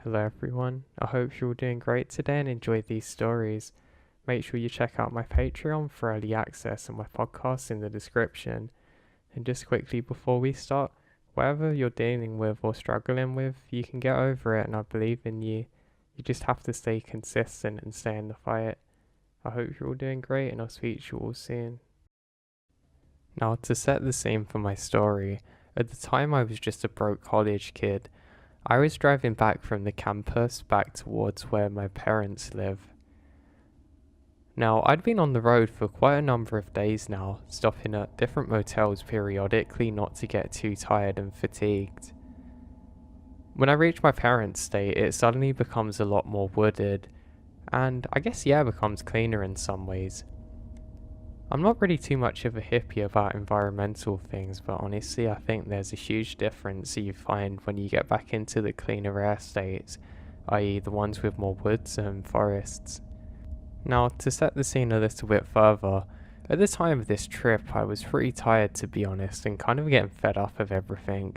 Hello everyone, I hope you're all doing great today and enjoy these stories. Make sure you check out my Patreon for early access and my podcast in the description. And just quickly before we start, whatever you're dealing with or struggling with, you can get over it and I believe in you. You just have to stay consistent and stay in the fight. I hope you're all doing great and I'll speak to you all soon. Now to set the scene for my story, at the time I was just a broke college kid. I was driving back from the campus back towards where my parents live. Now, I'd been on the road for quite a number of days now, stopping at different motels periodically not to get too tired and fatigued. When I reach my parents' state, it suddenly becomes a lot more wooded, and I guess the air becomes cleaner in some ways. I'm not really too much of a hippie about environmental things, but honestly I think there's a huge difference you find when you get back into the cleaner air states, i.e. the ones with more woods and forests. Now to set the scene a little bit further, at the time of this trip I was pretty tired to be honest and kind of getting fed up of everything.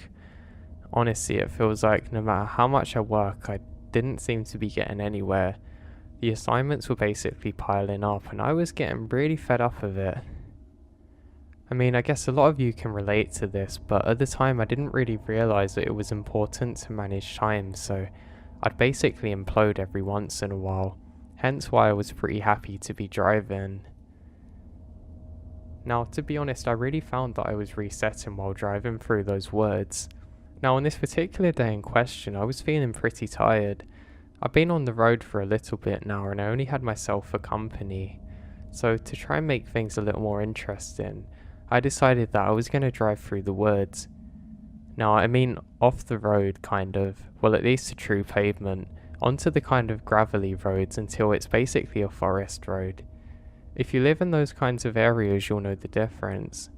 Honestly it feels like no matter how much I work I didn't seem to be getting anywhere. The assignments were basically piling up and I was getting really fed up of it. I mean, I guess a lot of you can relate to this, but at the time I didn't really realise that it was important to manage time, so I'd basically implode every once in a while, hence why I was pretty happy to be driving. Now, to be honest, I really found that I was resetting while driving through those woods. Now, on this particular day in question, I was feeling pretty tired. I've been on the road for a little bit now and I only had myself for company, so to try and make things a little more interesting, I decided that I was going to drive through the woods. Now I mean off the road kind of, well at least a true pavement, onto the kind of gravelly roads until it's basically a forest road. If you live in those kinds of areas you'll know the difference.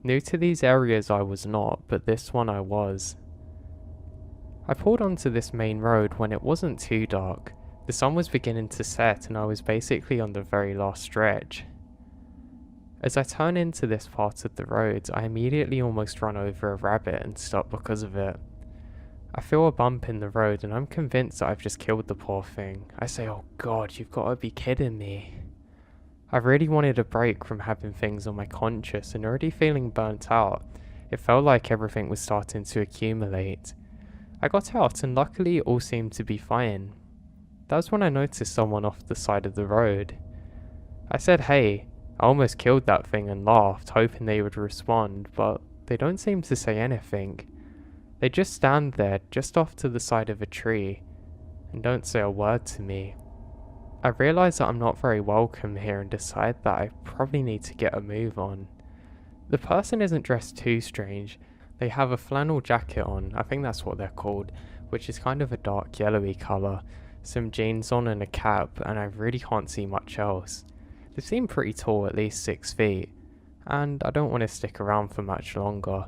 New to these areas I was not, but this one I was. I pulled onto this main road when it wasn't too dark. The sun was beginning to set and I was basically on the very last stretch. As I turn into this part of the road, I immediately almost run over a rabbit and stop because of it. I feel a bump in the road and I'm convinced that I've just killed the poor thing. I say, oh god, you've got to be kidding me. I really wanted a break from having things on my conscience and already feeling burnt out. It felt like everything was starting to accumulate. I got out and luckily it all seemed to be fine. That was when I noticed someone off the side of the road. I said hey, I almost killed that thing and laughed, hoping they would respond, but they don't seem to say anything. They just stand there, just off to the side of a tree, and don't say a word to me. I realise that I'm not very welcome here and decide that I probably need to get a move on. The person isn't dressed too strange. They have a flannel jacket on, I think that's what they're called, which is kind of a dark yellowy colour, some jeans on and a cap, and I really can't see much else. They seem pretty tall, at least 6 feet, and I don't want to stick around for much longer.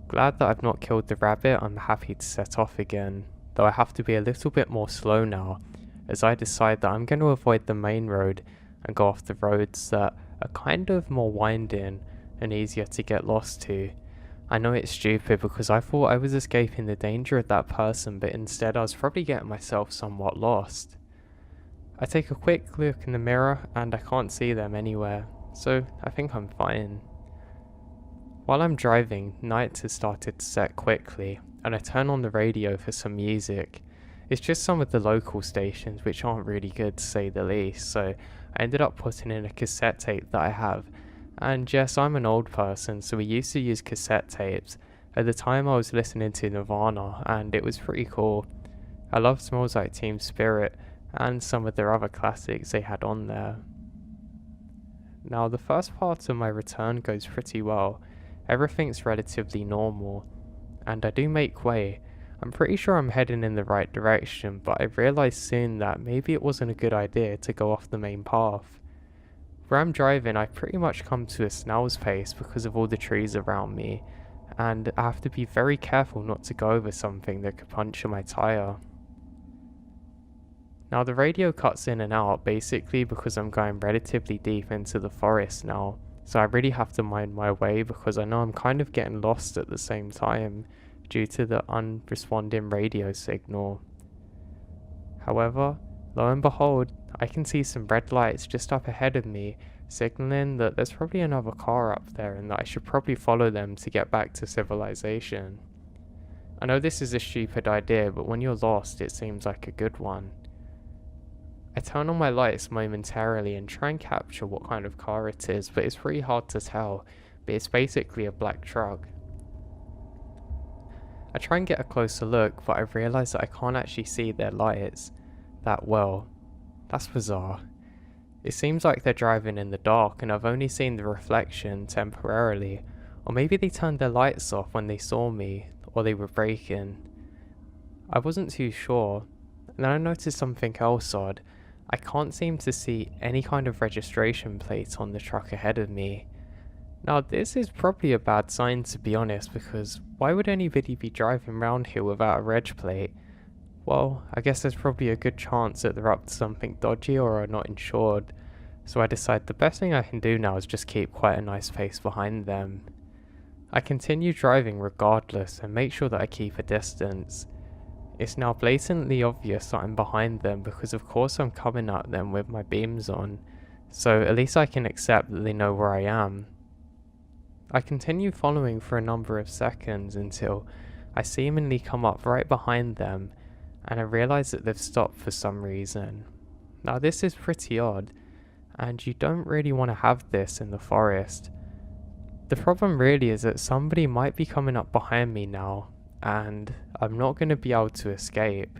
Glad that I've not killed the rabbit, I'm happy to set off again, though I have to be a little bit more slow now, as I decide that I'm going to avoid the main road and go off the roads that are kind of more winding and easier to get lost to. I know it's stupid because I thought I was escaping the danger of that person, but instead I was probably getting myself somewhat lost. I take a quick look in the mirror and I can't see them anywhere, so I think I'm fine. While I'm driving, night has started to set quickly, and I turn on the radio for some music. It's just some of the local stations which aren't really good to say the least, so I ended up putting in a cassette tape that I have. And yes, I'm an old person, so we used to use cassette tapes. At the time I was listening to Nirvana, and it was pretty cool. I love Smells Like Teen Spirit, and some of their other classics they had on there. Now the first part of my return goes pretty well. Everything's relatively normal, and I do make way. I'm pretty sure I'm heading in the right direction, but I realised soon that maybe it wasn't a good idea to go off the main path. Where I'm driving, I pretty much come to a snail's pace because of all the trees around me, and I have to be very careful not to go over something that could puncture my tyre. Now the radio cuts in and out basically because I'm going relatively deep into the forest now, so I really have to mind my way because I know I'm kind of getting lost at the same time due to the unresponding radio signal. However, lo and behold, I can see some red lights just up ahead of me, signaling that there's probably another car up there and that I should probably follow them to get back to civilization. I know this is a stupid idea, but when you're lost, it seems like a good one. I turn on my lights momentarily and try and capture what kind of car it is, but it's pretty hard to tell, but it's basically a black truck. I try and get a closer look, but I realise that I can't actually see their lights that well. That's bizarre. It seems like they're driving in the dark and I've only seen the reflection temporarily, or maybe they turned their lights off when they saw me, or they were braking. I wasn't too sure, and then I noticed something else odd. I can't seem to see any kind of registration plate on the truck ahead of me. Now this is probably a bad sign, to be honest, because why would anybody be driving around here without a reg plate? Well, I guess there's probably a good chance that they're up to something dodgy or are not insured, so I decide the best thing I can do now is just keep quite a nice pace behind them. I continue driving regardless and make sure that I keep a distance. It's now blatantly obvious that I'm behind them because of course I'm coming at them with my beams on, so at least I can accept that they know where I am. I continue following for a number of seconds until I seemingly come up right behind them and I realise that they've stopped for some reason. Now this is pretty odd, and you don't really want to have this in the forest. The problem really is that somebody might be coming up behind me now, and I'm not going to be able to escape.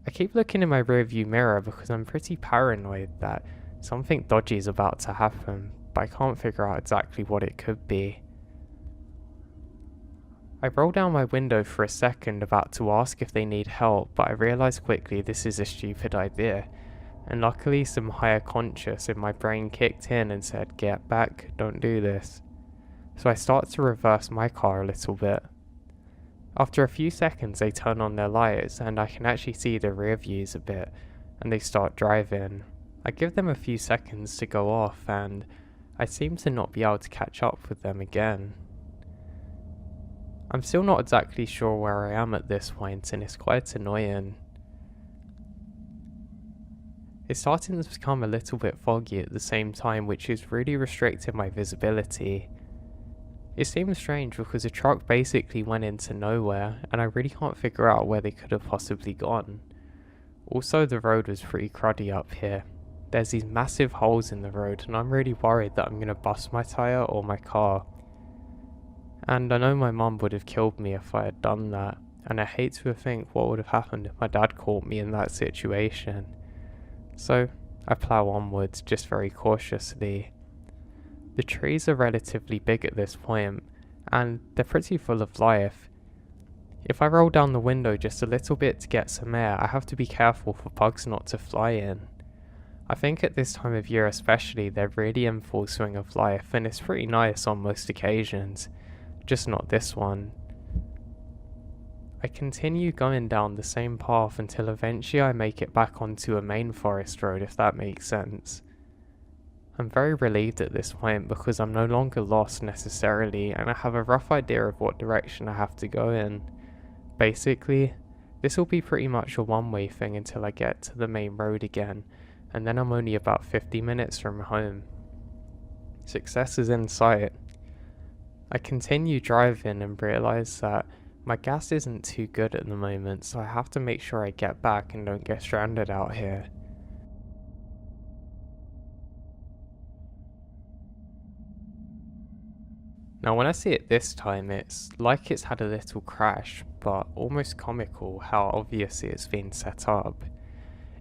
I keep looking in my rearview mirror because I'm pretty paranoid that something dodgy is about to happen, but I can't figure out exactly what it could be. I roll down my window for a second about to ask if they need help, but I realise quickly this is a stupid idea, and luckily some higher conscious in my brain kicked in and said, "Get back, don't do this." So I start to reverse my car a little bit. After a few seconds they turn on their lights and I can actually see the rear views a bit, and they start driving. I give them a few seconds to go off and I seem to not be able to catch up with them again. I'm still not exactly sure where I am at this point and it's quite annoying. It's starting to become a little bit foggy at the same time, which is really restricting my visibility. It seems strange because the truck basically went into nowhere and I really can't figure out where they could have possibly gone. Also, the road was pretty cruddy up here. There's these massive holes in the road and I'm really worried that I'm going to bust my tyre or my car. And I know my mum would have killed me if I had done that, and I hate to think what would have happened if my dad caught me in that situation. So I plough onwards just very cautiously. The trees are relatively big at this point, and they're pretty full of life. If I roll down the window just a little bit to get some air, I have to be careful for bugs not to fly in. I think at this time of year especially, they're really in full swing of life, and it's pretty nice on most occasions, just not this one. I continue going down the same path until eventually I make it back onto a main forest road, if that makes sense. I'm very relieved at this point because I'm no longer lost necessarily and I have a rough idea of what direction I have to go in. Basically, this will be pretty much a one-way thing until I get to the main road again, and then I'm only about 50 minutes from home. Success is in sight. I continue driving and realise that my gas isn't too good at the moment, so I have to make sure I get back and don't get stranded out here. Now when I see it this time, it's like it's had a little crash, but almost comical how obviously it's been set up.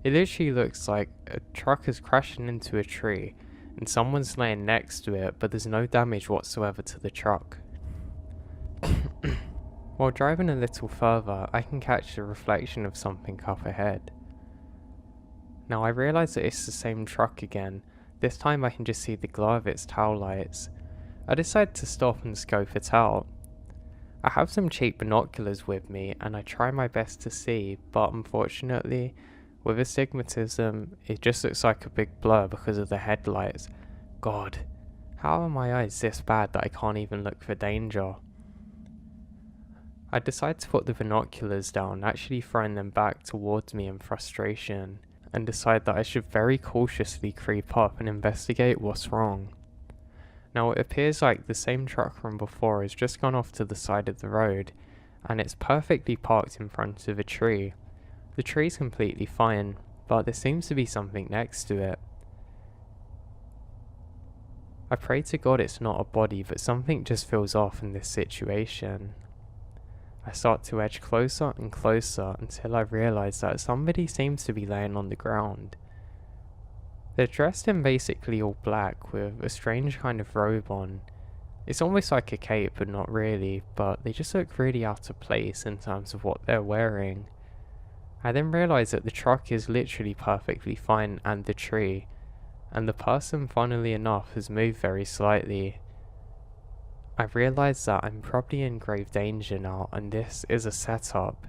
It literally looks like a truck is crashing into a tree and someone's laying next to it, but there's no damage whatsoever to the truck. While driving a little further, I can catch the reflection of something up ahead. Now I realise that it's the same truck again. This time I can just see the glow of its tail lights. I decide to stop and scope it out. I have some cheap binoculars with me and I try my best to see, but unfortunately, with astigmatism, it just looks like a big blur because of the headlights. God, how are my eyes this bad that I can't even look for danger? I decide to put the binoculars down, actually throwing them back towards me in frustration, and decide that I should very cautiously creep up and investigate what's wrong. Now it appears like the same truck from before has just gone off to the side of the road, and it's perfectly parked in front of a tree. The tree's completely fine, but there seems to be something next to it. I pray to God it's not a body, but something just feels off in this situation. I start to edge closer and closer until I realise that somebody seems to be laying on the ground. They're dressed in basically all black with a strange kind of robe on. It's almost like a cape, but not really, but they just look really out of place in terms of what they're wearing. I then realise that the truck is literally perfectly fine and the tree, and the person, funnily enough, has moved very slightly. I realise that I'm probably in grave danger now, and this is a setup.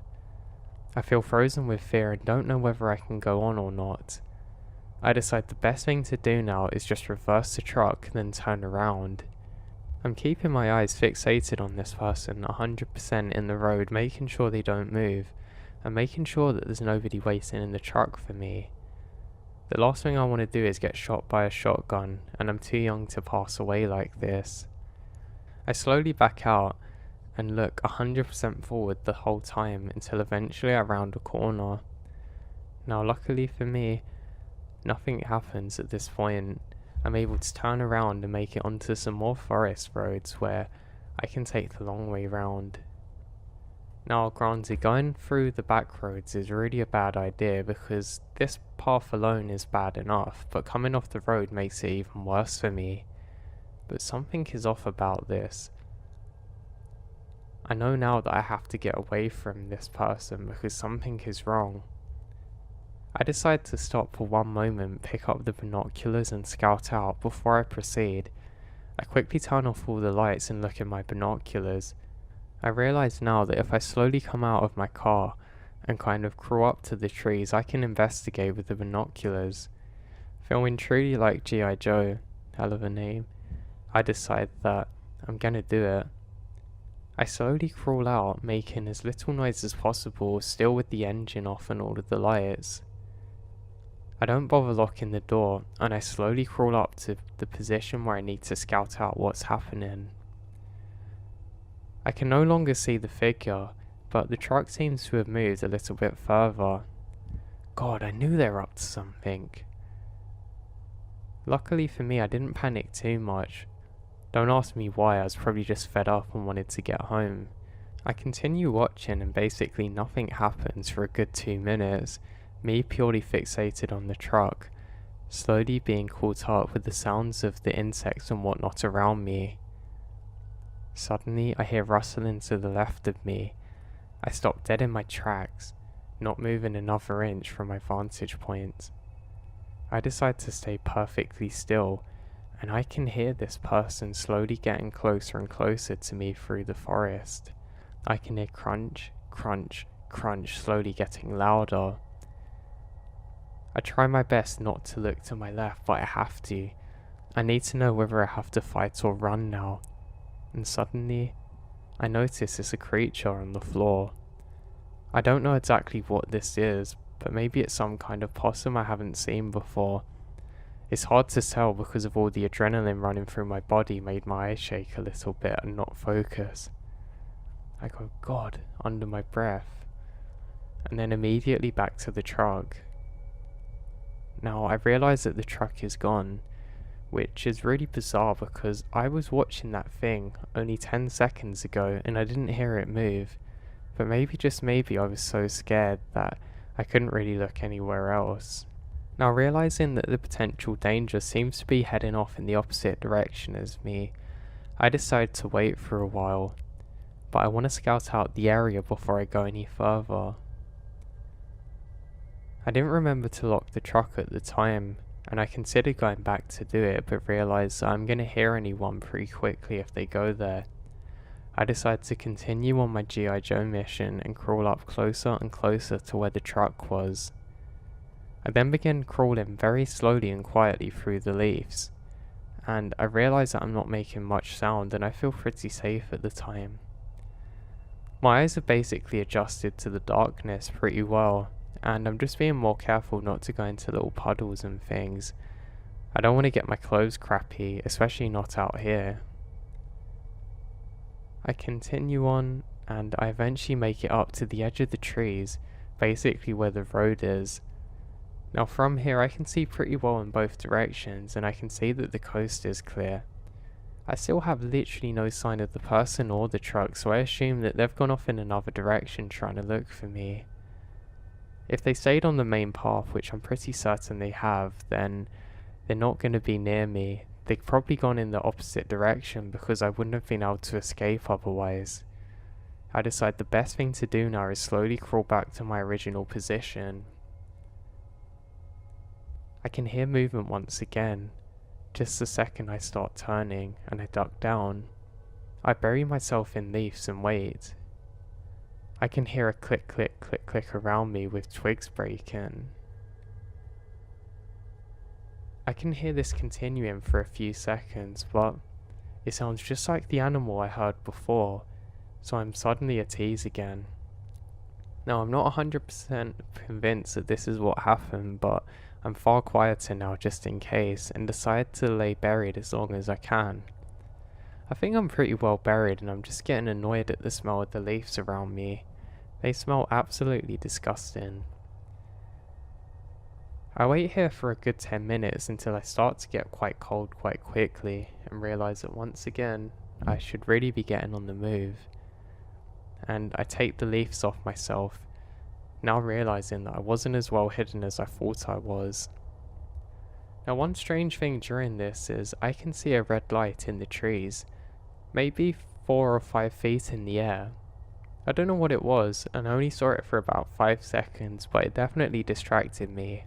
I feel frozen with fear and don't know whether I can go on or not. I decide the best thing to do now is just reverse the truck, then turn around. I'm keeping my eyes fixated on this person 100% in the road, making sure they don't move, and making sure that there's nobody waiting in the truck for me. The last thing I want to do is get shot by a shotgun, and I'm too young to pass away like this. I slowly back out and look 100% forward the whole time until eventually I round a corner. Now luckily for me, nothing happens at this point. I'm able to turn around and make it onto some more forest roads where I can take the long way round. Now granted, going through the back roads is really a bad idea because this path alone is bad enough, but coming off the road makes it even worse for me. But something is off about this. I know now that I have to get away from this person because something is wrong. I decide to stop for one moment, pick up the binoculars and scout out before I proceed. I quickly turn off all the lights and look in my binoculars. I realise now that if I slowly come out of my car and kind of crawl up to the trees, I can investigate with the binoculars. Feeling truly like G.I. Joe, hell of a name, I decide that I'm gonna do it. I slowly crawl out, making as little noise as possible, still with the engine off and all of the lights. I don't bother locking the door, and I slowly crawl up to the position where I need to scout out what's happening. I can no longer see the figure, but the truck seems to have moved a little bit further. God, I knew they were up to something. Luckily for me, I didn't panic too much. Don't ask me why, I was probably just fed up and wanted to get home. I continue watching and basically nothing happens for a good 2 minutes, me purely fixated on the truck, slowly being caught up with the sounds of the insects and whatnot around me. Suddenly I hear rustling to the left of me. I stop dead in my tracks, not moving another inch from my vantage point. I decide to stay perfectly still, and I can hear this person slowly getting closer and closer to me through the forest. I can hear crunch, crunch, crunch slowly getting louder. I try my best not to look to my left, but I have to. I need to know whether I have to fight or run now. And suddenly, I notice there's a creature on the floor. I don't know exactly what this is, but maybe it's some kind of possum I haven't seen before. It's hard to tell because of all the adrenaline running through my body made my eyes shake a little bit and not focus. I go, God, under my breath, and then immediately back to the truck. Now I realise that the truck is gone, which is really bizarre because I was watching that thing only 10 seconds ago and I didn't hear it move, but maybe just maybe I was so scared that I couldn't really look anywhere else. Now realising that the potential danger seems to be heading off in the opposite direction as me, I decide to wait for a while, but I want to scout out the area before I go any further. I didn't remember to lock the truck at the time, and I considered going back to do it, but realised that I'm going to hear anyone pretty quickly if they go there. I decide to continue on my G.I. Joe mission and crawl up closer and closer to where the truck was. I then begin crawling very slowly and quietly through the leaves, and I realise that I'm not making much sound and I feel pretty safe at the time. My eyes have basically adjusted to the darkness pretty well, and I'm just being more careful not to go into little puddles and things. I don't want to get my clothes crappy, especially not out here. I continue on, and I eventually make it up to the edge of the trees, basically where the road is. Now from here I can see pretty well in both directions, and I can see that the coast is clear. I still have literally no sign of the person or the truck, so I assume that they've gone off in another direction trying to look for me. If they stayed on the main path, which I'm pretty certain they have, then they're not going to be near me. They've probably gone in the opposite direction because I wouldn't have been able to escape otherwise. I decide the best thing to do now is slowly crawl back to my original position. I can hear movement once again. Just the second I start turning and I duck down, I bury myself in leaves and wait. I can hear a click click click click around me with twigs breaking. I can hear this continuing for a few seconds, but it sounds just like the animal I heard before, so I'm suddenly at ease again. Now I'm not 100% convinced that this is what happened, but I'm far quieter now just in case, and decide to lay buried as long as I can. I think I'm pretty well buried, and I'm just getting annoyed at the smell of the leaves around me. They smell absolutely disgusting. I wait here for a good 10 minutes until I start to get quite cold quite quickly, and realise that once again I should really be getting on the move. And I take the leaves off myself, now realising that I wasn't as well hidden as I thought I was. Now one strange thing during this is I can see a red light in the trees, maybe 4 or 5 feet in the air. I don't know what it was, and I only saw it for about 5 seconds, but it definitely distracted me.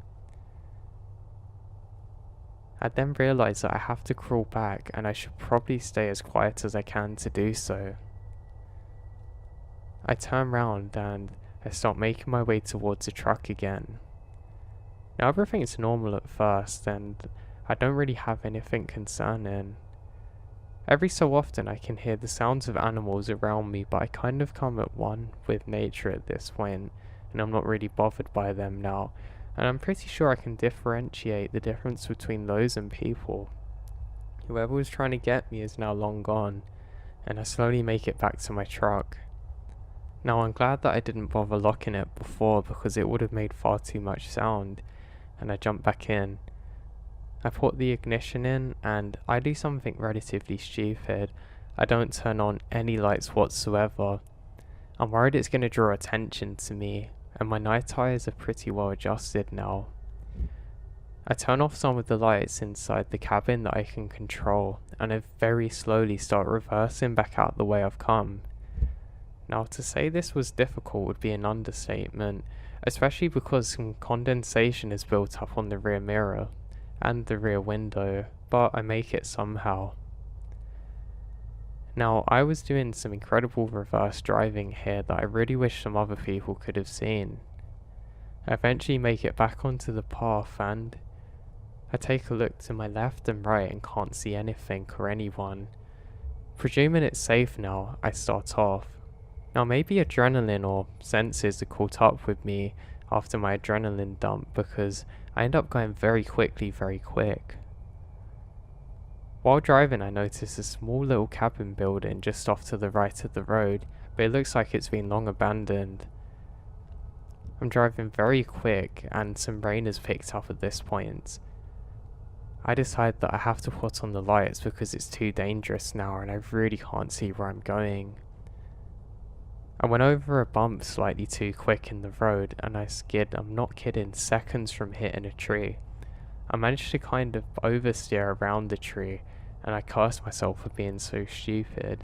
I then realised that I have to crawl back, and I should probably stay as quiet as I can to do so. I turn round and I start making my way towards the truck again. Now everything's normal at first, and I don't really have anything concerning. Every so often I can hear the sounds of animals around me, but I kind of come at one with nature at this point, and I'm not really bothered by them now, and I'm pretty sure I can differentiate the difference between those and people. Whoever was trying to get me is now long gone, and I slowly make it back to my truck. Now I'm glad that I didn't bother locking it before, because it would have made far too much sound, and I jump back in. I put the ignition in, and I do something relatively stupid. I don't turn on any lights whatsoever. I'm worried it's going to draw attention to me, and my night eyes are pretty well adjusted now. I turn off some of the lights inside the cabin that I can control, and I very slowly start reversing back out the way I've come. Now to say this was difficult would be an understatement, especially because some condensation is built up on the rear mirror and the rear window, but I make it somehow. Now I was doing some incredible reverse driving here that I really wish some other people could have seen. I eventually make it back onto the path, and I take a look to my left and right and can't see anything or anyone. Presuming it's safe now, I start off. Now maybe adrenaline or senses are caught up with me after my adrenaline dump, because I end up going very quick. While driving I notice a small little cabin building just off to the right of the road, but it looks like it's been long abandoned. I'm driving very quick and some rain has picked up at this point. I decide that I have to put on the lights because it's too dangerous now and I really can't see where I'm going. I went over a bump slightly too quick in the road and I skid, I'm not kidding, seconds from hitting a tree. I managed to kind of oversteer around the tree and I cursed myself for being so stupid.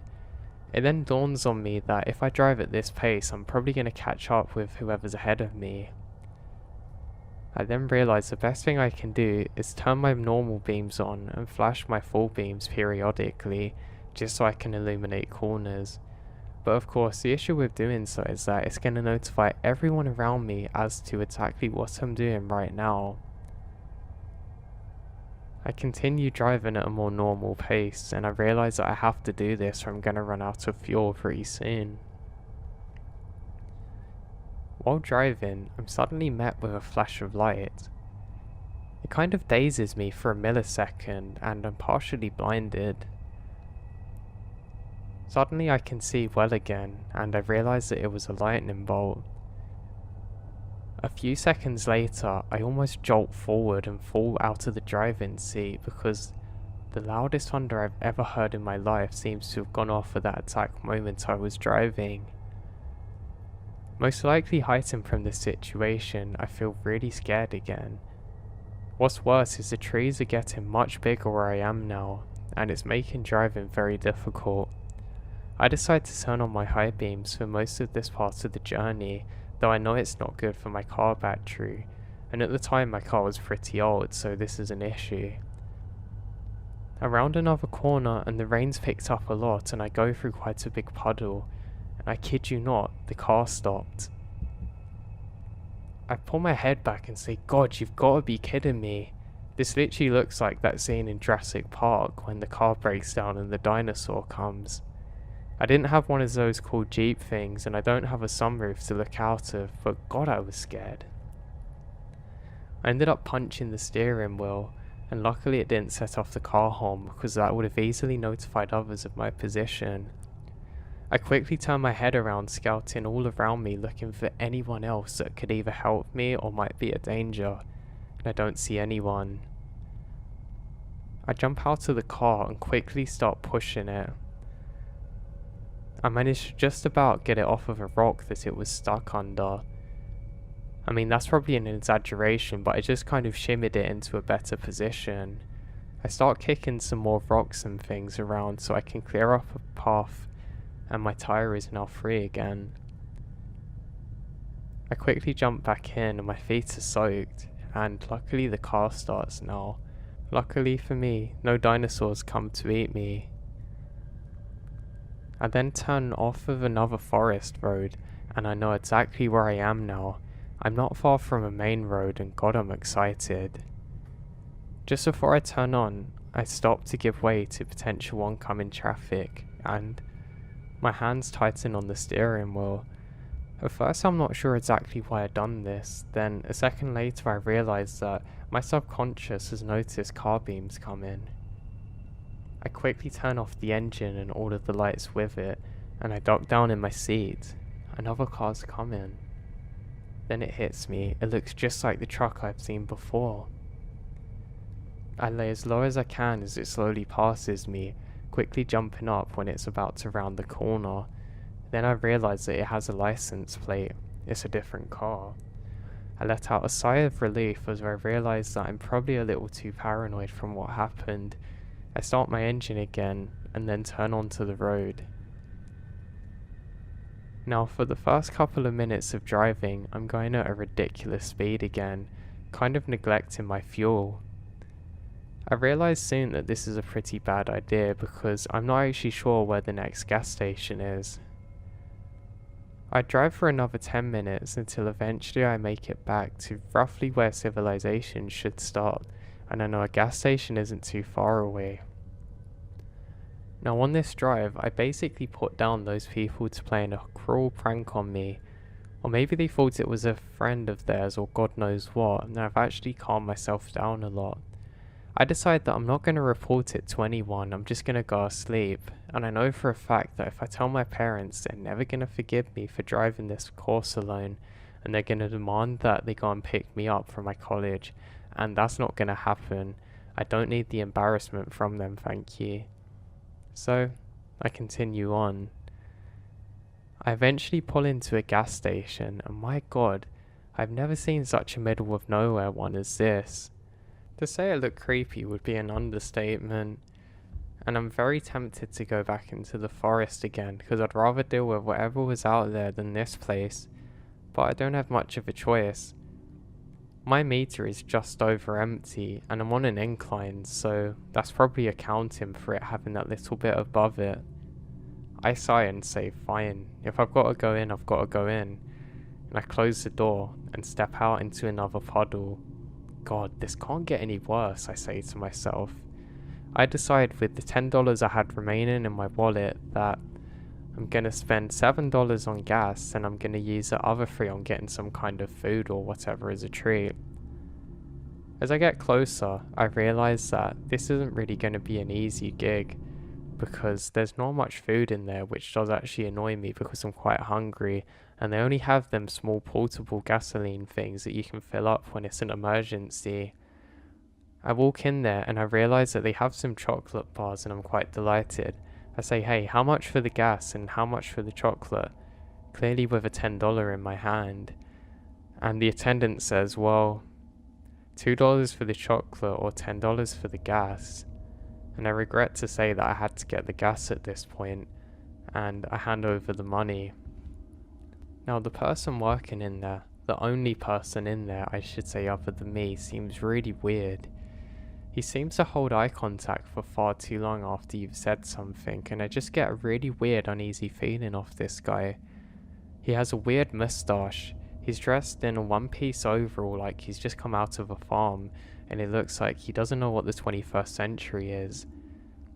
It then dawns on me that if I drive at this pace I'm probably going to catch up with whoever's ahead of me. I then realise the best thing I can do is turn my normal beams on and flash my full beams periodically just so I can illuminate corners. But of course the issue with doing so is that it's going to notify everyone around me as to exactly what I'm doing right now. I continue driving at a more normal pace and I realise that I have to do this or I'm going to run out of fuel pretty soon. While driving, I'm suddenly met with a flash of light. It kind of dazes me for a millisecond and I'm partially blinded. Suddenly I can see well again and I realise that it was a lightning bolt. A few seconds later, I almost jolt forward and fall out of the driving seat because the loudest thunder I've ever heard in my life seems to have gone off at that exact moment I was driving. Most likely heightened from this situation, I feel really scared again. What's worse is the trees are getting much bigger where I am now, and it's making driving very difficult. I decide to turn on my high beams for most of this part of the journey, though I know it's not good for my car battery, and at the time my car was pretty old, so this is an issue. Around another corner and the rain's picked up a lot and I go through quite a big puddle, and I kid you not, the car stopped. I pull my head back and say, God, you've got to be kidding me. This literally looks like that scene in Jurassic Park when the car breaks down and the dinosaur comes. I didn't have one of those cool Jeep things and I don't have a sunroof to look out of, but God, I was scared. I ended up punching the steering wheel, and luckily it didn't set off the car horn because that would have easily notified others of my position. I quickly turned my head around, scouting all around me looking for anyone else that could either help me or might be a danger, and I don't see anyone. I jump out of the car and quickly start pushing it. I managed to just about get it off of a rock that it was stuck under. I mean, that's probably an exaggeration, but I just kind of shimmied it into a better position. I start kicking some more rocks and things around so I can clear up a path, and my tyre is now free again. I quickly jump back in and my feet are soaked, and luckily the car starts now. Luckily for me, no dinosaurs come to eat me. I then turn off of another forest road, and I know exactly where I am now. I'm not far from a main road and God, I'm excited. Just before I turn on, I stop to give way to potential oncoming traffic, and my hands tighten on the steering wheel. At first I'm not sure exactly why I'd done this, then a second later I realise that my subconscious has noticed car beams come in. I quickly turn off the engine and all of the lights with it, and I duck down in my seat. Another car's coming. Then it hits me, it looks just like the truck I've seen before. I lay as low as I can as it slowly passes me, quickly jumping up when it's about to round the corner. Then I realise that it has a license plate. It's a different car. I let out a sigh of relief as I realise that I'm probably a little too paranoid from what happened. I start my engine again and then turn onto the road. Now for the first couple of minutes of driving, I'm going at a ridiculous speed again, kind of neglecting my fuel. I realise soon that this is a pretty bad idea because I'm not actually sure where the next gas station is. I drive for another 10 minutes until eventually I make it back to roughly where civilization should start, and I know a gas station isn't too far away. Now on this drive, I basically put down those people to playing a cruel prank on me, or maybe they thought it was a friend of theirs or God knows what, and I've actually calmed myself down a lot. I decide that I'm not going to report it to anyone, I'm just going to go asleep, and I know for a fact that if I tell my parents, they're never going to forgive me for driving this course alone, and they're going to demand that they go and pick me up from my college, and that's not going to happen. I don't need the embarrassment from them, thank you. So, I continue on. I eventually pull into a gas station, and my God, I've never seen such a middle of nowhere one as this. To say it looked creepy would be an understatement, and I'm very tempted to go back into the forest again because I'd rather deal with whatever was out there than this place, but I don't have much of a choice. My meter is just over empty and I'm on an incline, so that's probably accounting for it having that little bit above it. I sigh and say fine, if I've got to go in, I've got to go in, and I close the door and step out into another puddle. God, this can't get any worse, I say to myself. I decide with the $10 I had remaining in my wallet that I'm gonna spend $7 on gas, and I'm gonna use the other 3 on getting some kind of food or whatever as a treat. As I get closer, I realise that this isn't really going to be an easy gig, because there's not much food in there, which does actually annoy me because I'm quite hungry, and they only have them small portable gasoline things that you can fill up when it's an emergency. I walk in there and I realise that they have some chocolate bars, and I'm quite delighted. I say, hey, how much for the gas and how much for the chocolate? Clearly with a $10 in my hand. And the attendant says, well, $2 for the chocolate or $10 for the gas. And I regret to say that I had to get the gas at this point, and I hand over the money. Now the person working in there, the only person in there I should say other than me, seems really weird. He seems to hold eye contact for far too long after you've said something, and I just get a really weird uneasy feeling off this guy. He has a weird moustache. He's dressed in a one-piece overall like he's just come out of a farm, and it looks like he doesn't know what the 21st century is.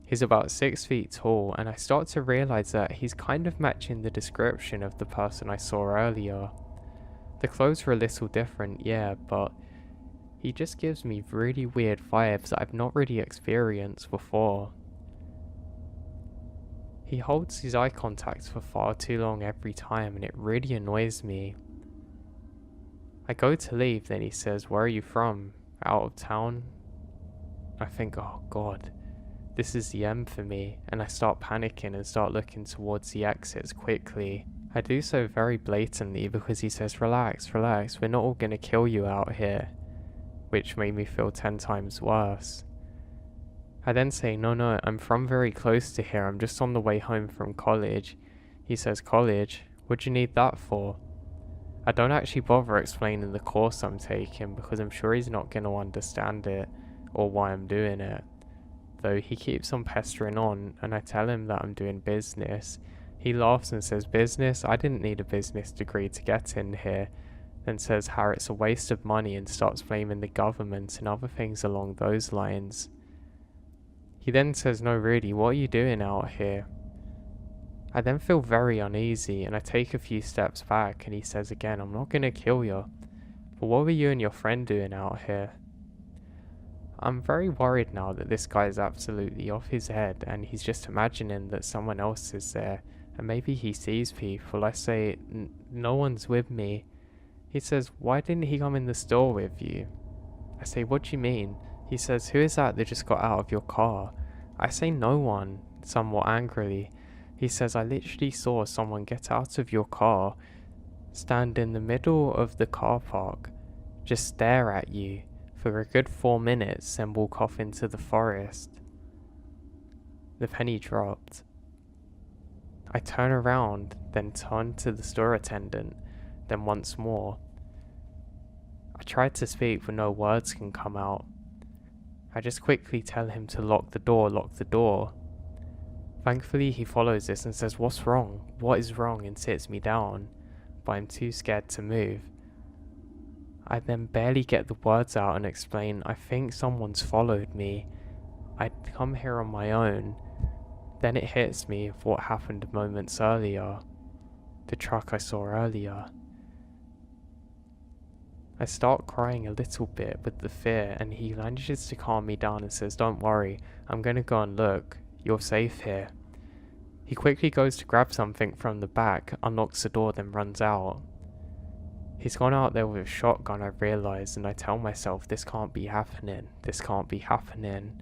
He's about 6 feet tall, and I start to realise that he's kind of matching the description of the person I saw earlier. The clothes are a little different, yeah, but he just gives me really weird vibes that I've not really experienced before. He holds his eye contact for far too long every time, and it really annoys me. I go to leave, then he says, where are you from? Out of town? I think, oh god, this is the end for me, and I start panicking and start looking towards the exits quickly. I do so very blatantly because he says, relax, relax, we're not all gonna kill you out here, which made me feel 10 times worse. I then say, no, I'm from very close to here, I'm just on the way home from college. He says, college? What'd you need that for? I don't actually bother explaining the course I'm taking because I'm sure he's not going to understand it or why I'm doing it. Though he keeps on pestering on, and I tell him that I'm doing business. He laughs and says, business? I didn't need a business degree to get in here. Then says how it's a waste of money and starts blaming the government and other things along those lines. He then says, no really, what are you doing out here? I then feel very uneasy, and I take a few steps back, and he says again, I'm not gonna kill you, but what were you and your friend doing out here? I'm very worried now that this guy is absolutely off his head, and he's just imagining that someone else is there, and maybe he sees people. I say, no one's with me. He says, why didn't he come in the store with you? I say, what do you mean? He says, who is that just got out of your car? I say, no one, somewhat angrily. He says, I literally saw someone get out of your car, stand in the middle of the car park, just stare at you for a good 4 minutes, and walk off into the forest. The penny dropped. I turn around, then turn to the store attendant, then once more. I tried to speak, but no words can come out. I just quickly tell him to lock the door, lock the door. Thankfully he follows this and says, what's wrong? What is wrong? And sits me down, but I'm too scared to move. I then barely get the words out and explain, I think someone's followed me. I'd come here on my own. Then it hits me of what happened moments earlier. The truck I saw earlier. I start crying a little bit with the fear, and he manages to calm me down and says, don't worry, I'm gonna go and look. You're safe here. He quickly goes to grab something from the back, unlocks the door, then runs out. He's gone out there with a shotgun, I realise, and I tell myself, this can't be happening. This can't be happening.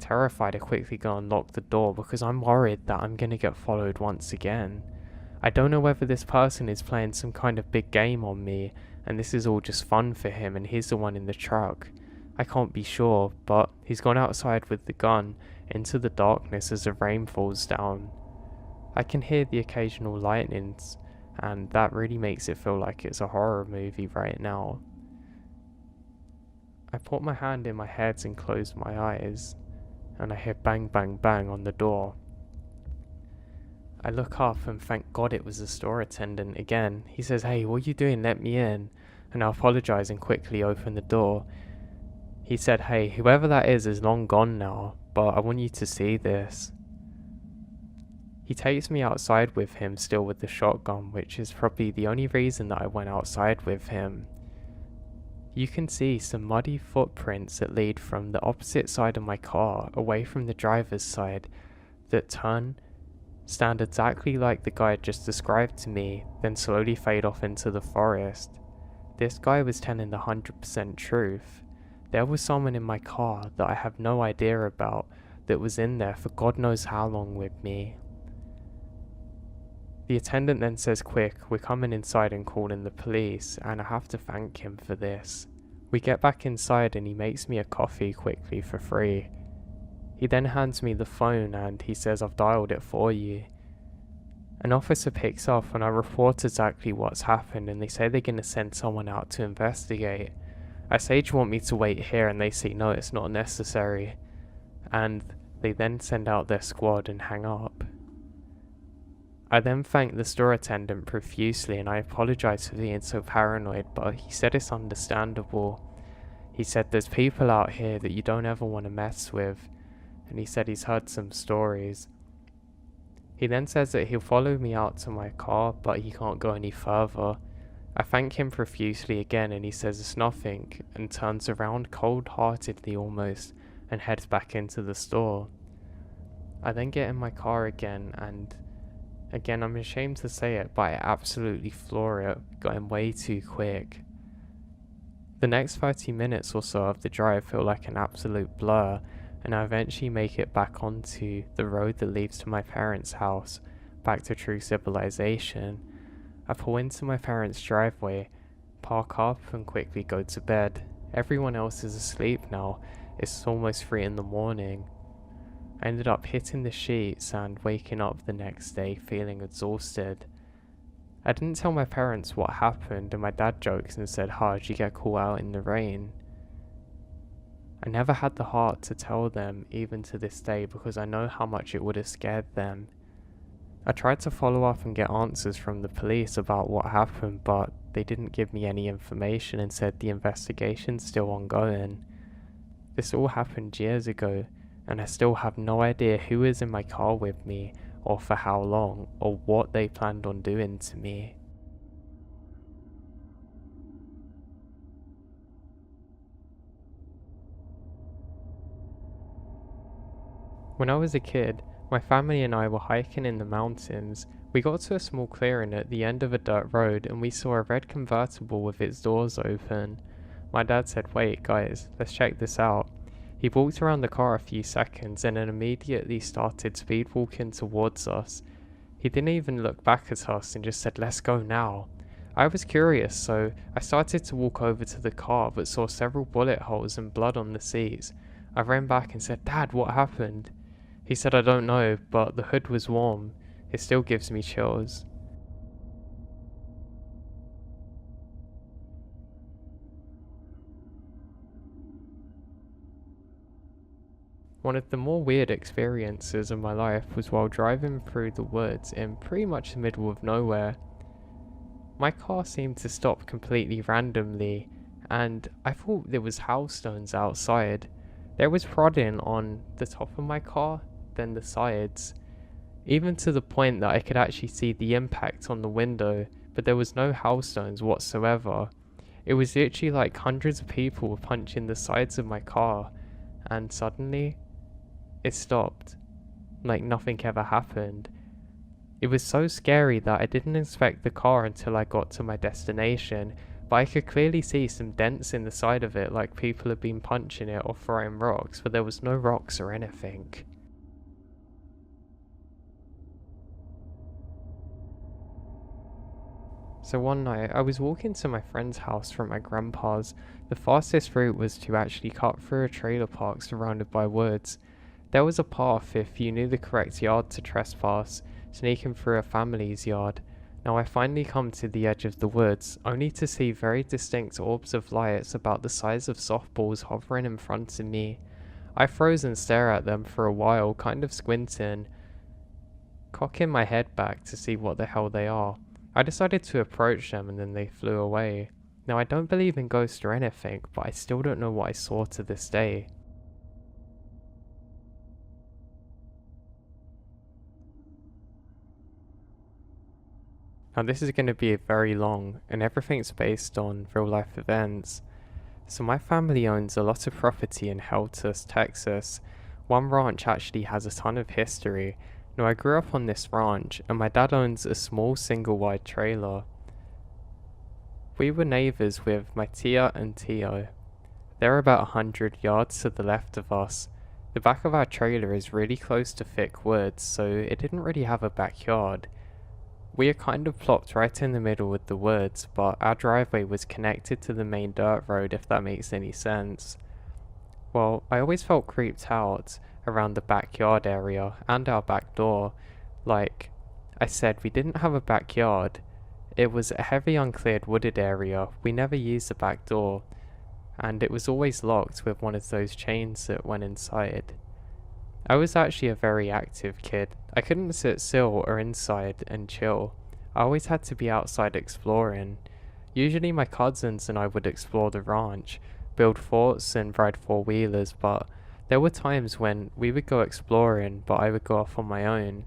Terrified, I quickly go and lock the door because I'm worried that I'm gonna get followed once again. I don't know whether this person is playing some kind of big game on me, and this is all just fun for him, and he's the one in the truck. I can't be sure, but he's gone outside with the gun into the darkness as the rain falls down. I can hear the occasional lightnings, and that really makes it feel like it's a horror movie right now. I put my hand in my head and close my eyes, and I hear bang bang bang on the door. I look up and thank God it was the store attendant again. He says, hey, what are you doing? Let me in. And I apologise and quickly open the door. He said, hey, whoever that is long gone now, but I want you to see this. He takes me outside with him still with the shotgun, which is probably the only reason that I went outside with him. You can see some muddy footprints that lead from the opposite side of my car away from the driver's side that stand exactly like the guy just described to me, then slowly fade off into the forest. This guy was telling the 100% truth. There was someone in my car that I have no idea about that was in there for God knows how long with me. The attendant then says, "Quick, we're coming inside and calling the police," and I have to thank him for this. We get back inside and he makes me a coffee quickly for free. He then hands me the phone and he says, "I've dialed it for you." An officer picks up and I report exactly what's happened, and they say they're going to send someone out to investigate. I say, "Do you want me to wait here?" And they say, "No, it's not necessary." And they then send out their squad and hang up. I then thank the store attendant profusely and I apologise for being so paranoid, but he said it's understandable. He said there's people out here that you don't ever want to mess with, and he said he's heard some stories. He then says that he'll follow me out to my car, but he can't go any further. I thank him profusely again and he says it's nothing, and turns around cold-heartedly almost and heads back into the store. I then get in my car again, and again I'm ashamed to say it, but I absolutely floor it, going way too quick. The next 30 minutes or so of the drive feel like an absolute blur, and I eventually make it back onto the road that leads to my parents' house, back to true civilization. I pull into my parents' driveway, park up and quickly go to bed. Everyone else is asleep now, it's almost 3 in the morning. I ended up hitting the sheets and waking up the next day feeling exhausted. I didn't tell my parents what happened, and my dad jokes and said, "How'd you get caught out in the rain?" I never had the heart to tell them, even to this day, because I know how much it would have scared them. I tried to follow up and get answers from the police about what happened, but they didn't give me any information and said the investigation's still ongoing. This all happened years ago, and I still have no idea who is in my car with me, or for how long, or what they planned on doing to me. When I was a kid, my family and I were hiking in the mountains. We got to a small clearing at the end of a dirt road and we saw a red convertible with its doors open. My dad said, "Wait guys, let's check this out." He walked around the car a few seconds and then immediately started speed walking towards us. He didn't even look back at us and just said, "Let's go now." I was curious, so I started to walk over to the car but saw several bullet holes and blood on the seats. I ran back and said, "Dad, what happened?" He said, "I don't know, but the hood was warm. It still gives me chills." One of the more weird experiences of my life was while driving through the woods in pretty much the middle of nowhere. My car seemed to stop completely randomly, and I thought there was hailstones outside. There was prodding on the top of my car, then the sides, even to the point that I could actually see the impact on the window, but there was no hailstones whatsoever. It was literally like hundreds of people were punching the sides of my car, and suddenly it stopped, like nothing ever happened. It was so scary that I didn't inspect the car until I got to my destination, but I could clearly see some dents in the side of it, like people had been punching it or throwing rocks, but there was no rocks or anything. So one night, I was walking to my friend's house from my grandpa's. The fastest route was to actually cut through a trailer park surrounded by woods. There was a path if you knew the correct yard to trespass, sneaking through a family's yard. Now I finally come to the edge of the woods, only to see very distinct orbs of lights about the size of softballs hovering in front of me. I froze and stare at them for a while, kind of squinting, cocking my head back to see what the hell they are. I decided to approach them and then they flew away. Now I don't believe in ghosts or anything, but I still don't know what I saw to this day. Now this is going to be very long, and everything's based on real life events. So my family owns a lot of property in Heltus, Texas. One ranch actually has a ton of history. Now I grew up on this ranch, and my dad owns a small single-wide trailer. We were neighbours with my tia and tio. They're about 100 yards to the left of us. The back of our trailer is really close to thick woods, so it didn't really have a backyard. We are kind of plopped right in the middle with the woods, but our driveway was connected to the main dirt road, if that makes any sense. Well, I always felt creeped out around the backyard area and our back door. Like I said, we didn't have a backyard. It was a heavy uncleared wooded area. We never used the back door, and it was always locked with one of those chains that went inside. I was actually a very active kid. I couldn't sit still or inside and chill. I always had to be outside exploring. Usually my cousins and I would explore the ranch, build forts and ride four-wheelers, but there were times when we would go exploring but I would go off on my own.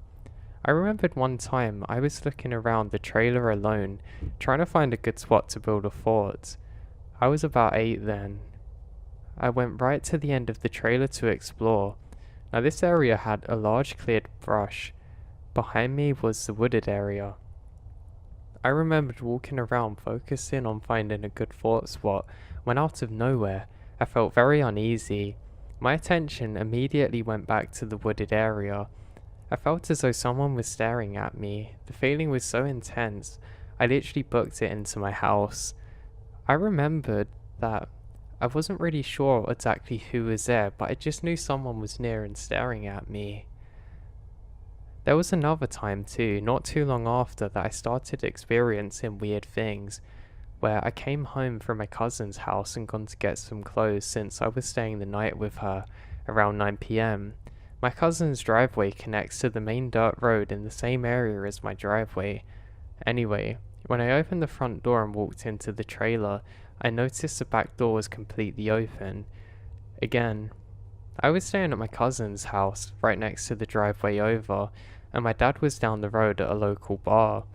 I remembered one time I was looking around the trailer alone, trying to find a good spot to build a fort. I was about 8 then. I went right to the end of the trailer to explore. Now this area had a large cleared brush. Behind me was the wooded area. I remembered walking around focusing on finding a good fort spot when out of nowhere I felt very uneasy. My attention immediately went back to the wooded area. I felt as though someone was staring at me. The feeling was so intense, I literally booked it into my house. I remembered that I wasn't really sure exactly who was there, but I just knew someone was near and staring at me. There was another time too, not too long after, that I started experiencing weird things, where I came home from my cousin's house and gone to get some clothes since I was staying the night with her around 9 PM. My cousin's driveway connects to the main dirt road in the same area as my driveway. Anyway, when I opened the front door and walked into the trailer, I noticed the back door was completely open. Again, I was staying at my cousin's house, right next to the driveway over, and my dad was down the road at a local bar.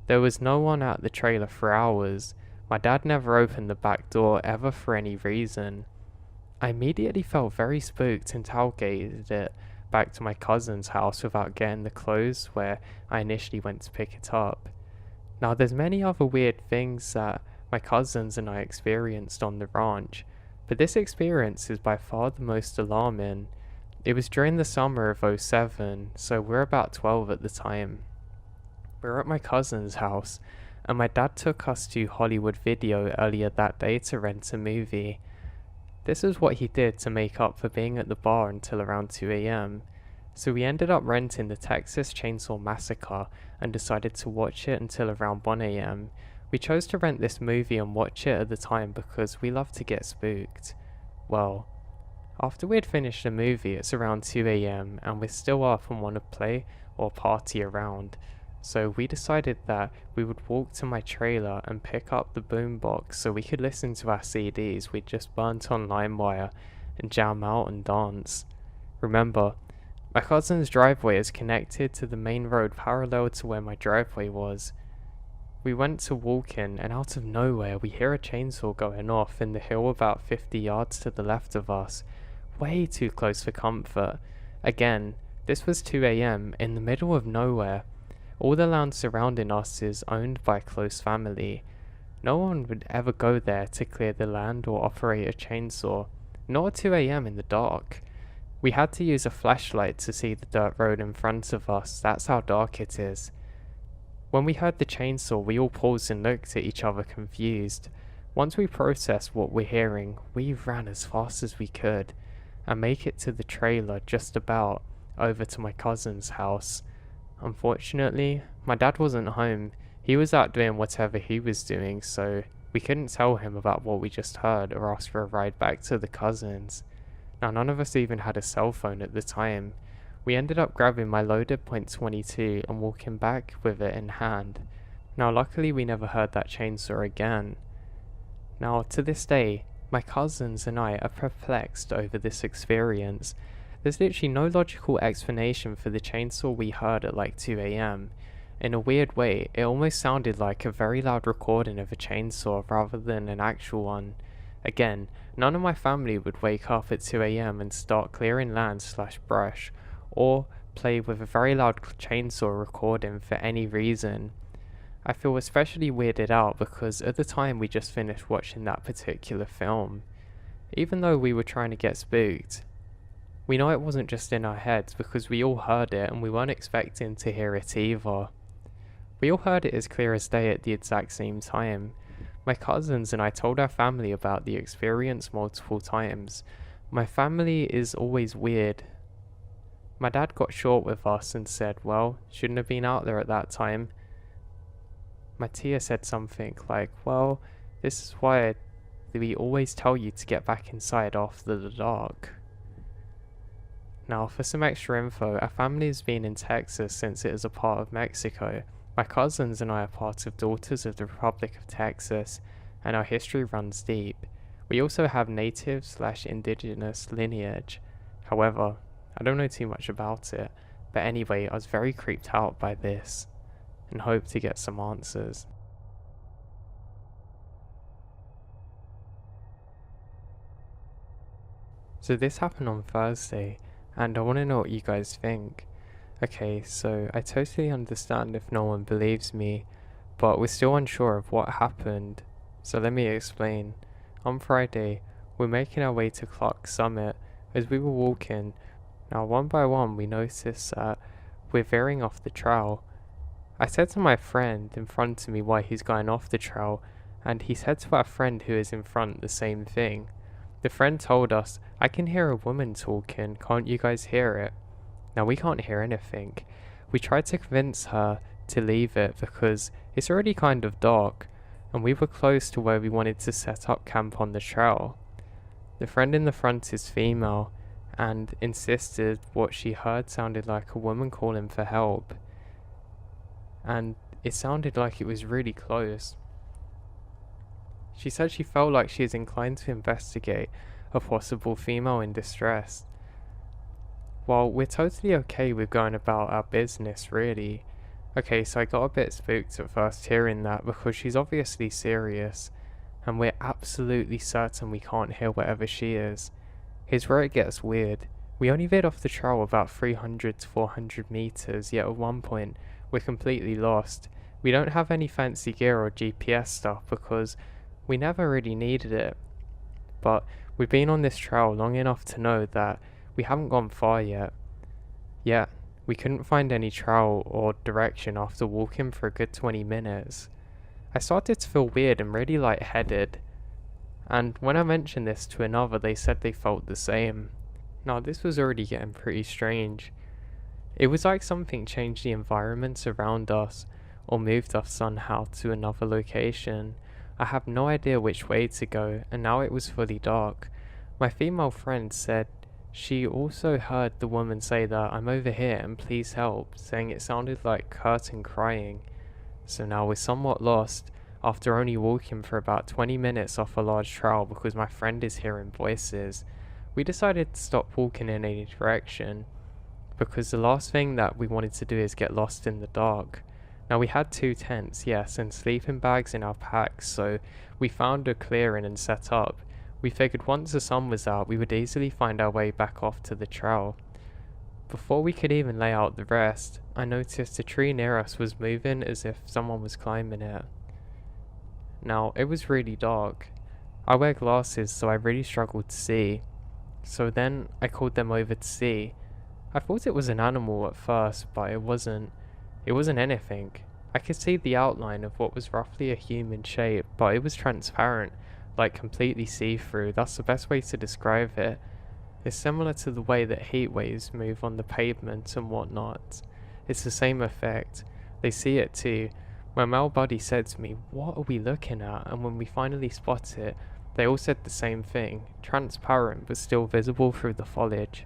There was no one at the trailer for hours. My dad never opened the back door ever for any reason. I immediately felt very spooked and tailgated it back to my cousin's house without getting the clothes where I initially went to pick it up. Now there's many other weird things that my cousins and I experienced on the ranch, but this experience is by far the most alarming. It was during the summer of '07, so we're about 12 at the time. We were at my cousin's house, and my dad took us to Hollywood Video earlier that day to rent a movie. This is what he did to make up for being at the bar until around 2 AM. So we ended up renting the Texas Chainsaw Massacre and decided to watch it until around 1 AM. We chose to rent this movie and watch it at the time because we love to get spooked. Well, after we had finished the movie, it's around 2 AM and we're still up and want to play or party around. So we decided that we would walk to my trailer and pick up the boombox so we could listen to our CDs we'd just burnt on LimeWire and jam out and dance. Remember, my cousin's driveway is connected to the main road parallel to where my driveway was. We went to walk in, and out of nowhere we hear a chainsaw going off in the hill about 50 yards to the left of us, way too close for comfort. Again, this was 2 AM in the middle of nowhere. All the land surrounding us is owned by a close family. No one would ever go there to clear the land or operate a chainsaw, not at 2 AM in the dark. We had to use a flashlight to see the dirt road in front of us, that's how dark it is. When we heard the chainsaw, we all paused and looked at each other confused. Once we processed what we're hearing, we ran as fast as we could, and make it to the trailer just about over to my cousin's house. Unfortunately, my dad wasn't home. He was out doing whatever he was doing, so we couldn't tell him about what we just heard or ask for a ride back to the cousins. Now none of us even had a cell phone at the time. We ended up grabbing my loaded .22 and walking back with it in hand. Now luckily we never heard that chainsaw again. Now to this day, my cousins and I are perplexed over this experience. There's literally no logical explanation for the chainsaw we heard at like 2 AM. In a weird way, it almost sounded like a very loud recording of a chainsaw rather than an actual one. Again, none of my family would wake up at 2 a.m. and start clearing land/brush, or play with a very loud chainsaw recording for any reason. I feel especially weirded out because at the time we just finished watching that particular film. Even though we were trying to get spooked, we know it wasn't just in our heads because we all heard it and we weren't expecting to hear it either. We all heard it as clear as day at the exact same time. My cousins and I told our family about the experience multiple times. My family is always weird. My dad got short with us and said, well, shouldn't have been out there at that time. My tia said something like, well, this is why we always tell you to get back inside after the dark. Now, for some extra info, our family has been in Texas since it is a part of Mexico. My cousins and I are part of Daughters of the Republic of Texas, and our history runs deep. We also have native/indigenous lineage. However, I don't know too much about it, but anyway, I was very creeped out by this, and hope to get some answers. So this happened on Thursday, and I want to know what you guys think. Okay, so I totally understand if no one believes me, but we're still unsure of what happened, so let me explain. On Friday, we're making our way to Clark Summit. As we were walking, now one by one we noticed that we're veering off the trail. I said to my friend in front of me why he's going off the trail, and he said to our friend who is in front the same thing. The friend told us, I can hear a woman talking, can't you guys hear it? Now we can't hear anything. We tried to convince her to leave it because it's already kind of dark, and we were close to where we wanted to set up camp on the trail. The friend in the front is female, and insisted what she heard sounded like a woman calling for help. And it sounded like it was really close. She said she felt like she is inclined to investigate a possible female in distress. While we're totally okay with going about our business, really. Okay, so I got a bit spooked at first hearing that because she's obviously serious, and we're absolutely certain we can't hear whatever she is. Here's where it gets weird. We only veered off the trail about 300 to 400 meters, yet at one point, we're completely lost. We don't have any fancy gear or GPS stuff because we never really needed it. But we've been on this trail long enough to know that we haven't gone far yet. Yet, we couldn't find any trail or direction after walking for a good 20 minutes. I started to feel weird and really lightheaded, and when I mentioned this to another, they said they felt the same. Now, this was already getting pretty strange. It was like something changed the environment around us, or moved us somehow to another location. I have no idea which way to go, and now it was fully dark. My female friend said she also heard the woman say that I'm over here and please help, saying it sounded like Curtin crying. So now we're somewhat lost after only walking for about 20 minutes off a large trail because my friend is hearing voices. We decided to stop walking in any direction because the last thing that we wanted to do is get lost in the dark. Now we had 2 tents, yes, and sleeping bags in our packs, so we found a clearing and set up. We figured once the sun was out, we would easily find our way back off to the trail. Before we could even lay out the rest, I noticed a tree near us was moving as if someone was climbing it. Now, it was really dark. I wear glasses, so I really struggled to see. So then I called them over to see. I thought it was an animal at first, but it wasn't. It wasn't anything. I could see the outline of what was roughly a human shape, but it was transparent, like completely see-through. That's the best way to describe it. It's similar to the way that heat waves move on the pavement and whatnot. It's the same effect. They see it too. My male buddy said to me, "What are we looking at?" And when we finally spot it, they all said the same thing, transparent but still visible through the foliage.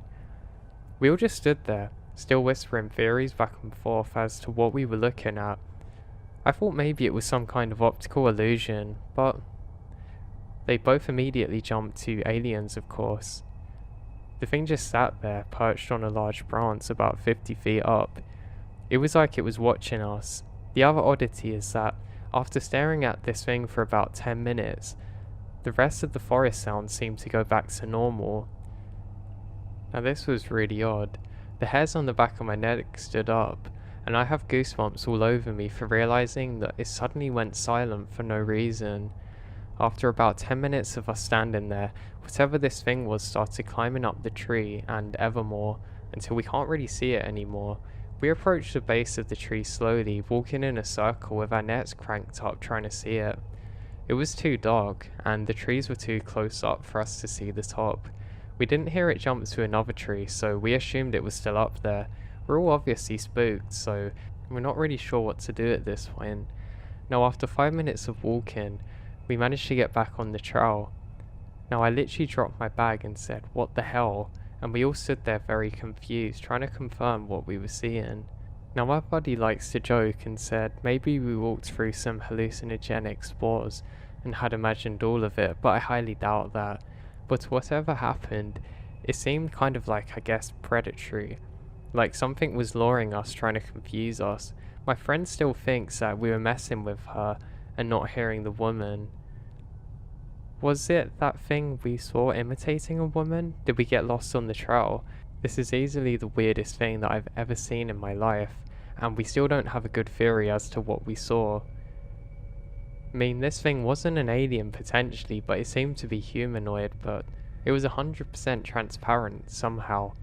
We all just stood there, still whispering theories back and forth as to what we were looking at. I thought maybe it was some kind of optical illusion, but they both immediately jumped to aliens, of course. The thing just sat there, perched on a large branch about 50 feet up. It was like it was watching us. The other oddity is that after staring at this thing for about 10 minutes, the rest of the forest sounds seemed to go back to normal. Now this was really odd. The hairs on the back of my neck stood up, and I have goosebumps all over me for realizing that it suddenly went silent for no reason. After about 10 minutes of us standing there, whatever this thing was started climbing up the tree and ever more, until we can't really see it anymore. We approached the base of the tree slowly, walking in a circle with our nets cranked up trying to see it. It was too dark, and the trees were too close up for us to see the top. We didn't hear it jump to another tree, so we assumed it was still up there. We're all obviously spooked, so we're not really sure what to do at this point. Now after 5 minutes of walking, we managed to get back on the trail. Now I literally dropped my bag and said, "What the hell?" And we all stood there very confused, trying to confirm what we were seeing. Now my buddy likes to joke and said maybe we walked through some hallucinogenic spores and had imagined all of it, but I highly doubt that. But whatever happened, it seemed kind of like, I guess, predatory. Like something was luring us, trying to confuse us. My friend still thinks that we were messing with her and not hearing the woman. Was it that thing we saw imitating a woman? Did we get lost on the trail? This is easily the weirdest thing that I've ever seen in my life, and we still don't have a good theory as to what we saw. I mean, this thing wasn't an alien potentially, but it seemed to be humanoid, but it was 100% transparent somehow,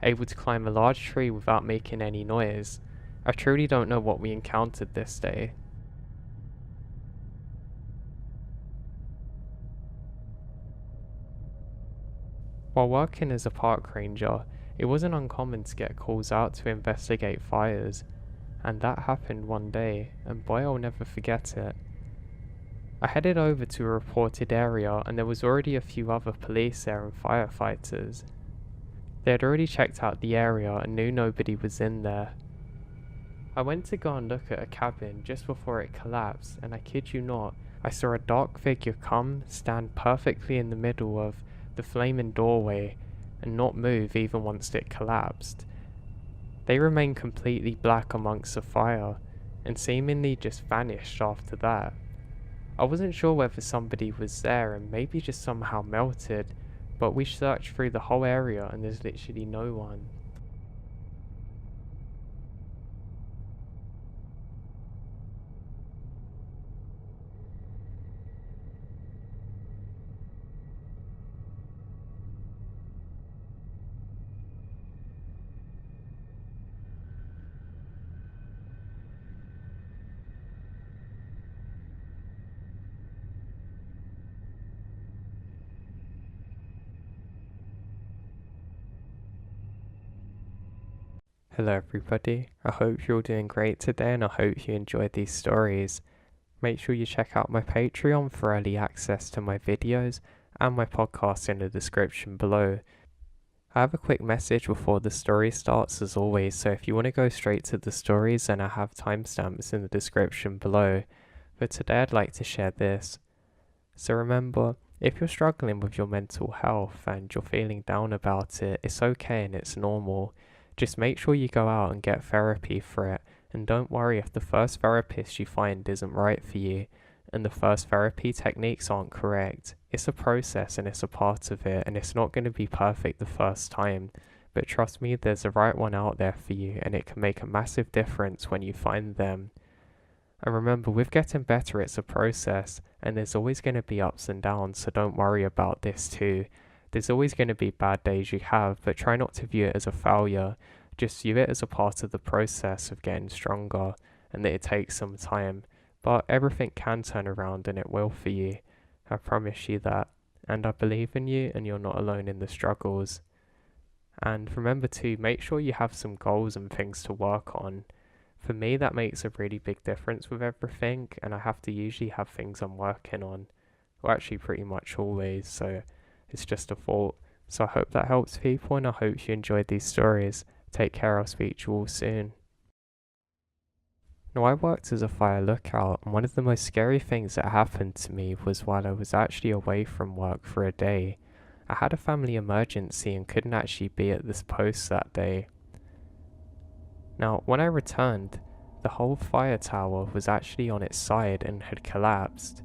able to climb a large tree without making any noise. I truly don't know what we encountered this day. While working as a park ranger, it wasn't uncommon to get calls out to investigate fires, and that happened one day, and boy, I'll never forget it. I headed over to a reported area, and there was already a few other police there and firefighters. They had already checked out the area and knew nobody was in there. I went to go and look at a cabin just before it collapsed, and I kid you not, I saw a dark figure come, stand perfectly in the middle of the flaming doorway, and not move even once it collapsed. They remained completely black amongst the fire, and seemingly just vanished after that. I wasn't sure whether somebody was there and maybe just somehow melted, but we searched through the whole area and there's literally no one. Hello everybody, I hope you're all doing great today and I hope you enjoyed these stories. Make sure you check out my Patreon for early access to my videos and my podcast in the description below. I have a quick message before the story starts as always, so if you want to go straight to the stories then I have timestamps in the description below. But today I'd like to share this. So remember, if you're struggling with your mental health and you're feeling down about it, it's okay and it's normal. Just make sure you go out and get therapy for it, and don't worry if the first therapist you find isn't right for you, and the first therapy techniques aren't correct. It's a process and it's a part of it, and it's not going to be perfect the first time, but trust me, there's a right one out there for you, and it can make a massive difference when you find them. And remember, with getting better, it's a process, and there's always going to be ups and downs, so don't worry about this too. There's always going to be bad days you have, but try not to view it as a failure. Just view it as a part of the process of getting stronger, and that it takes some time. But everything can turn around, and it will for you. I promise you that. And I believe in you, and you're not alone in the struggles. And remember to make sure you have some goals and things to work on. For me, that makes a really big difference with everything, and I have to usually have things I'm working on. Well, actually pretty much always, so it's just a thought. So I hope that helps people, and I hope you enjoyed these stories. Take care, I'll speak to you all soon. Now I worked as a fire lookout, and one of the most scary things that happened to me was while I was actually away from work for a day. I had a family emergency and couldn't actually be at this post that day. Now when I returned, The whole fire tower was actually on its side and had collapsed.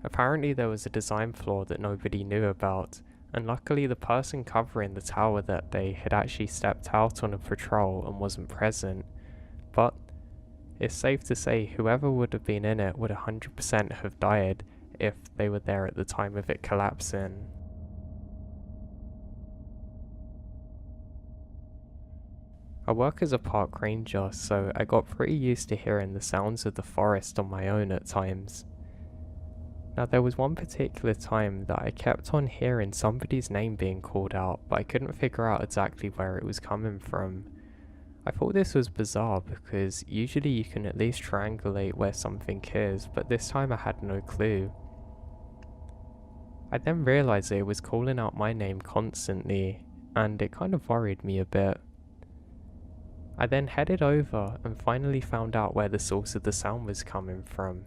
Apparently there was a design flaw that nobody knew about, and luckily the person covering the tower that day had actually stepped out on a patrol and wasn't present, but it's safe to say whoever would have been in it would 100% have died if they were there at the time of it collapsing. I work as a park ranger, so I got pretty used to hearing the sounds of the forest on my own at times. Now there was one particular time that I kept on hearing somebody's name being called out, but I couldn't figure out exactly where it was coming from. I thought this was bizarre because usually you can at least triangulate where something is, but this time I had no clue. I then realised that it was calling out my name constantly, and it kind of worried me a bit. I then headed over and finally found out where the source of the sound was coming from,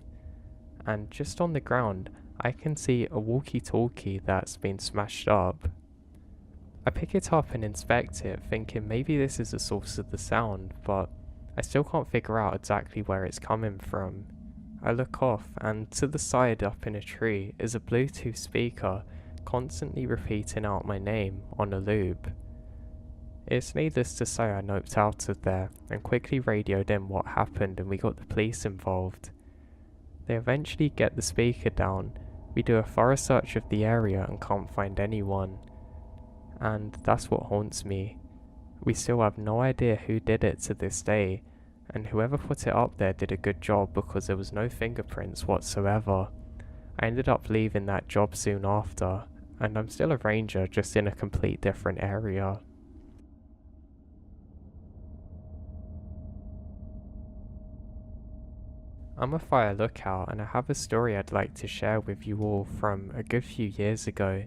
and just on the ground I can see a walkie-talkie that's been smashed up. I pick it up and inspect it, thinking maybe this is the source of the sound, but I still can't figure out exactly where it's coming from. I look off, and to the side up in a tree is a Bluetooth speaker constantly repeating out my name on a loop. It's needless to say I noped out of there and quickly radioed in what happened, and we got the police involved. They eventually get the speaker down, we do a thorough search of the area and can't find anyone. And that's what haunts me. We still have no idea who did it to this day, and whoever put it up there did a good job because there was no fingerprints whatsoever. I ended up leaving that job soon after, and I'm still a ranger, just in a complete different area. I'm a fire lookout, and I have a story I'd like to share with you all from a good few years ago.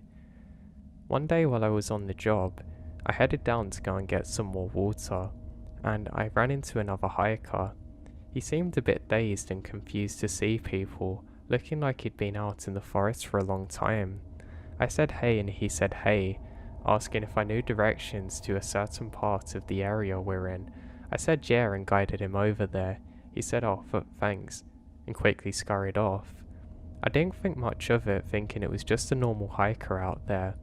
One day while I was on the job, I headed down to go and get some more water, and I ran into another hiker. He seemed a bit dazed and confused to see people, looking like he'd been out in the forest for a long time. I said hey and he said hey, asking if I knew directions to a certain part of the area we're in. I said yeah and guided him over there. He said oh, thanks, and quickly scurried off. I didn't think much of it, thinking it was just a normal hiker out there.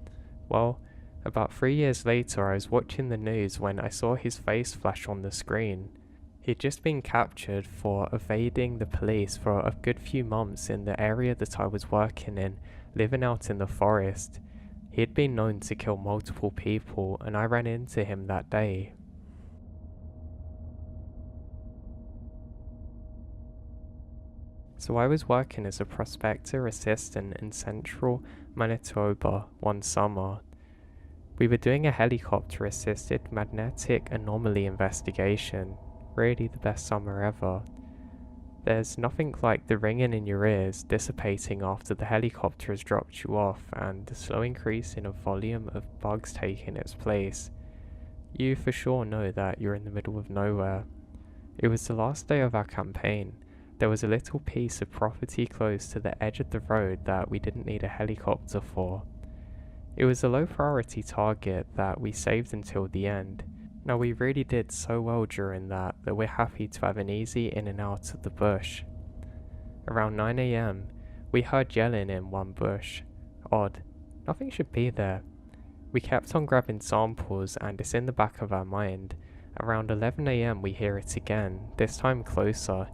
Well, about 3 years later I was watching the news when I saw his face flash on the screen. He'd just been captured for evading the police for a good few months in the area that I was working in, living out in the forest. He had been known to kill multiple people, and I ran into him that day. So I was working as a prospector assistant in central Manitoba one summer. We were doing a helicopter-assisted magnetic anomaly investigation. Really the best summer ever. There's nothing like the ringing in your ears dissipating after the helicopter has dropped you off, and the slow increase in a volume of bugs taking its place. You for sure know that you're in the middle of nowhere. It was the last day of our campaign. There was a little piece of property close to the edge of the road that we didn't need a helicopter for. It was a low priority target that we saved until the end. Now we really did so well during that we're happy to have an easy in and out of the bush. Around 9 AM, we heard yelling in one bush. Odd, nothing should be there. We kept on grabbing samples, and it's in the back of our mind. Around 11 AM we hear it again, this time closer.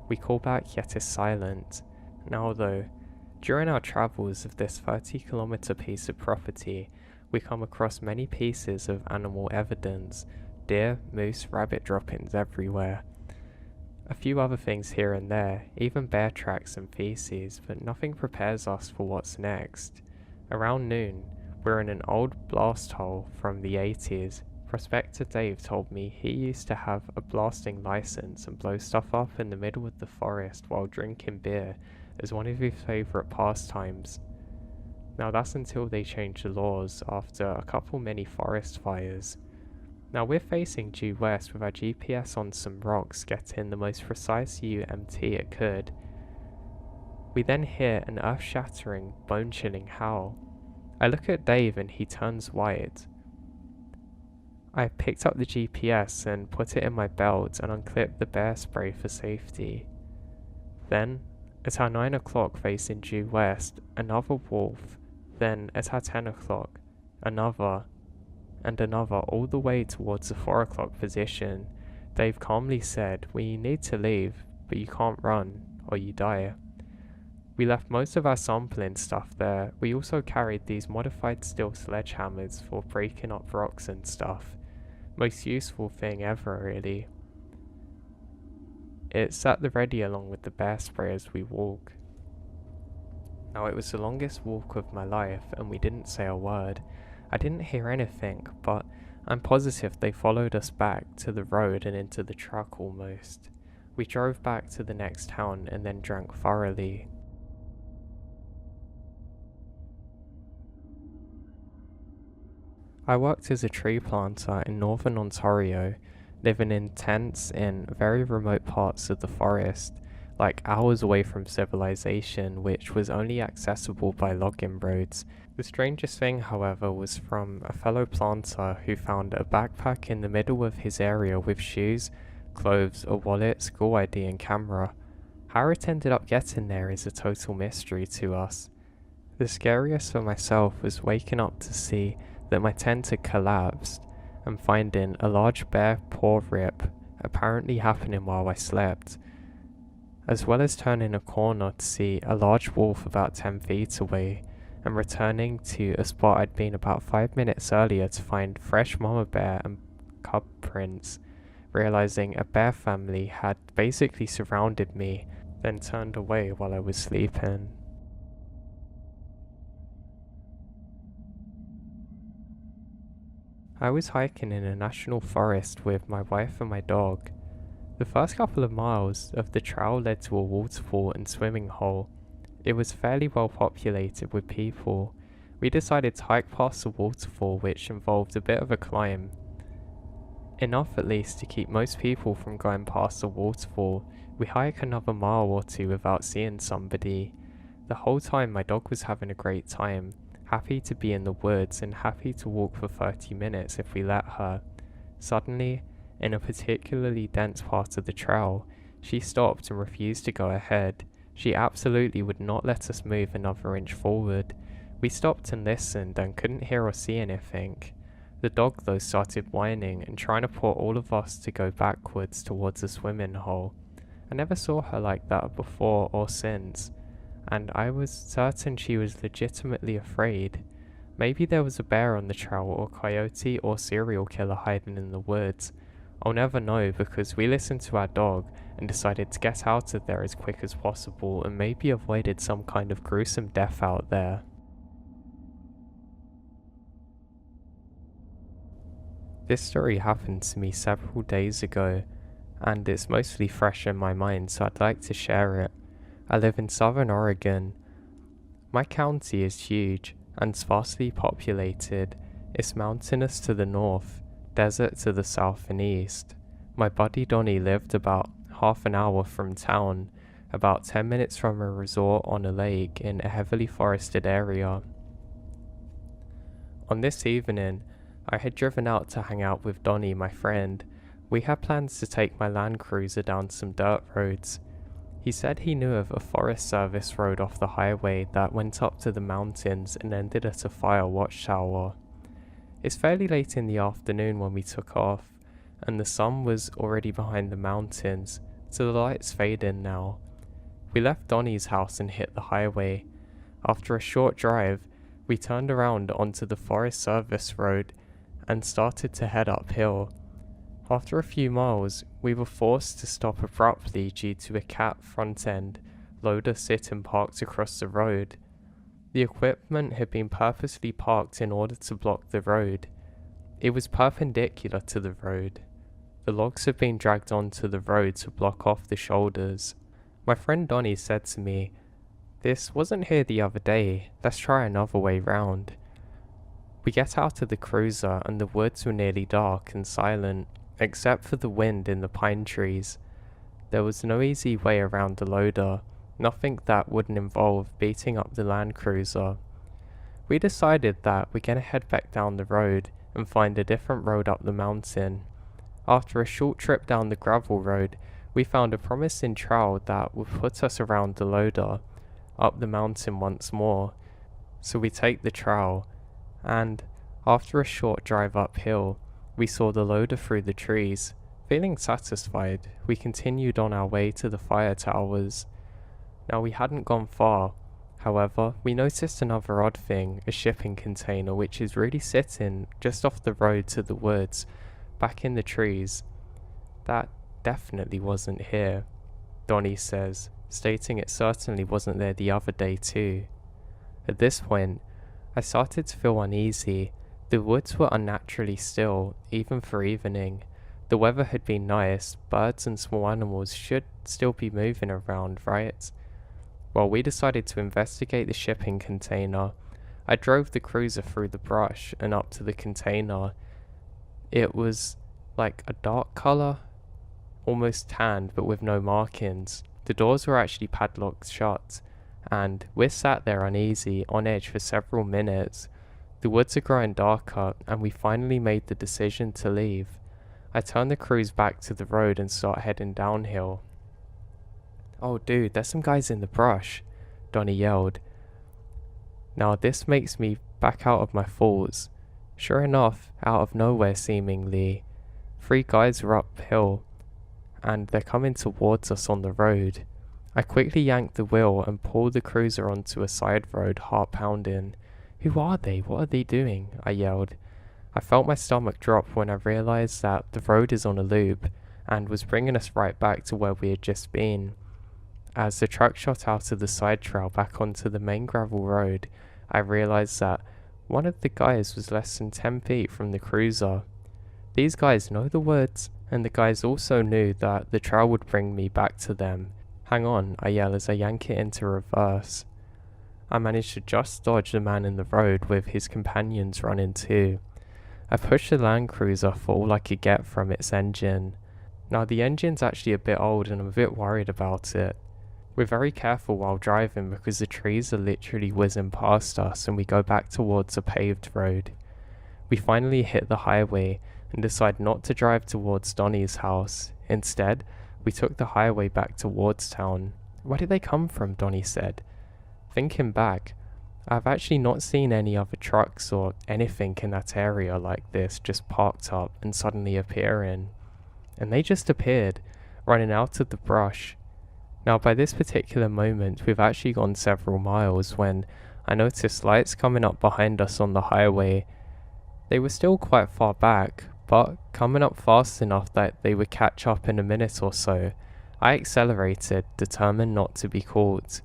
We call back, yet it's silent. Now though, during our travels of this 30-kilometer piece of property, we come across many pieces of animal evidence, deer, moose, rabbit droppings everywhere. A few other things here and there, even bear tracks and feces, but nothing prepares us for what's next. Around noon, we're in an old blast hole from the 80s. Prospector Dave told me he used to have a blasting license and blow stuff up in the middle of the forest while drinking beer as one of his favourite pastimes. Now that's until they changed the laws after a couple mini forest fires. Now we're facing due west with our GPS on some rocks, getting the most precise UMT it could. We then hear an earth-shattering, bone-chilling howl. I look at Dave and he turns white. I picked up the GPS and put it in my belt and unclipped the bear spray for safety. Then, at our 9 o'clock facing due west, another wolf. Then, at our 10 o'clock, another, and another, all the way towards the 4 o'clock position. Dave calmly said, "We need to leave, but you can't run, or you die." We left most of our sampling stuff there. We also carried these modified steel sledgehammers for breaking up rocks and stuff. Most useful thing ever, really. It's at the ready along with the bear spray as we walk. Now it was the longest walk of my life and we didn't say a word. I didn't hear anything, but I'm positive they followed us back to the road and into the truck almost. We drove back to the next town and then drank thoroughly. I worked as a tree planter in northern Ontario, living in tents in very remote parts of the forest, like hours away from civilization, which was only accessible by logging roads. The strangest thing, however, was from a fellow planter who found a backpack in the middle of his area with shoes, clothes, a wallet, school ID and camera. How it ended up getting there is a total mystery to us. The scariest for myself was waking up to see that my tent had collapsed and finding a large bear paw rip apparently happening while I slept, as well as turning a corner to see a large wolf about 10 feet away and returning to a spot I'd been about 5 minutes earlier to find fresh mama bear and cub prints, realizing a bear family had basically surrounded me, then turned away while I was sleeping. I was hiking in a national forest with my wife and my dog. The first couple of miles of the trail led to a waterfall and swimming hole. It was fairly well populated with people. We decided to hike past the waterfall, which involved a bit of a climb. Enough at least to keep most people from going past the waterfall. We hike another mile or two without seeing somebody. The whole time my dog was having a great time, happy to be in the woods and happy to walk for 30 minutes if we let her. Suddenly, in a particularly dense part of the trail, she stopped and refused to go ahead. She absolutely would not let us move another inch forward. We stopped and listened and couldn't hear or see anything. The dog though started whining and trying to pull all of us to go backwards towards the swimming hole. I never saw her like that before or since, and I was certain she was legitimately afraid. Maybe there was a bear on the trail or coyote or serial killer hiding in the woods. I'll never know because we listened to our dog and decided to get out of there as quick as possible and maybe avoided some kind of gruesome death out there. This story happened to me several days ago and it's mostly fresh in my mind, so I'd like to share it. I live in southern Oregon. My county is huge and sparsely populated. It's mountainous to the north, desert to the south and east. My buddy Donnie lived about half an hour from town, about 10 minutes from a resort on a lake in a heavily forested area. On this evening, I had driven out to hang out with Donnie, my friend. We had plans to take my Land Cruiser down some dirt roads. He said he knew of a Forest Service road off the highway that went up to the mountains and ended at a fire watchtower. It's fairly late in the afternoon when we took off, and the sun was already behind the mountains, so the lights fade in now. We left Donnie's house and hit the highway. After a short drive, we turned around onto the Forest Service road and started to head uphill. After a few miles, we were forced to stop abruptly due to a cat front-end loader sitting parked across the road. The equipment had been purposely parked in order to block the road. It was perpendicular to the road. The logs had been dragged onto the road to block off the shoulders. My friend Donnie said to me, "This wasn't here the other day, let's try another way round." We get out of the cruiser and the woods were nearly dark and silent, except for the wind in the pine trees. There was no easy way around the loader, nothing that wouldn't involve beating up the Land Cruiser. We decided that we're gonna head back down the road and find a different road up the mountain. After a short trip down the gravel road, we found a promising trail that would put us around the loader, up the mountain once more. So we take the trail, and after a short drive uphill, we saw the loader through the trees. Feeling satisfied, we continued on our way to the fire towers. Now we hadn't gone far. However, we noticed another odd thing, a shipping container which is really sitting just off the road to the woods, back in the trees. That definitely wasn't here, Donnie says, stating it certainly wasn't there the other day too. At this point, I started to feel uneasy. The woods were unnaturally still, even for evening. The weather had been nice, birds and small animals should still be moving around, right? Well, we decided to investigate the shipping container. I drove the cruiser through the brush and up to the container. It was like a dark colour, almost tanned but with no markings. The doors were actually padlocked shut, and we sat there uneasy, on edge for several minutes. The woods are growing darker, and we finally made the decision to leave. I turned the cruise back to the road and start heading downhill. "Oh dude, there's some guys in the brush," Donnie yelled. Now this makes me back out of my thoughts. Sure enough, out of nowhere seemingly, 3 guys were uphill, and they're coming towards us on the road. I quickly yanked the wheel and pulled the cruiser onto a side road, heart pounding. "Who are they? What are they doing?" I yelled. I felt my stomach drop when I realized that the road is on a loop and was bringing us right back to where we had just been. As the truck shot out of the side trail back onto the main gravel road, I realized that one of the guys was less than 10 feet from the cruiser. These guys know the woods, and the guys also knew that the trail would bring me back to them. "Hang on," I yell as I yank it into reverse. I managed to just dodge the man in the road with his companions running too. I pushed the Land Cruiser for all I could get from its engine. Now the engine's actually a bit old and I'm a bit worried about it. We're very careful while driving because the trees are literally whizzing past us and we go back towards a paved road. We finally hit the highway and decide not to drive towards Donnie's house. Instead, we took the highway back towards town. "Where did they come from?" Donnie said. Thinking back, I've actually not seen any other trucks or anything in that area like this just parked up and suddenly appearing. And they just appeared, running out of the brush. Now by this particular moment, we've actually gone several miles when I noticed lights coming up behind us on the highway. They were still quite far back, but coming up fast enough that they would catch up in a minute or so. I accelerated, determined not to be caught.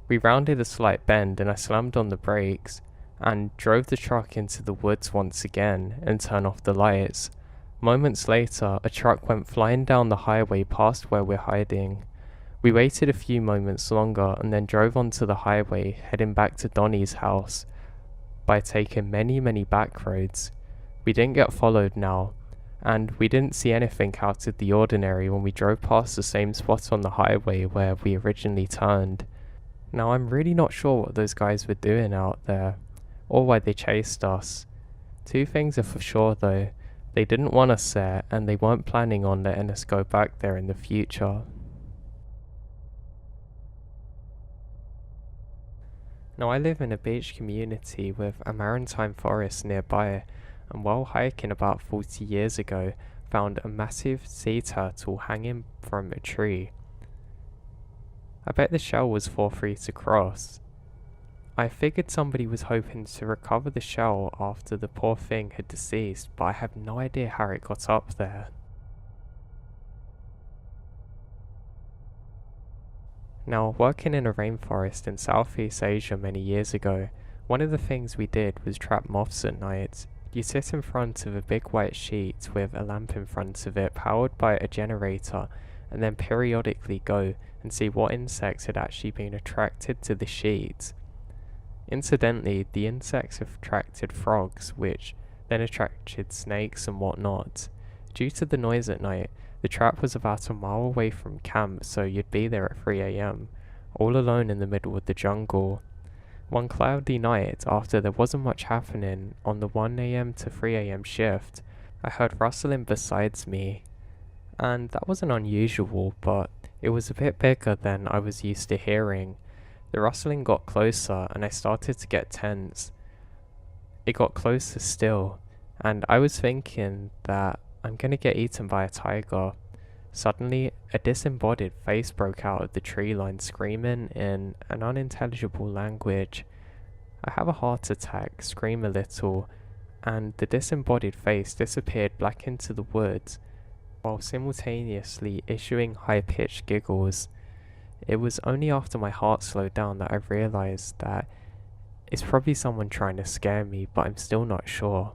We rounded a slight bend and I slammed on the brakes and drove the truck into the woods once again and turned off the lights. Moments later, a truck went flying down the highway past where we're hiding. We waited a few moments longer and then drove onto the highway, heading back to Donnie's house by taking many back roads. We didn't get followed now, and we didn't see anything out of the ordinary when we drove past the same spot on the highway where we originally turned. Now I'm really not sure what those guys were doing out there, or why they chased us. 2 things are for sure though, they didn't want us there and they weren't planning on letting us go back there in the future. Now I live in a beach community with a maritime forest nearby, and while hiking about 40 years ago, found a massive sea turtle hanging from a tree. I bet the shell was 4 feet across. I figured somebody was hoping to recover the shell after the poor thing had deceased, but I have no idea how it got up there. Now, working in a rainforest in Southeast Asia many years ago, one of the things we did was trap moths at night. You sit in front of a big white sheet with a lamp in front of it powered by a generator, and then periodically go and see what insects had actually been attracted to the sheet. Incidentally, the insects attracted frogs, which then attracted snakes and whatnot. Due to the noise at night, the trap was about a mile away from camp, so you'd be there at 3 AM, all alone in the middle of the jungle. One cloudy night, after there wasn't much happening on the 1 a.m. to 3 a.m. shift, I heard rustling beside me, and that wasn't unusual, but it was a bit bigger than I was used to hearing. The rustling got closer, and I started to get tense. It got closer still, and I was thinking that I'm gonna get eaten by a tiger. Suddenly, a disembodied face broke out of the tree line, screaming in an unintelligible language. I have a heart attack, scream a little, and the disembodied face disappeared back into the woods, while simultaneously issuing high-pitched giggles. It was only after my heart slowed down that I realized that it's probably someone trying to scare me, but I'm still not sure.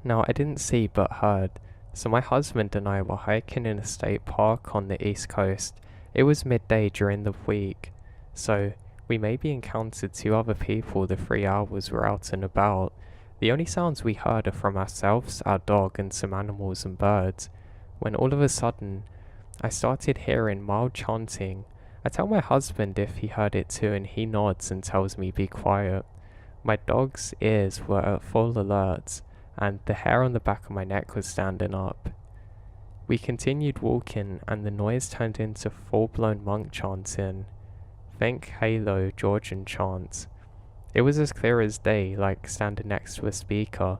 Now, I didn't see but heard, so my husband and I were hiking in a state park on the east coast. It was midday during the week, so we maybe encountered 2 other people the 3 hours we're out and about. The only sounds we heard are from ourselves, our dog, and some animals and birds, when all of a sudden, I started hearing mild chanting. I tell my husband if he heard it too, and he nods and tells me be quiet. My dog's ears were at full alert, and the hair on the back of my neck was standing up. We continued walking, and the noise turned into full-blown monk chanting. Think Halo Georgian chants. It was as clear as day, like standing next to a speaker.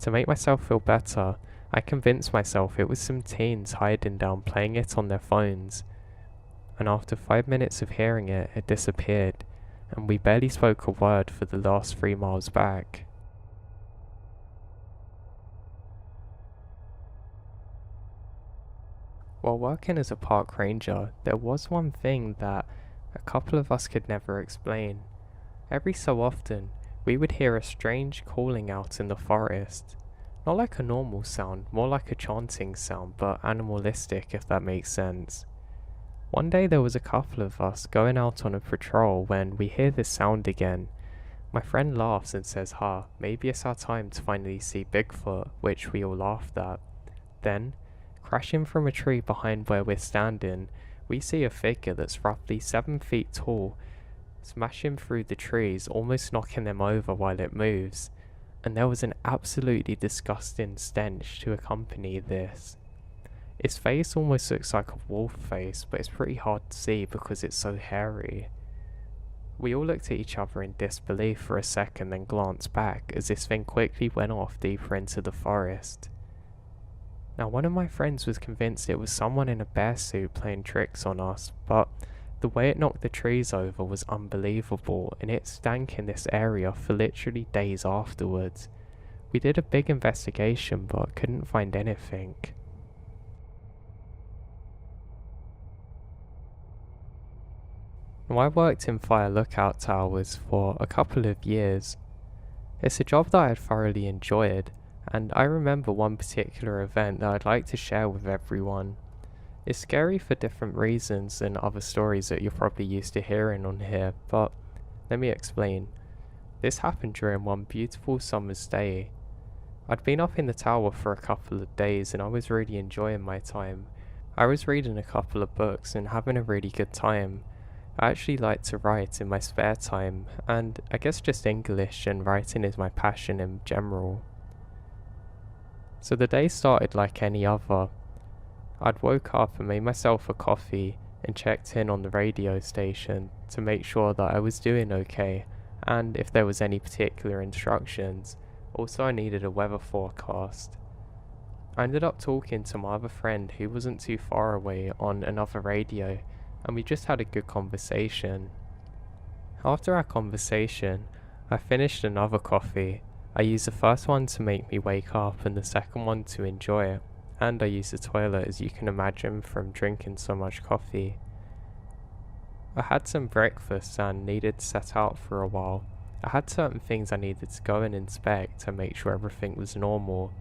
To make myself feel better, I convinced myself it was some teens hiding down playing it on their phones. And after 5 minutes of hearing it, it disappeared, and we barely spoke a word for the last 3 miles back. While working as a park ranger, there was one thing that a couple of us could never explain. Every so often, we would hear a strange calling out in the forest. Not like a normal sound, more like a chanting sound, but animalistic, if that makes sense. One day there was a couple of us going out on a patrol when we hear this sound again. My friend laughs and says, maybe it's our time to finally see Bigfoot, which we all laughed at. Then, crashing from a tree behind where we're standing, we see a figure that's roughly 7 feet tall, smashing through the trees, almost knocking them over while it moves, and there was an absolutely disgusting stench to accompany this. Its face almost looks like a wolf face, but it's pretty hard to see because it's so hairy. We all looked at each other in disbelief for a second, then glanced back as this thing quickly went off deeper into the forest. Now, one of my friends was convinced it was someone in a bear suit playing tricks on us, but the way it knocked the trees over was unbelievable, and it stank in this area for literally days afterwards. We did a big investigation, but couldn't find anything. Now, I worked in fire lookout towers for a couple of years. It's a job that I had thoroughly enjoyed, and I remember one particular event that I'd like to share with everyone. It's scary for different reasons than other stories that you're probably used to hearing on here, but let me explain. This happened during one beautiful summer's day. I'd been up in the tower for a couple of days and I was really enjoying my time. I was reading a couple of books and having a really good time. I actually like to write in my spare time, and I guess just English and writing is my passion in general. So the day started like any other. I'd woke up and made myself a coffee and checked in on the radio station to make sure that I was doing okay and if there was any particular instructions. Also, I needed a weather forecast. I ended up talking to my other friend who wasn't too far away on another radio, and we just had a good conversation. After our conversation, I finished another coffee. I used the first one to make me wake up and the second one to enjoy it, and I used the toilet, as you can imagine from drinking so much coffee. I had some breakfast and needed to set out for a while. I had certain things I needed to go and inspect to make sure everything was normal.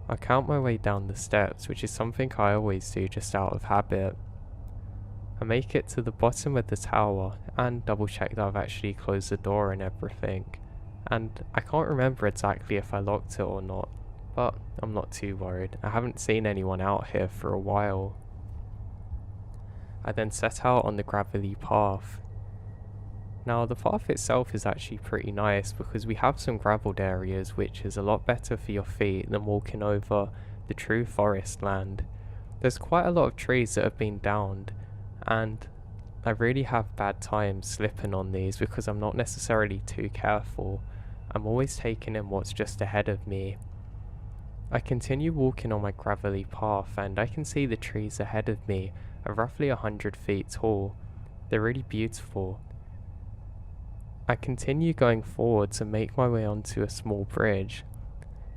I count my way down the steps, which is something I always do just out of habit. I make it to the bottom of the tower and double check that I've actually closed the door and everything. And I can't remember exactly if I locked it or not. But I'm not too worried. I haven't seen anyone out here for a while. I then set out on the gravelly path. Now the path itself is actually pretty nice because we have some gravelled areas which is a lot better for your feet than walking over the true forest land. There's quite a lot of trees that have been downed, and I really have bad times slipping on these because I'm not necessarily too careful. I'm always taking in what's just ahead of me. I continue walking on my gravelly path and I can see the trees ahead of me are roughly 100 feet tall. They're really beautiful. I continue going forwards and make my way onto a small bridge.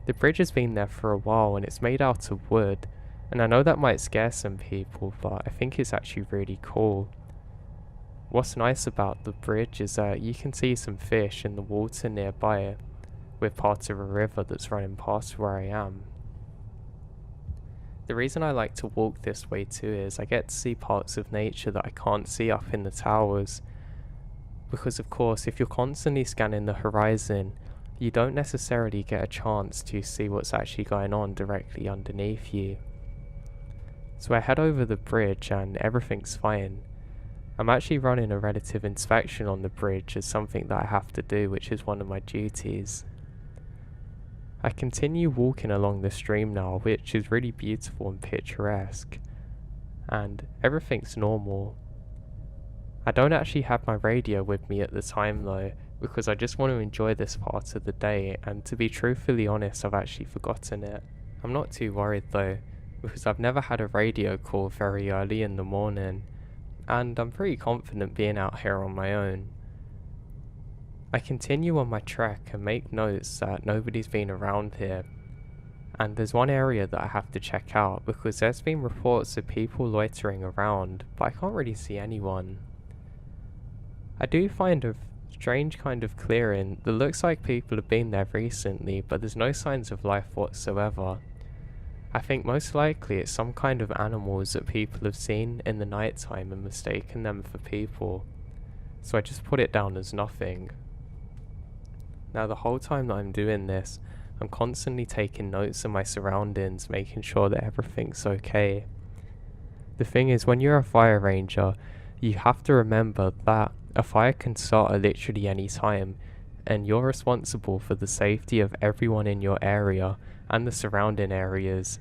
The bridge has been there for a while and it's made out of wood, and I know that might scare some people, but I think it's actually really cool. What's nice about the bridge is that you can see some fish in the water nearby it, with parts of a river that's running past where I am. The reason I like to walk this way too is I get to see parts of nature that I can't see up in the towers. Because of course, if you're constantly scanning the horizon, you don't necessarily get a chance to see what's actually going on directly underneath you. So I head over the bridge and everything's fine. I'm actually running a relative inspection on the bridge as something that I have to do, which is one of my duties. I continue walking along the stream now, which is really beautiful and picturesque, and everything's normal. I don't actually have my radio with me at the time though, because I just want to enjoy this part of the day, and to be truthfully honest, I've actually forgotten it. I'm not too worried though, because I've never had a radio call very early in the morning, and I'm pretty confident being out here on my own. I continue on my trek and make notes that nobody's been around here, and there's one area that I have to check out because there's been reports of people loitering around, but I can't really see anyone. I do find a strange kind of clearing that looks like people have been there recently, but there's no signs of life whatsoever. I think most likely it's some kind of animals that people have seen in the night time and mistaken them for people, so I just put it down as nothing. Now the whole time that I'm doing this, I'm constantly taking notes of my surroundings, making sure that everything's okay. The thing is, when you're a fire ranger, you have to remember that a fire can start at literally any time, and you're responsible for the safety of everyone in your area and the surrounding areas.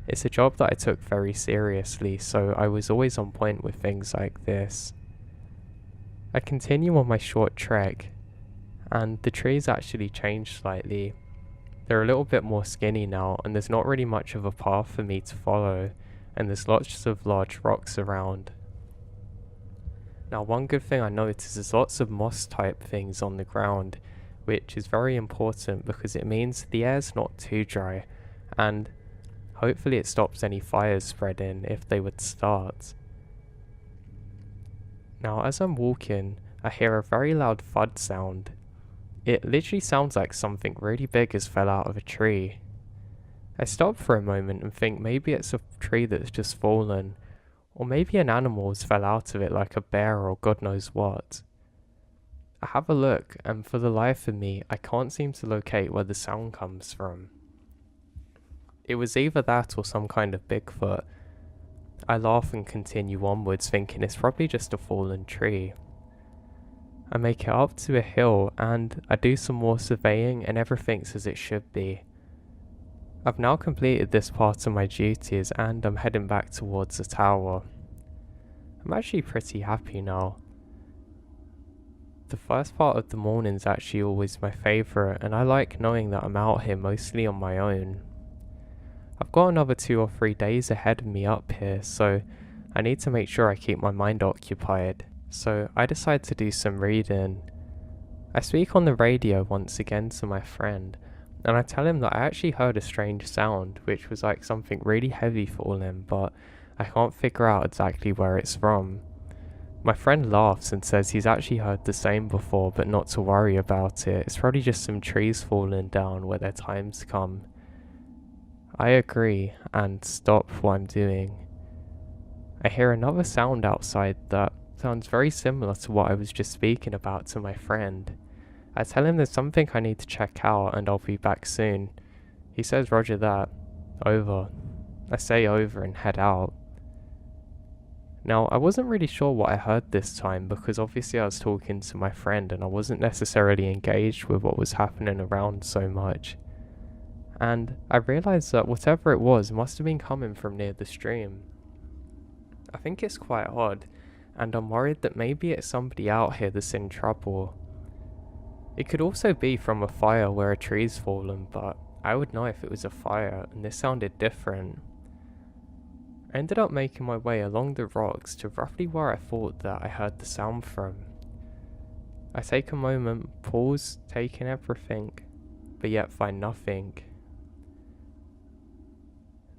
It's a job that I took very seriously, so I was always on point with things like this. I continue on my short trek, and the trees actually changed slightly. They're a little bit more skinny now, and there's not really much of a path for me to follow, and there's lots of large rocks around. Now one good thing I noticed is lots of moss type things on the ground, which is very important because it means the air's not too dry, and hopefully it stops any fires spreading if they would start. Now as I'm walking, I hear a very loud thud sound. It literally sounds like something really big has fell out of a tree. I stop for a moment and think maybe it's a tree that's just fallen, or maybe an animal's fell out of it like a bear or God knows what. I have a look, and for the life of me, I can't seem to locate where the sound comes from. It was either that or some kind of Bigfoot. I laugh and continue onwards, thinking it's probably just a fallen tree. I make it up to a hill and I do some more surveying and everything's as it should be. I've now completed this part of my duties and I'm heading back towards the tower. I'm actually pretty happy now. The first part of the morning is actually always my favourite, and I like knowing that I'm out here mostly on my own. I've got another 2 or 3 days ahead of me up here, so I need to make sure I keep my mind occupied. So I decide to do some reading. I speak on the radio once again to my friend, and I tell him that I actually heard a strange sound, which was like something really heavy falling, but I can't figure out exactly where it's from. My friend laughs and says he's actually heard the same before, but not to worry about it. It's probably just some trees falling down where their time's come. I agree and stop what I'm doing. I hear another sound outside that sounds very similar to what I was just speaking about to my friend. I tell him there's something I need to check out and I'll be back soon. He says roger that. Over. I say over and head out. Now, I wasn't really sure what I heard this time because obviously I was talking to my friend and I wasn't necessarily engaged with what was happening around so much. And I realised that whatever it was must have been coming from near the stream. I think it's quite odd, and I'm worried that maybe it's somebody out here that's in trouble. It could also be from a fire where a tree's fallen, but I would know if it was a fire, and this sounded different. I ended up making my way along the rocks to roughly where I thought that I heard the sound from. I take a moment, pause, take in everything, but yet find nothing.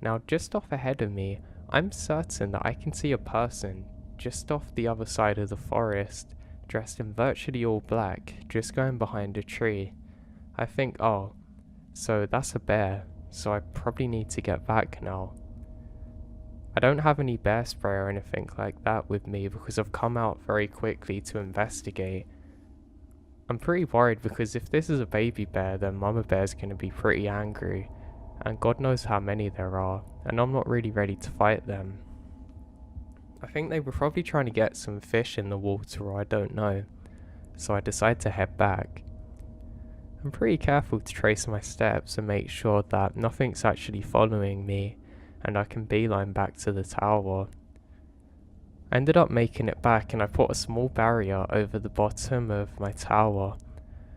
Now just off ahead of me, I'm certain that I can see a person just off the other side of the forest, dressed in virtually all black, just going behind a tree. I think, oh, so that's a bear, so I probably need to get back now. I don't have any bear spray or anything like that with me because I've come out very quickly to investigate. I'm pretty worried because if this is a baby bear, then mama bear's going to be pretty angry, and God knows how many there are, and I'm not really ready to fight them. I think they were probably trying to get some fish in the water, or I don't know, so I decide to head back. I'm pretty careful to trace my steps and make sure that nothing's actually following me, and I can beeline back to the tower. I ended up making it back and I put a small barrier over the bottom of my tower.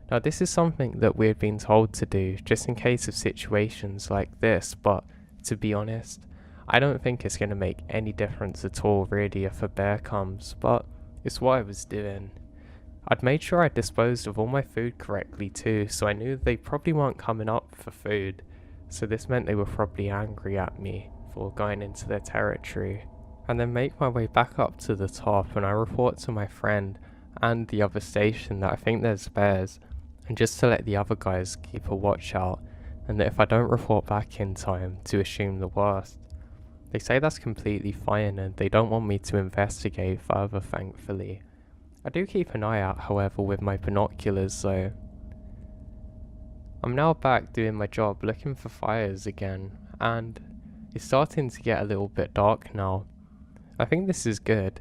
Now this is something that we had been told to do just in case of situations like this, but to be honest, I don't think it's going to make any difference at all really if a bear comes, but it's what I was doing. I'd made sure I disposed of all my food correctly too, so I knew they probably weren't coming up for food, so this meant they were probably angry at me for going into their territory. And then make my way back up to the top and I report to my friend and the other station that I think there's bears, and just to let the other guys keep a watch out, and that if I don't report back in time, to assume the worst. They say that's completely fine and they don't want me to investigate further, thankfully. I do keep an eye out however with my binoculars though. I'm now back doing my job looking for fires again, and it's starting to get a little bit dark now. I think this is good,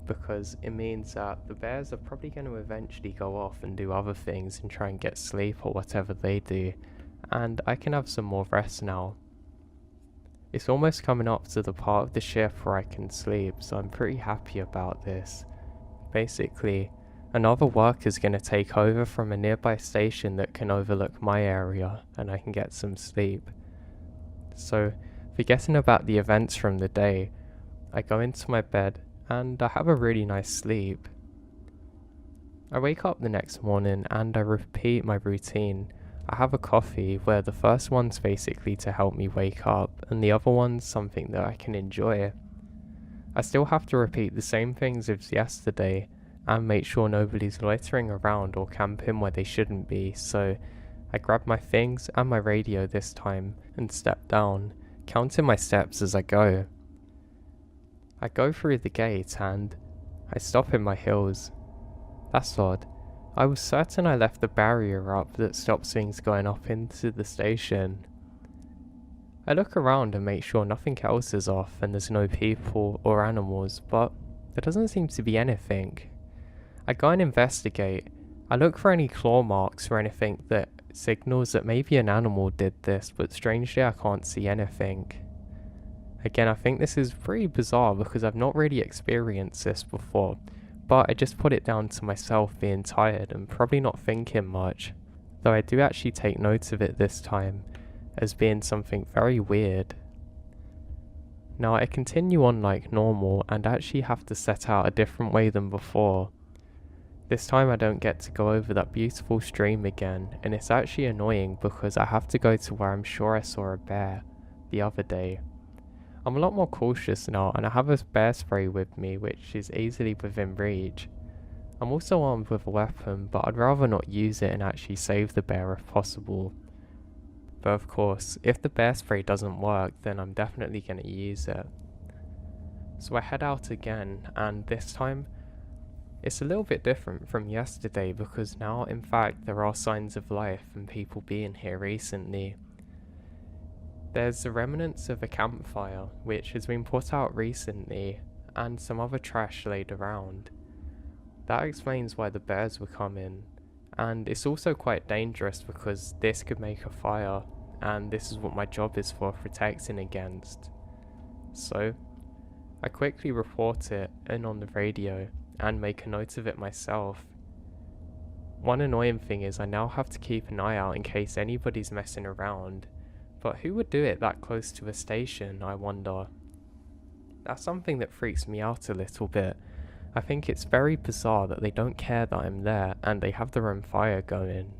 because it means that the bears are probably going to eventually go off and do other things and try and get sleep or whatever they do, and I can have some more rest now. It's almost coming up to the part of the shift where I can sleep, so I'm pretty happy about this. Basically, another worker's going to take over from a nearby station that can overlook my area, and I can get some sleep. So, forgetting about the events from the day, I go into my bed and I have a really nice sleep. I wake up the next morning and I repeat my routine. I have a coffee where the first one's basically to help me wake up and the other one's something that I can enjoy. I still have to repeat the same things as yesterday and make sure nobody's loitering around or camping where they shouldn't be, so I grab my things and my radio this time and step down, counting my steps as I go. I go through the gate and I stop in my heels. That's odd. I was certain I left the barrier up that stops things going up into the station. I look around and make sure nothing else is off and there's no people or animals, but there doesn't seem to be anything. I go and investigate. I look for any claw marks or anything that signals that maybe an animal did this, but strangely I can't see anything. Again, I think this is pretty bizarre because I've not really experienced this before, but I just put it down to myself being tired and probably not thinking much, though I do actually take note of it this time as being something very weird. Now I continue on like normal and actually have to set out a different way than before. This time I don't get to go over that beautiful stream again, and it's actually annoying because I have to go to where I'm sure I saw a bear the other day. I'm a lot more cautious now and I have a bear spray with me which is easily within reach. I'm also armed with a weapon, but I'd rather not use it and actually save the bear if possible. But of course, if the bear spray doesn't work, then I'm definitely going to use it. So I head out again, and this time, it's a little bit different from yesterday because now, in fact, there are signs of life and people being here recently. There's the remnants of a campfire which has been put out recently and some other trash laid around. That explains why the bears were coming, and it's also quite dangerous because this could make a fire, and this is what my job is for, protecting against. So, I quickly report it in on the radio and make a note of it myself. One annoying thing is I now have to keep an eye out in case anybody's messing around, but who would do it that close to a station, I wonder? That's something that freaks me out a little bit. I think it's very bizarre that they don't care that I'm there and they have their own fire going.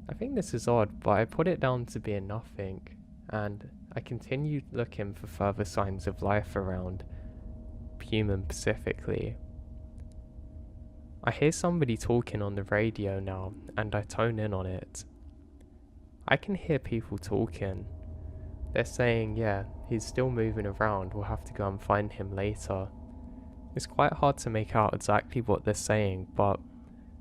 I think this is odd, but I put it down to being nothing, and I continued looking for further signs of life around, human specifically. I hear somebody talking on the radio now, and I tone in on it. I can hear people talking. They're saying, yeah, he's still moving around, we'll have to go and find him later. It's quite hard to make out exactly what they're saying, but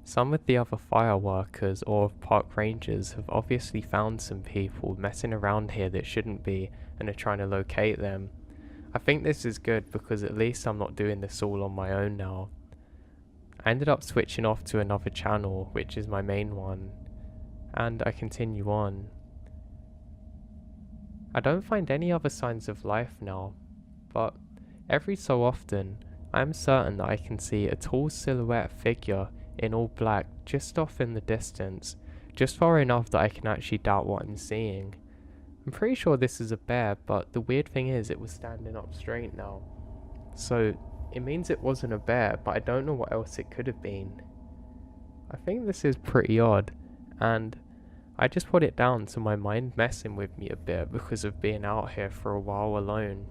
some of the other fire workers or park rangers have obviously found some people messing around here that shouldn't be and are trying to locate them. I think this is good because at least I'm not doing this all on my own now. I ended up switching off to another channel, which is my main one, and I continue on. I don't find any other signs of life now, but every so often I am certain that I can see a tall silhouette figure in all black just off in the distance, just far enough that I can actually doubt what I'm seeing. I'm pretty sure this is a bear, but the weird thing is it was standing up straight now. So it means it wasn't a bear, but I don't know what else it could have been. I think this is pretty odd, and I just put it down to my mind messing with me a bit because of being out here for a while alone.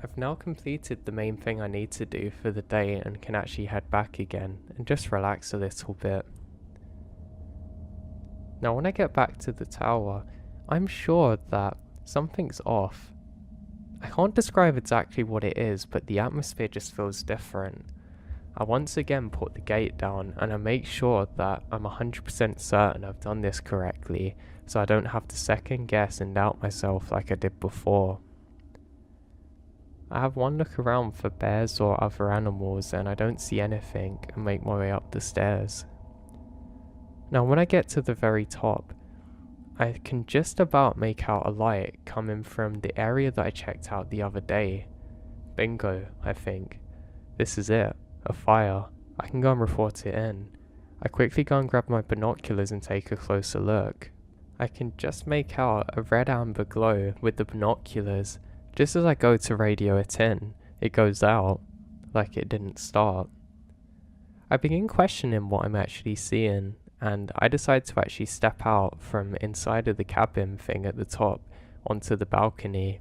I've now completed the main thing I need to do for the day and can actually head back again and just relax a little bit. Now when I get back to the tower, I'm sure that something's off. I can't describe exactly what it is, but the atmosphere just feels different. I once again put the gate down and I make sure that I'm 100% certain I've done this correctly, so I don't have to second guess and doubt myself like I did before. I have one look around for bears or other animals and I don't see anything and make my way up the stairs. Now when I get to the very top, I can just about make out a light coming from the area that I checked out the other day. Bingo, I think. This is it. A fire. I can go and report it in. I quickly go and grab my binoculars and take a closer look. I can just make out a red amber glow with the binoculars. Just as I go to radio it in, it goes out, like it didn't start. I begin questioning what I'm actually seeing, and I decide to actually step out from inside of the cabin thing at the top onto the balcony.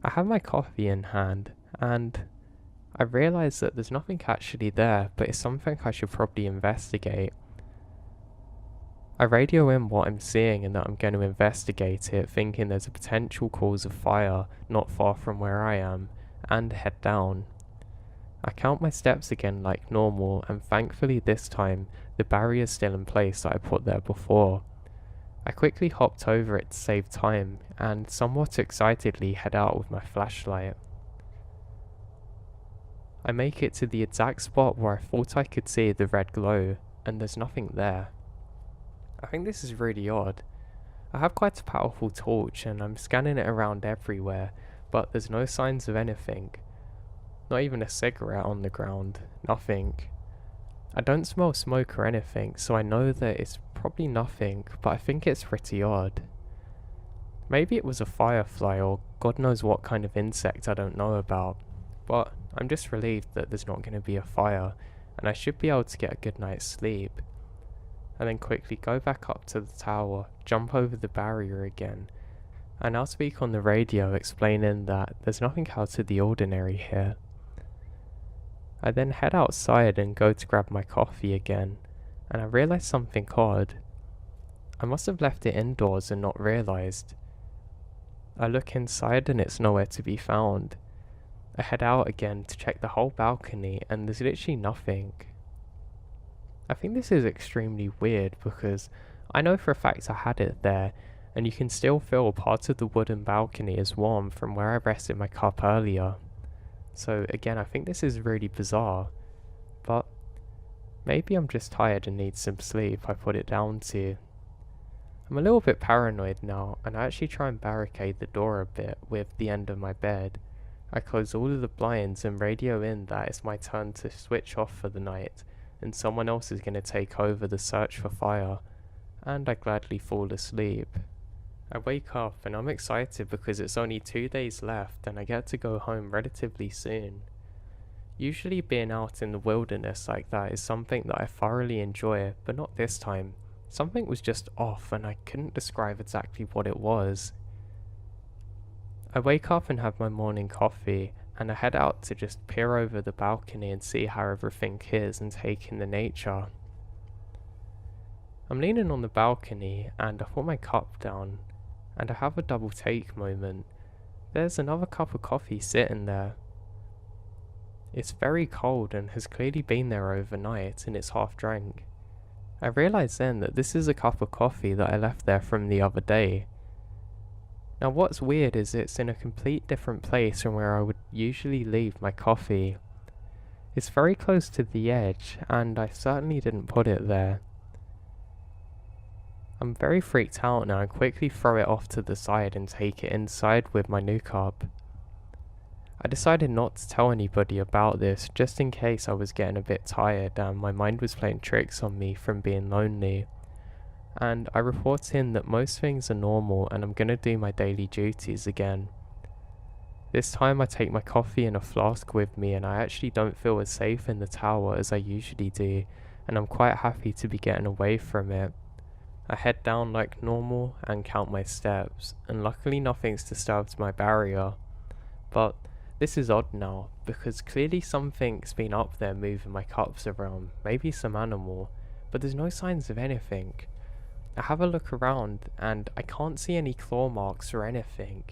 I have my coffee in hand, and I realise that there's nothing actually there, but it's something I should probably investigate. I radio in what I'm seeing and that I'm going to investigate it, thinking there's a potential cause of fire not far from where I am, and head down. I count my steps again like normal, and thankfully this time the barrier's still in place that I put there before. I quickly hopped over it to save time, and somewhat excitedly head out with my flashlight. I make it to the exact spot where I thought I could see the red glow, and there's nothing there. I think this is really odd. I have quite a powerful torch and I'm scanning it around everywhere, but there's no signs of anything. Not even a cigarette on the ground, nothing. I don't smell smoke or anything, so I know that it's probably nothing, but I think it's pretty odd. Maybe it was a firefly or God knows what kind of insect I don't know about, but I'm just relieved that there's not going to be a fire, and I should be able to get a good night's sleep. And then quickly go back up to the tower, jump over the barrier again. I now speak on the radio explaining that there's nothing out of the ordinary here. I then head outside and go to grab my coffee again, and I realise something odd. I must have left it indoors and not realised. I look inside and it's nowhere to be found. I head out again to check the whole balcony and there's literally nothing. I think this is extremely weird because I know for a fact I had it there, and you can still feel part of the wooden balcony is warm from where I rested my cup earlier. So again, I think this is really bizarre, but maybe I'm just tired and need some sleep, I put it down to. I'm a little bit paranoid now, and I actually try and barricade the door a bit with the end of my bed. I close all of the blinds and radio in that it's my turn to switch off for the night, and someone else is going to take over the search for fire, and I gladly fall asleep. I wake up and I'm excited because it's only 2 days left and I get to go home relatively soon. Usually being out in the wilderness like that is something that I thoroughly enjoy, but not this time. Something was just off and I couldn't describe exactly what it was. I wake up and have my morning coffee, and I head out to just peer over the balcony and see how everything is and take in the nature. I'm leaning on the balcony and I put my cup down, and I have a double take moment. There's another cup of coffee sitting there. It's very cold and has clearly been there overnight, and it's half drank. I realise then that this is a cup of coffee that I left there from the other day. Now what's weird is it's in a complete different place from where I would usually leave my coffee. It's very close to the edge, and I certainly didn't put it there. I'm very freaked out now and quickly throw it off to the side and take it inside with my new cup. I decided not to tell anybody about this just in case I was getting a bit tired and my mind was playing tricks on me from being lonely. And I report in that most things are normal and I'm gonna do my daily duties again. This time I take my coffee in a flask with me, and I actually don't feel as safe in the tower as I usually do, and I'm quite happy to be getting away from it. I head down like normal and count my steps, and luckily nothing's disturbed my barrier. But this is odd now, because clearly something's been up there moving my cups around, maybe some animal, but there's no signs of anything. I have a look around and I can't see any claw marks or anything.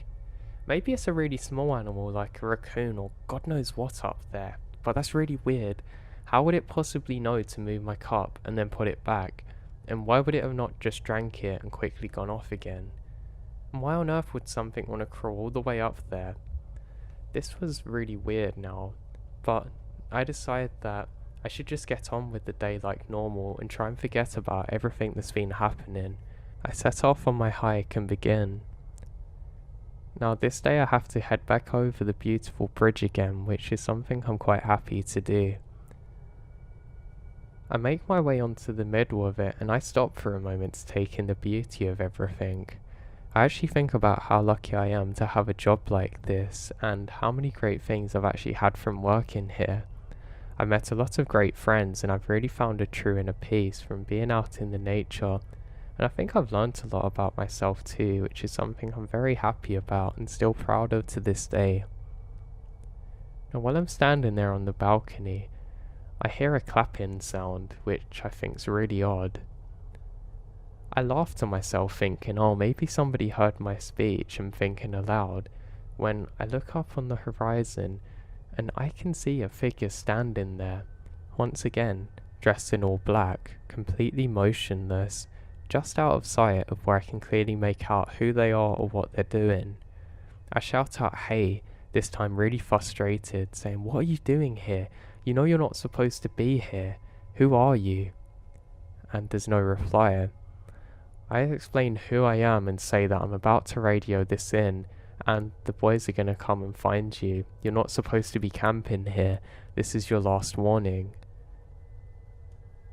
Maybe it's a really small animal like a raccoon or God knows what up there, but that's really weird. How would it possibly know to move my cup and then put it back? And why would it have not just drank it and quickly gone off again? And why on earth would something want to crawl all the way up there? This was really weird now, but I decided that I should just get on with the day like normal and try and forget about everything that's been happening. I set off on my hike and begin. Now this day I have to head back over the beautiful bridge again, which is something I'm quite happy to do. I make my way onto the middle of it and I stop for a moment to take in the beauty of everything. I actually think about how lucky I am to have a job like this and how many great things I've actually had from working here. I've met a lot of great friends and I've really found a true inner peace from being out in the nature, and I think I've learnt a lot about myself too, which is something I'm very happy about and still proud of to this day. Now while I'm standing there on the balcony, I hear a clapping sound, which I think's really odd. I laugh to myself thinking, oh, maybe somebody heard my speech and thinking aloud, when I look up on the horizon and I can see a figure standing there, once again, dressed in all black, completely motionless, just out of sight of where I can clearly make out who they are or what they're doing. I shout out, hey, this time really frustrated, saying, what are you doing here? You know you're not supposed to be here. Who are you? And there's no reply. I explain who I am and say that I'm about to radio this in, and the boys are gonna come and find you. You're not supposed to be camping here. This is your last warning.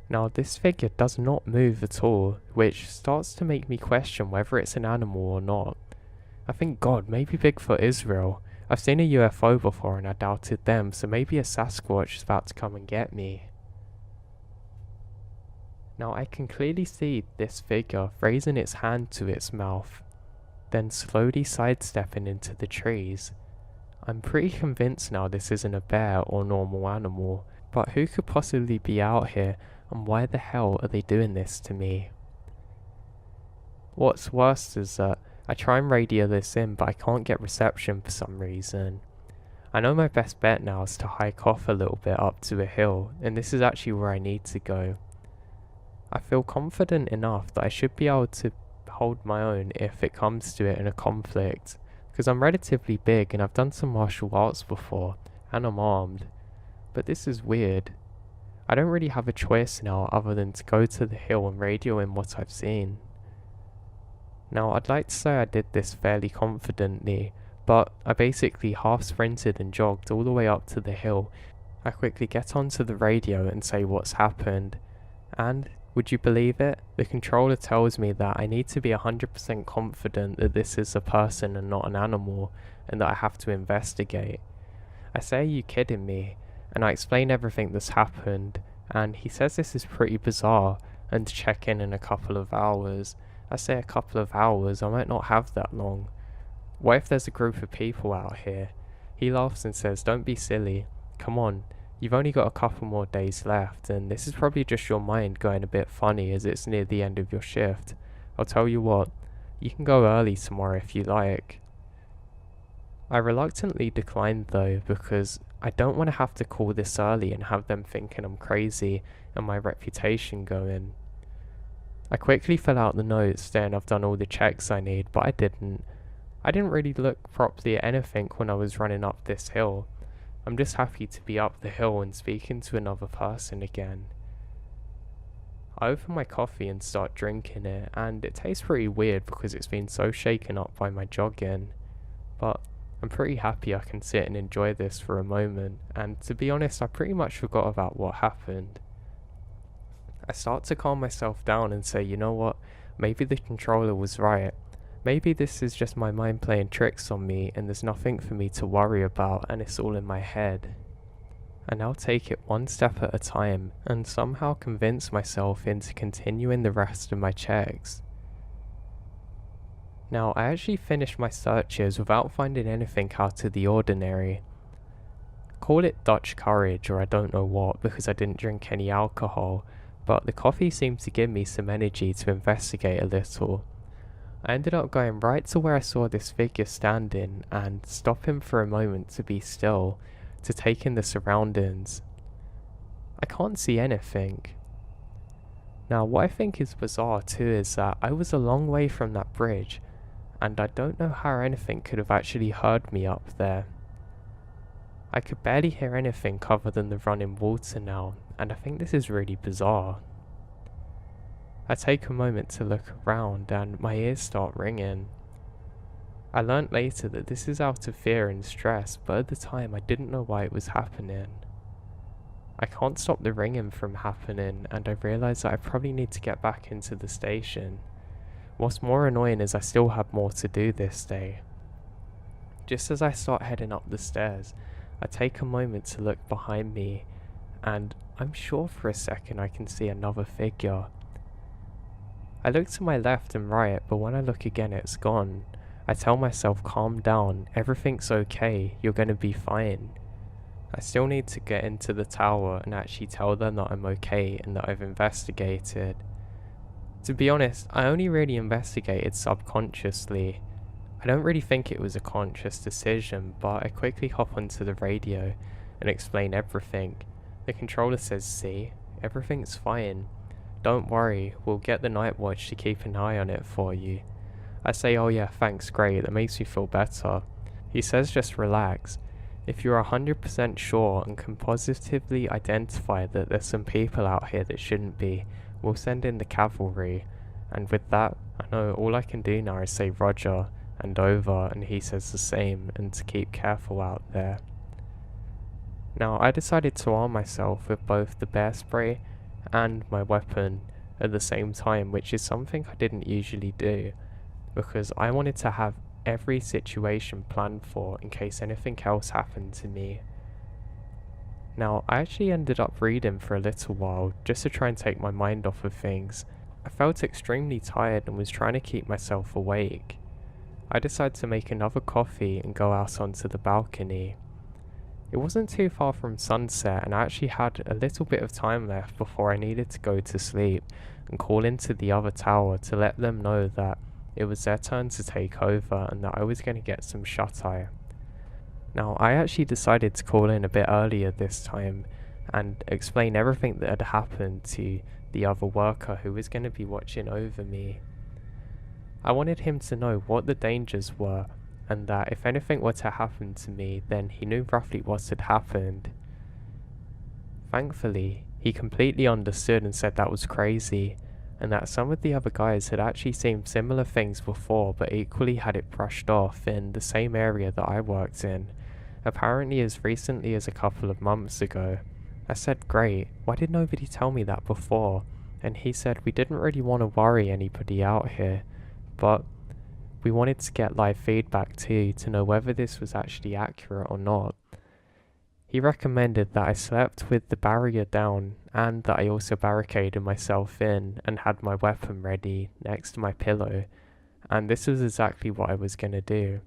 Now this figure does not move at all, which starts to make me question whether it's an animal or not. I think, God, maybe Bigfoot is real. I've seen a UFO before and I doubted them, so maybe a Sasquatch is about to come and get me. Now I can clearly see this figure raising its hand to its mouth, then slowly sidestepping into the trees. I'm pretty convinced now this isn't a bear or normal animal, but who could possibly be out here and why the hell are they doing this to me? What's worse is that I try and radio this in, but I can't get reception for some reason. I know my best bet now is to hike off a little bit up to a hill, and this is actually where I need to go. I feel confident enough that I should be able to hold my own if it comes to it in a conflict, because I'm relatively big and I've done some martial arts before, and I'm armed. But this is weird. I don't really have a choice now other than to go to the hill and radio in what I've seen. Now, I'd like to say I did this fairly confidently, but I basically half sprinted and jogged all the way up to the hill. I quickly get onto the radio and say what's happened, and would you believe it? The controller tells me that I need to be 100% confident that this is a person and not an animal, and that I have to investigate. I say, are you kidding me? And I explain everything that's happened, and he says this is pretty bizarre, and to check in a couple of hours. I say a couple of hours, I might not have that long. What if there's a group of people out here? He laughs and says, don't be silly. Come on, you've only got a couple more days left, and this is probably just your mind going a bit funny as it's near the end of your shift. I'll tell you what, you can go early tomorrow if you like. I reluctantly declined though, because I don't want to have to call this early and have them thinking I'm crazy and my reputation going. I quickly fill out the notes saying I've done all the checks I need, but I didn't. I didn't really look properly at anything when I was running up this hill. I'm just happy to be up the hill and speaking to another person again. I open my coffee and start drinking it, and it tastes pretty weird because it's been so shaken up by my jogging. But I'm pretty happy I can sit and enjoy this for a moment, and to be honest, I pretty much forgot about what happened. I start to calm myself down and say, you know what, maybe the controller was right. Maybe this is just my mind playing tricks on me and there's nothing for me to worry about and it's all in my head. I now take it one step at a time and somehow convince myself into continuing the rest of my checks. Now, I actually finished my searches without finding anything out of the ordinary. Call it Dutch courage or I don't know what, because I didn't drink any alcohol, but the coffee seemed to give me some energy to investigate a little. I ended up going right to where I saw this figure standing and stopping for a moment to be still, to take in the surroundings. I can't see anything. Now, what I think is bizarre too is that I was a long way from that bridge, and I don't know how anything could have actually heard me up there. I could barely hear anything other than the running water now, and I think this is really bizarre. I take a moment to look around and my ears start ringing. I learnt later that this is out of fear and stress, but at the time I didn't know why it was happening. I can't stop the ringing from happening, and I realise that I probably need to get back into the station. What's more annoying is I still have more to do this day. Just as I start heading up the stairs, I take a moment to look behind me, and I'm sure for a second I can see another figure. I look to my left and right, but when I look again it's gone. I tell myself, calm down, everything's okay, you're gonna be fine. I still need to get into the tower and actually tell them that I'm okay and that I've investigated. To be honest, I only really investigated subconsciously. I don't really think it was a conscious decision, but I quickly hop onto the radio and explain everything. The controller says, see, everything's fine. Don't worry, we'll get the night watch to keep an eye on it for you. I say, oh yeah, thanks, great, that makes me feel better. He says just relax. If you're 100% sure and can positively identify that there's some people out here that shouldn't be, we'll send in the cavalry. And with that, I know all I can do now is say Roger and over, and he says the same, and to keep careful out there. Now, I decided to arm myself with both the bear spray and my weapon at the same time, which is something I didn't usually do, because I wanted to have every situation planned for in case anything else happened to me. Now, I actually ended up reading for a little while just to try and take my mind off of things. I felt extremely tired and was trying to keep myself awake. I decided to make another coffee and go out onto the balcony. It wasn't too far from sunset, and I actually had a little bit of time left before I needed to go to sleep and call into the other tower to let them know that it was their turn to take over and that I was going to get some shut-eye. Now, I actually decided to call in a bit earlier this time and explain everything that had happened to the other worker who was going to be watching over me. I wanted him to know what the dangers were, and that if anything were to happen to me, then he knew roughly what had happened. Thankfully, he completely understood and said that was crazy, and that some of the other guys had actually seen similar things before but equally had it brushed off in the same area that I worked in, apparently as recently as a couple of months ago. I said, great, why did nobody tell me that before? And he said we didn't really want to worry anybody out here, but we wanted to get live feedback too to know whether this was actually accurate or not. He recommended that I slept with the barrier down and that I also barricaded myself in and had my weapon ready next to my pillow, and this was exactly what I was going to do.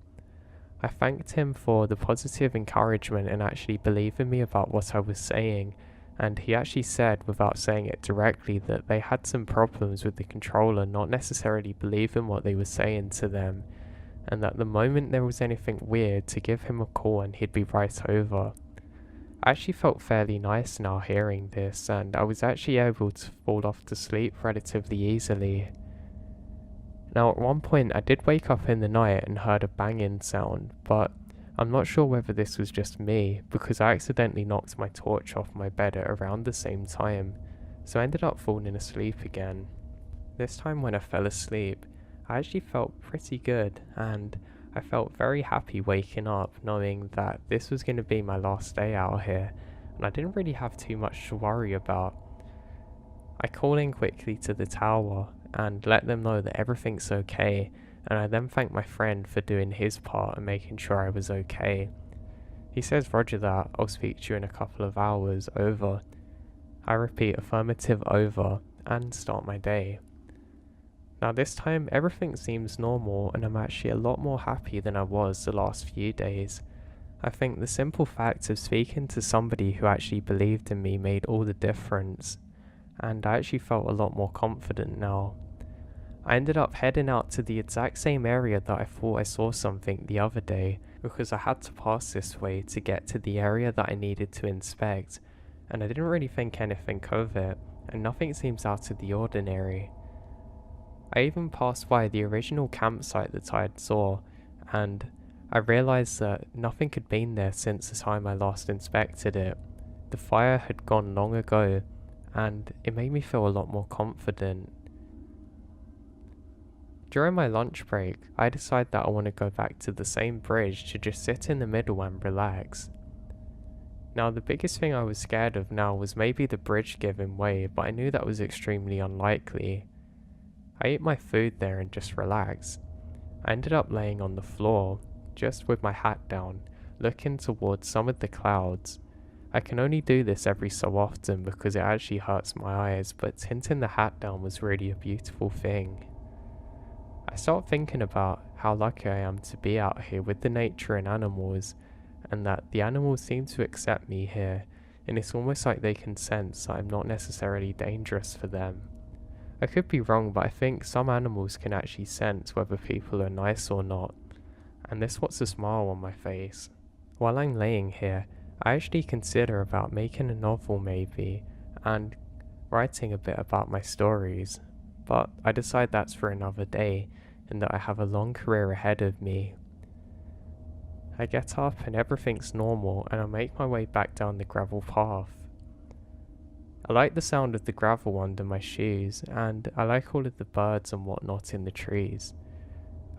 I thanked him for the positive encouragement and actually believing me about what I was saying, and he actually said, without saying it directly, that they had some problems with the controller not necessarily believing what they were saying to them, and that the moment there was anything weird to give him a call and he'd be right over. I actually felt fairly nice now hearing this, and I was actually able to fall off to sleep relatively easily. Now at one point I did wake up in the night and heard a banging sound, but I'm not sure whether this was just me, because I accidentally knocked my torch off my bed at around the same time, so I ended up falling asleep again. This time when I fell asleep, I actually felt pretty good, and I felt very happy waking up knowing that this was going to be my last day out here, and I didn't really have too much to worry about. I called in quickly to the tower and let them know that everything's okay, and I then thanked my friend for doing his part and making sure I was okay. He says, roger that, I'll speak to you in a couple of hours, over. I repeat, affirmative, over, and start my day. Now this time everything seems normal and I'm actually a lot more happy than I was the last few days. I think the simple fact of speaking to somebody who actually believed in me made all the difference, and I actually felt a lot more confident now. I ended up heading out to the exact same area that I thought I saw something the other day, because I had to pass this way to get to the area that I needed to inspect, and I didn't really think anything of it, and nothing seems out of the ordinary. I even passed by the original campsite that I had saw, and I realised that nothing had been there since the time I last inspected it. The fire had gone long ago, and it made me feel a lot more confident. During my lunch break, I decided that I want to go back to the same bridge to just sit in the middle and relax. Now the biggest thing I was scared of now was maybe the bridge giving way, but I knew that was extremely unlikely. I ate my food there and just relaxed. I ended up laying on the floor, just with my hat down, looking towards some of the clouds. I can only do this every so often because it actually hurts my eyes, but tinting the hat down was really a beautiful thing. I started thinking about how lucky I am to be out here with the nature and animals, and that the animals seem to accept me here, and it's almost like they can sense that I'm not necessarily dangerous for them. I could be wrong, but I think some animals can actually sense whether people are nice or not, and this puts a smile on my face. While I'm laying here, I actually consider about making a novel maybe, and writing a bit about my stories, but I decide that's for another day, and that I have a long career ahead of me. I get up and everything's normal, and I make my way back down the gravel path. I like the sound of the gravel under my shoes, and I like all of the birds and whatnot in the trees.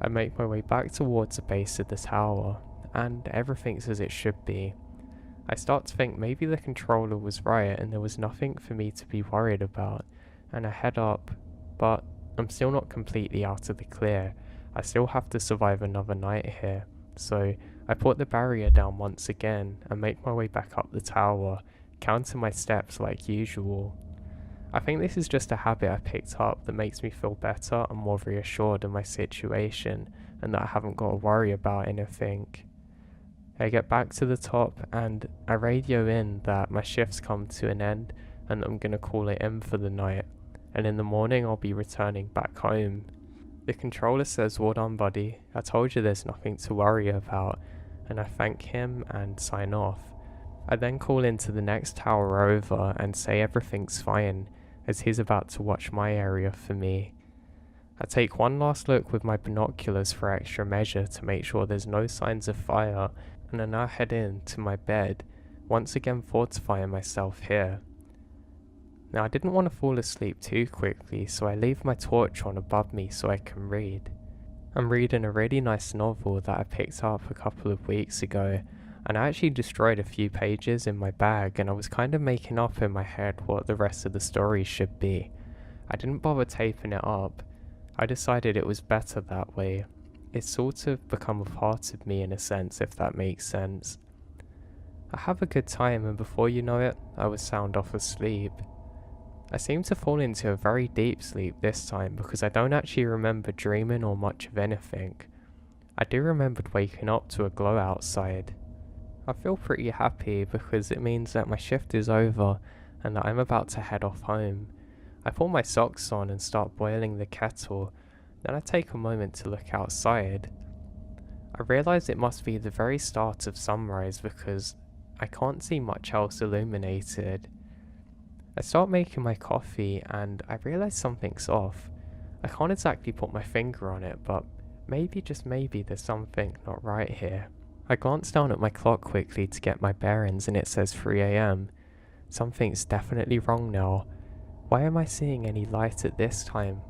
I make my way back towards the base of the tower, and everything's as it should be. I start to think maybe the controller was right and there was nothing for me to be worried about, and I head up, but I'm still not completely out of the clear. I still have to survive another night here, so I put the barrier down once again and make my way back up the tower, counting my steps like usual. I think this is just a habit I picked up that makes me feel better and more reassured in my situation, and that I haven't got to worry about anything. I get back to the top and I radio in that my shift's come to an end and I'm gonna call it in for the night, and in the morning I'll be returning back home. The controller says, well done buddy, I told you there's nothing to worry about, and I thank him and sign off. I then call into the next tower over and say everything's fine, as he's about to watch my area for me. I take one last look with my binoculars for extra measure to make sure there's no signs of fire, and I now head in to my bed, once again fortifying myself here. Now I didn't want to fall asleep too quickly, so I leave my torch on above me so I can read. I'm reading a really nice novel that I picked up a couple of weeks ago, and I actually destroyed a few pages in my bag, and I was kind of making up in my head what the rest of the story should be. I didn't bother taping it up. I decided it was better that way. It's sort of become a part of me in a sense, if that makes sense. I have a good time, and before you know it, I was sound off asleep. I seem to fall into a very deep sleep this time because I don't actually remember dreaming or much of anything. I do remember waking up to a glow outside. I feel pretty happy because it means that my shift is over and that I'm about to head off home. I pull my socks on and start boiling the kettle, then I take a moment to look outside. I realise it must be the very start of sunrise because I can't see much else illuminated. I start making my coffee and I realise something's off. I can't exactly put my finger on it, but maybe, just maybe, there's something not right here. I glance down at my clock quickly to get my bearings and it says 3 AM. Something's definitely wrong now. Why am I seeing any light at this time?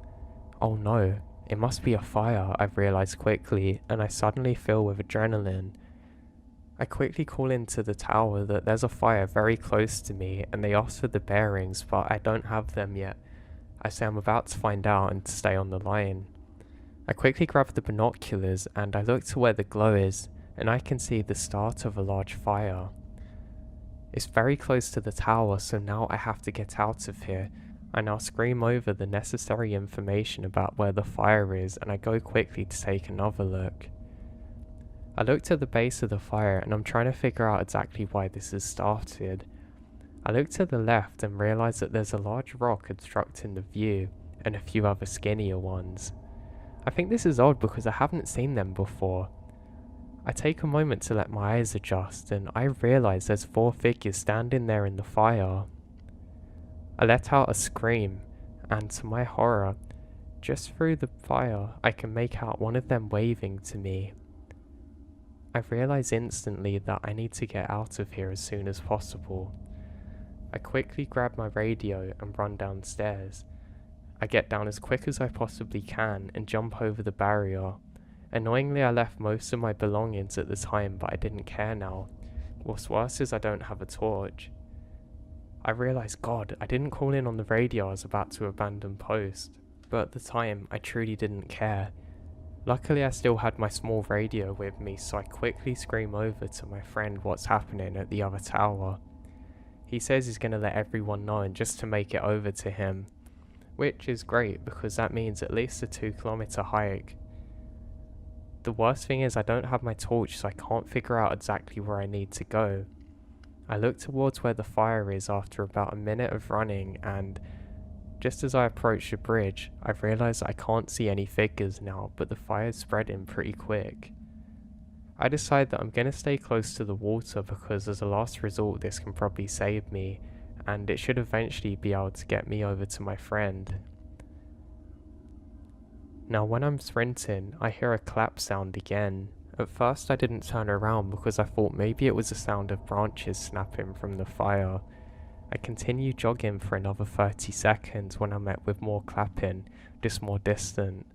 Oh no, it must be a fire, I've realised quickly, and I suddenly fill with adrenaline. I quickly call into the tower that there's a fire very close to me and they ask for the bearings, but I don't have them yet. I say I'm about to find out and to stay on the line. I quickly grab the binoculars and I look to where the glow is and I can see the start of a large fire. It's very close to the tower, so now I have to get out of here. I now scream over the necessary information about where the fire is and I go quickly to take another look. I look to the base of the fire and I'm trying to figure out exactly why this has started. I look to the left and realise that there's a large rock obstructing the view and a few other skinnier ones. I think this is odd because I haven't seen them before. I take a moment to let my eyes adjust and I realise there's 4 figures standing there in the fire. I let out a scream and to my horror, just through the fire I can make out one of them waving to me. I realise instantly that I need to get out of here as soon as possible. I quickly grab my radio and run downstairs. I get down as quick as I possibly can and jump over the barrier. Annoyingly, I left most of my belongings at the time, but I didn't care now. What's worse is I don't have a torch. I realise, God, I didn't call in on the radio I was about to abandon post, but at the time I truly didn't care. Luckily I still had my small radio with me, so I quickly scream over to my friend what's happening at the other tower. He says he's going to let everyone know and just to make it over to him, which is great because that means at least a 2-kilometer hike. The worst thing is I don't have my torch, so I can't figure out exactly where I need to go. I look towards where the fire is after about a minute of running, and just as I approach the bridge, I realise I can't see any figures now, but the fire's spreading pretty quick. I decide that I'm going to stay close to the water because as a last resort this can probably save me, and it should eventually be able to get me over to my friend. Now when I'm sprinting, I hear a clap sound again. At first I didn't turn around because I thought maybe it was the sound of branches snapping from the fire. I continue jogging for another 30 seconds when I'm met with more clapping, just more distant.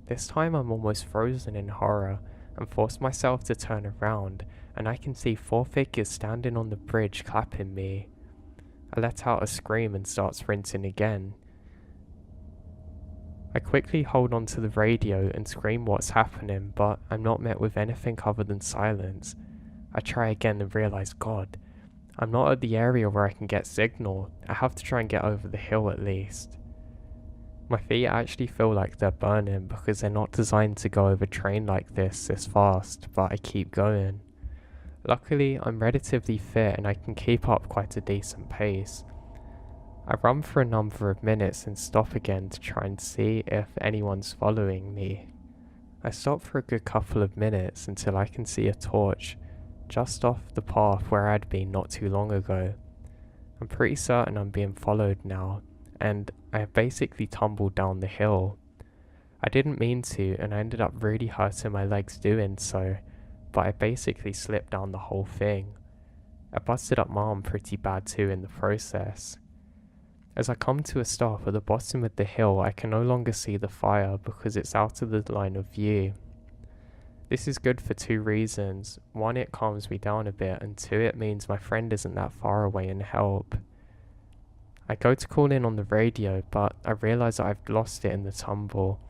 This time I'm almost frozen in horror and force myself to turn around, and I can see 4 figures standing on the bridge clapping me. I let out a scream and start sprinting again. I quickly hold onto the radio and scream what's happening, but I'm not met with anything other than silence. I try again and realise, God, I'm not at the area where I can get signal. I have to try and get over the hill at least. My feet actually feel like they're burning because they're not designed to go over terrain like this fast, but I keep going. Luckily, I'm relatively fit and I can keep up quite a decent pace. I run for a number of minutes and stop again to try and see if anyone's following me. I stop for a good couple of minutes until I can see a torch just off the path where I'd been not too long ago. I'm pretty certain I'm being followed now, and I basically tumbled down the hill. I didn't mean to, and I ended up really hurting my legs doing so, but I basically slipped down the whole thing. I busted up my arm pretty bad too in the process. As I come to a stop at the bottom of the hill, I can no longer see the fire because it's out of the line of view. This is good for two reasons. One, it calms me down a bit, and two, it means my friend isn't that far away and help. I go to call in on the radio, but I realise that I've lost it in the tumble.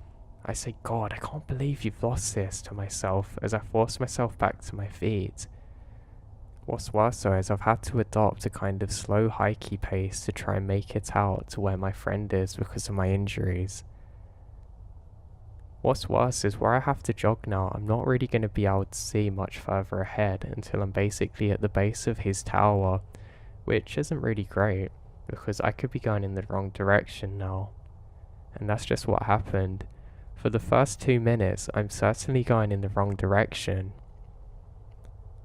I say, "God, I can't believe you've lost this," to myself as I force myself back to my feet. What's worse though is I've had to adopt a kind of slow hikey pace to try and make it out to where my friend is because of my injuries. What's worse is where I have to jog now, I'm not really going to be able to see much further ahead until I'm basically at the base of his tower, which isn't really great because I could be going in the wrong direction now. And that's just what happened. For the first 2 minutes, I'm certainly going in the wrong direction.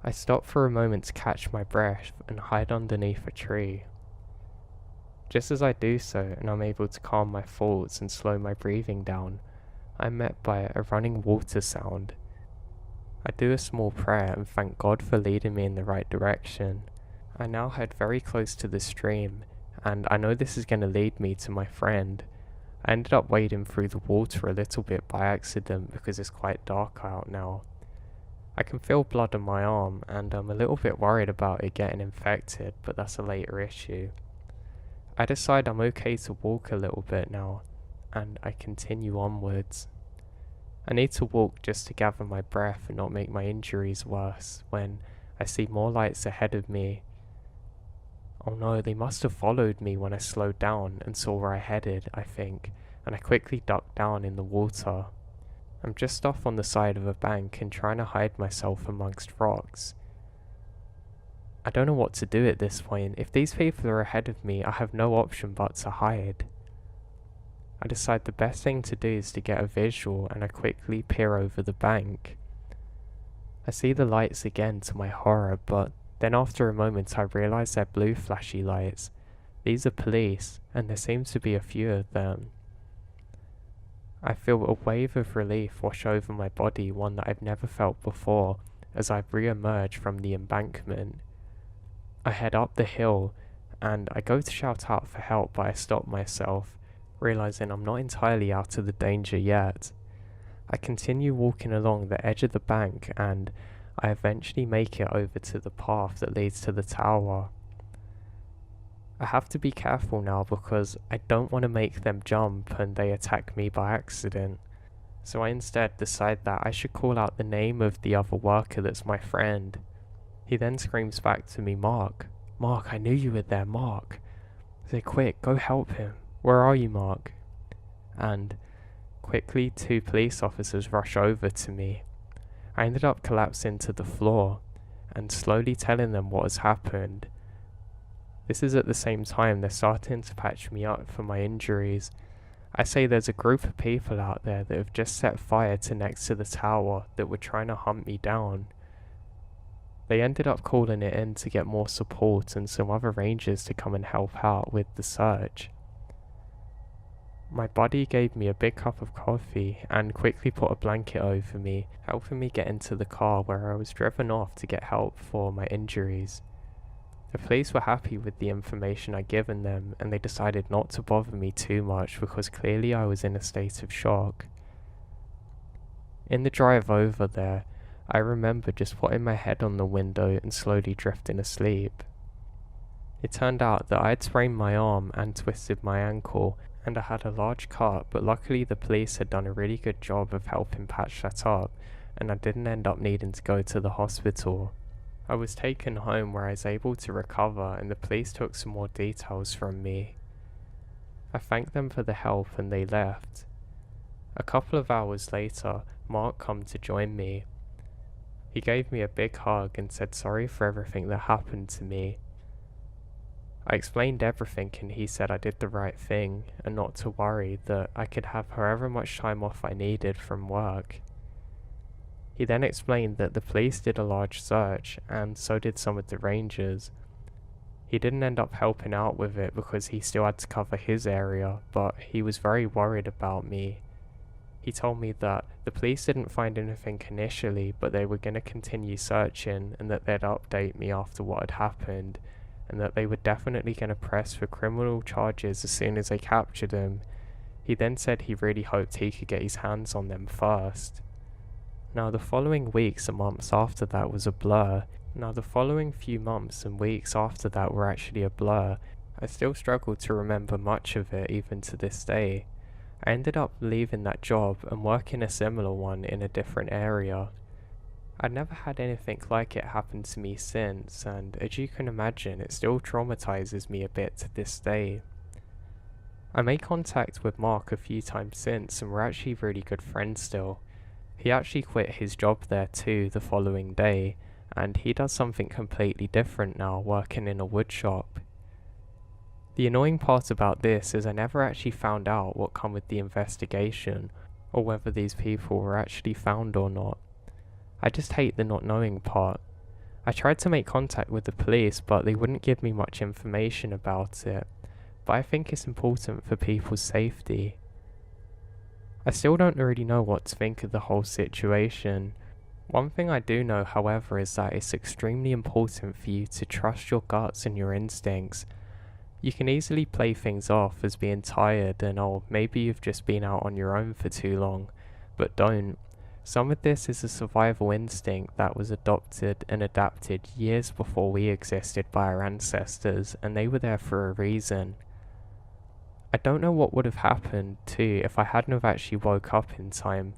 I stop for a moment to catch my breath and hide underneath a tree. Just as I do so, and I'm able to calm my thoughts and slow my breathing down, I'm met by a running water sound. I do a small prayer and thank God for leading me in the right direction. I now head very close to the stream, and I know this is going to lead me to my friend. I ended up wading through the water a little bit by accident because it's quite dark out now. I can feel blood on my arm, and I'm a little bit worried about it getting infected, but that's a later issue. I decide I'm okay to walk a little bit now, and I continue onwards. I need to walk just to gather my breath and not make my injuries worse when I see more lights ahead of me. Oh no, they must have followed me when I slowed down and saw where I headed, I think, and I quickly ducked down in the water. I'm just off on the side of a bank and trying to hide myself amongst rocks. I don't know what to do at this point. If these people are ahead of me, I have no option but to hide. I decide the best thing to do is to get a visual, and I quickly peer over the bank. I see the lights again to my horror, but then after a moment I realise they're blue flashy lights. These are police, and there seems to be a few of them. I feel a wave of relief wash over my body, one that I've never felt before, as I re-emerge from the embankment. I head up the hill, and I go to shout out for help, but I stop myself, realising I'm not entirely out of the danger yet. I continue walking along the edge of the bank, and I eventually make it over to the path that leads to the tower. I have to be careful now because I don't want to make them jump and they attack me by accident. So I instead decide that I should call out the name of the other worker that's my friend. He then screams back to me, "Mark, Mark, I knew you were there, Mark." I say, "Quick, go help him. Where are you, Mark?" And quickly 2 police officers rush over to me. I ended up collapsing to the floor and slowly telling them what has happened. This is at the same time they're starting to patch me up for my injuries. I say there's a group of people out there that have just set fire to next to the tower that were trying to hunt me down. They ended up calling it in to get more support and some other rangers to come and help out with the search. My buddy gave me a big cup of coffee and quickly put a blanket over me, helping me get into the car where I was driven off to get help for my injuries. The police were happy with the information I'd given them, and they decided not to bother me too much because clearly I was in a state of shock. In the drive over there, I remember just putting my head on the window and slowly drifting asleep. It turned out that I had sprained my arm and twisted my ankle, and I had a large cut, but luckily the police had done a really good job of helping patch that up, and I didn't end up needing to go to the hospital. I was taken home where I was able to recover, and the police took some more details from me. I thanked them for the help and they left. A couple of hours later, Mark came to join me. He gave me a big hug and said sorry for everything that happened to me. I explained everything and he said I did the right thing and not to worry, that I could have however much time off I needed from work. He then explained that the police did a large search, and so did some of the rangers. He didn't end up helping out with it because he still had to cover his area, but he was very worried about me. He told me that the police didn't find anything initially, but they were going to continue searching and that they'd update me after what had happened, and that they were definitely going to press for criminal charges as soon as they captured him. He then said he really hoped he could get his hands on them first. Now the following weeks and months after that was a blur. The following few months and weeks after that were actually a blur. I still struggle to remember much of it even to this day. I ended up leaving that job and working a similar one in a different area. I'd never had anything like it happen to me since, and as you can imagine, it still traumatizes me a bit to this day. I made contact with Mark a few times since and we're actually really good friends still. He actually quit his job there too the following day, and he does something completely different now, working in a wood shop. The annoying part about this is I never actually found out what come with the investigation, or whether these people were actually found or not. I just hate the not knowing part. I tried to make contact with the police, but they wouldn't give me much information about it, but I think it's important for people's safety. I still don't really know what to think of the whole situation. One thing I do know, however, is that it's extremely important for you to trust your guts and your instincts. You can easily play things off as being tired and maybe you've just been out on your own for too long, but don't. Some of this is a survival instinct that was adopted and adapted years before we existed by our ancestors, and they were there for a reason. I don't know what would have happened too if I hadn't have actually woke up in time.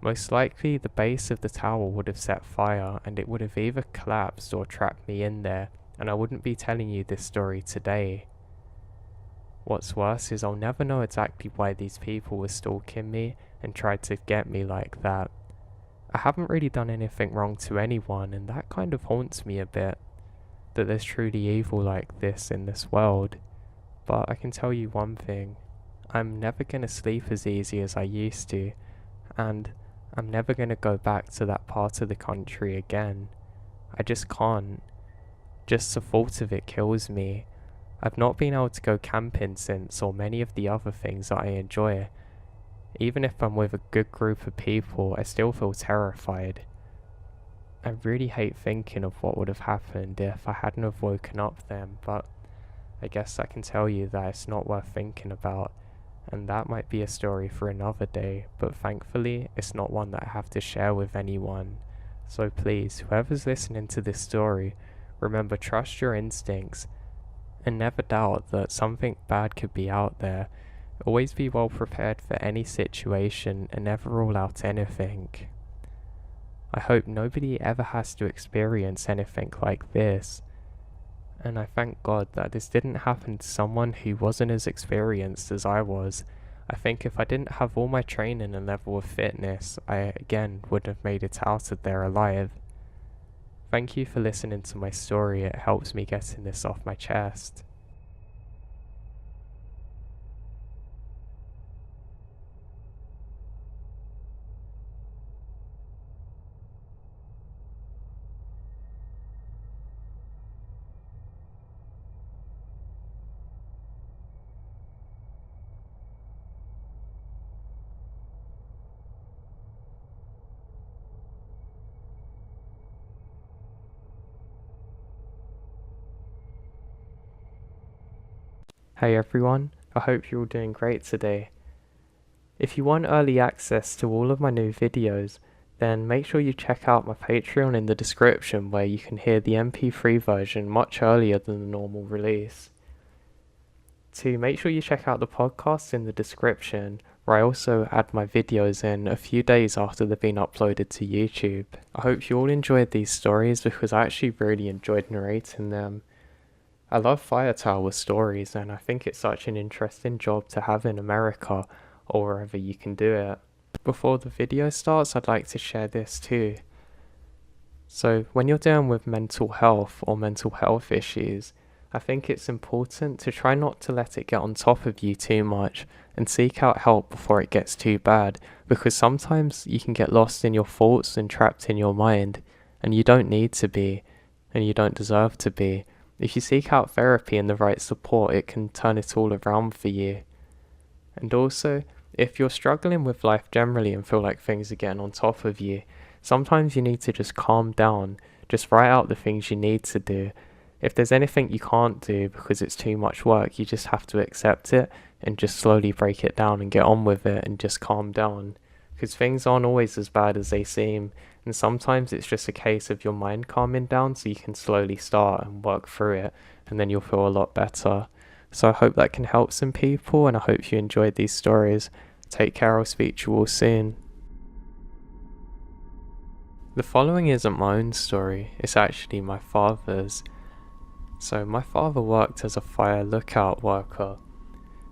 Most likely the base of the tower would have set fire and it would have either collapsed or trapped me in there, and I wouldn't be telling you this story today. What's worse is I'll never know exactly why these people were stalking me and tried to get me like that. I haven't really done anything wrong to anyone, and that kind of haunts me a bit, that there's truly evil like this in this world. But I can tell you one thing, I'm never going to sleep as easy as I used to, and I'm never going to go back to that part of the country again. I just can't. Just the thought of it kills me. I've not been able to go camping since, or many of the other things that I enjoy. Even if I'm with a good group of people, I still feel terrified. I really hate thinking of what would have happened if I hadn't have woken up then, but I guess I can tell you that it's not worth thinking about, and that might be a story for another day, but thankfully it's not one that I have to share with anyone. So please, whoever's listening to this story, remember, trust your instincts, and never doubt that something bad could be out there. Always be well prepared for any situation and never rule out anything. I hope nobody ever has to experience anything like this, and I thank God that this didn't happen to someone who wasn't as experienced as I was. I think if I didn't have all my training and level of fitness, I again wouldn't have made it out of there alive. Thank you for listening to my story, it helps me getting this off my chest. Hey everyone, I hope you're all doing great today. If you want early access to all of my new videos, then make sure you check out my Patreon in the description, where you can hear the MP3 version much earlier than the normal release. To make sure you check out the podcast in the description, where I also add my videos in a few days after they've been uploaded to YouTube. I hope you all enjoyed these stories because I actually really enjoyed narrating them. I love fire tower stories, and I think it's such an interesting job to have in America, or wherever you can do it. Before the video starts, I'd like to share this too. So when you're dealing with mental health or mental health issues, I think it's important to try not to let it get on top of you too much and seek out help before it gets too bad, because sometimes you can get lost in your thoughts and trapped in your mind, and you don't need to be, and you don't deserve to be. If you seek out therapy and the right support, it can turn it all around for you. And also, if you're struggling with life generally and feel like things are getting on top of you, sometimes you need to just calm down, just write out the things you need to do. If there's anything you can't do because it's too much work, you just have to accept it and just slowly break it down and get on with it and just calm down. Because things aren't always as bad as they seem, and sometimes it's just a case of your mind calming down so you can slowly start and work through it, and then you'll feel a lot better. So I hope that can help some people, and I hope you enjoyed these stories. Take care, I'll speak to you all soon. The following isn't my own story, it's actually my father's. So my father worked as a fire lookout worker.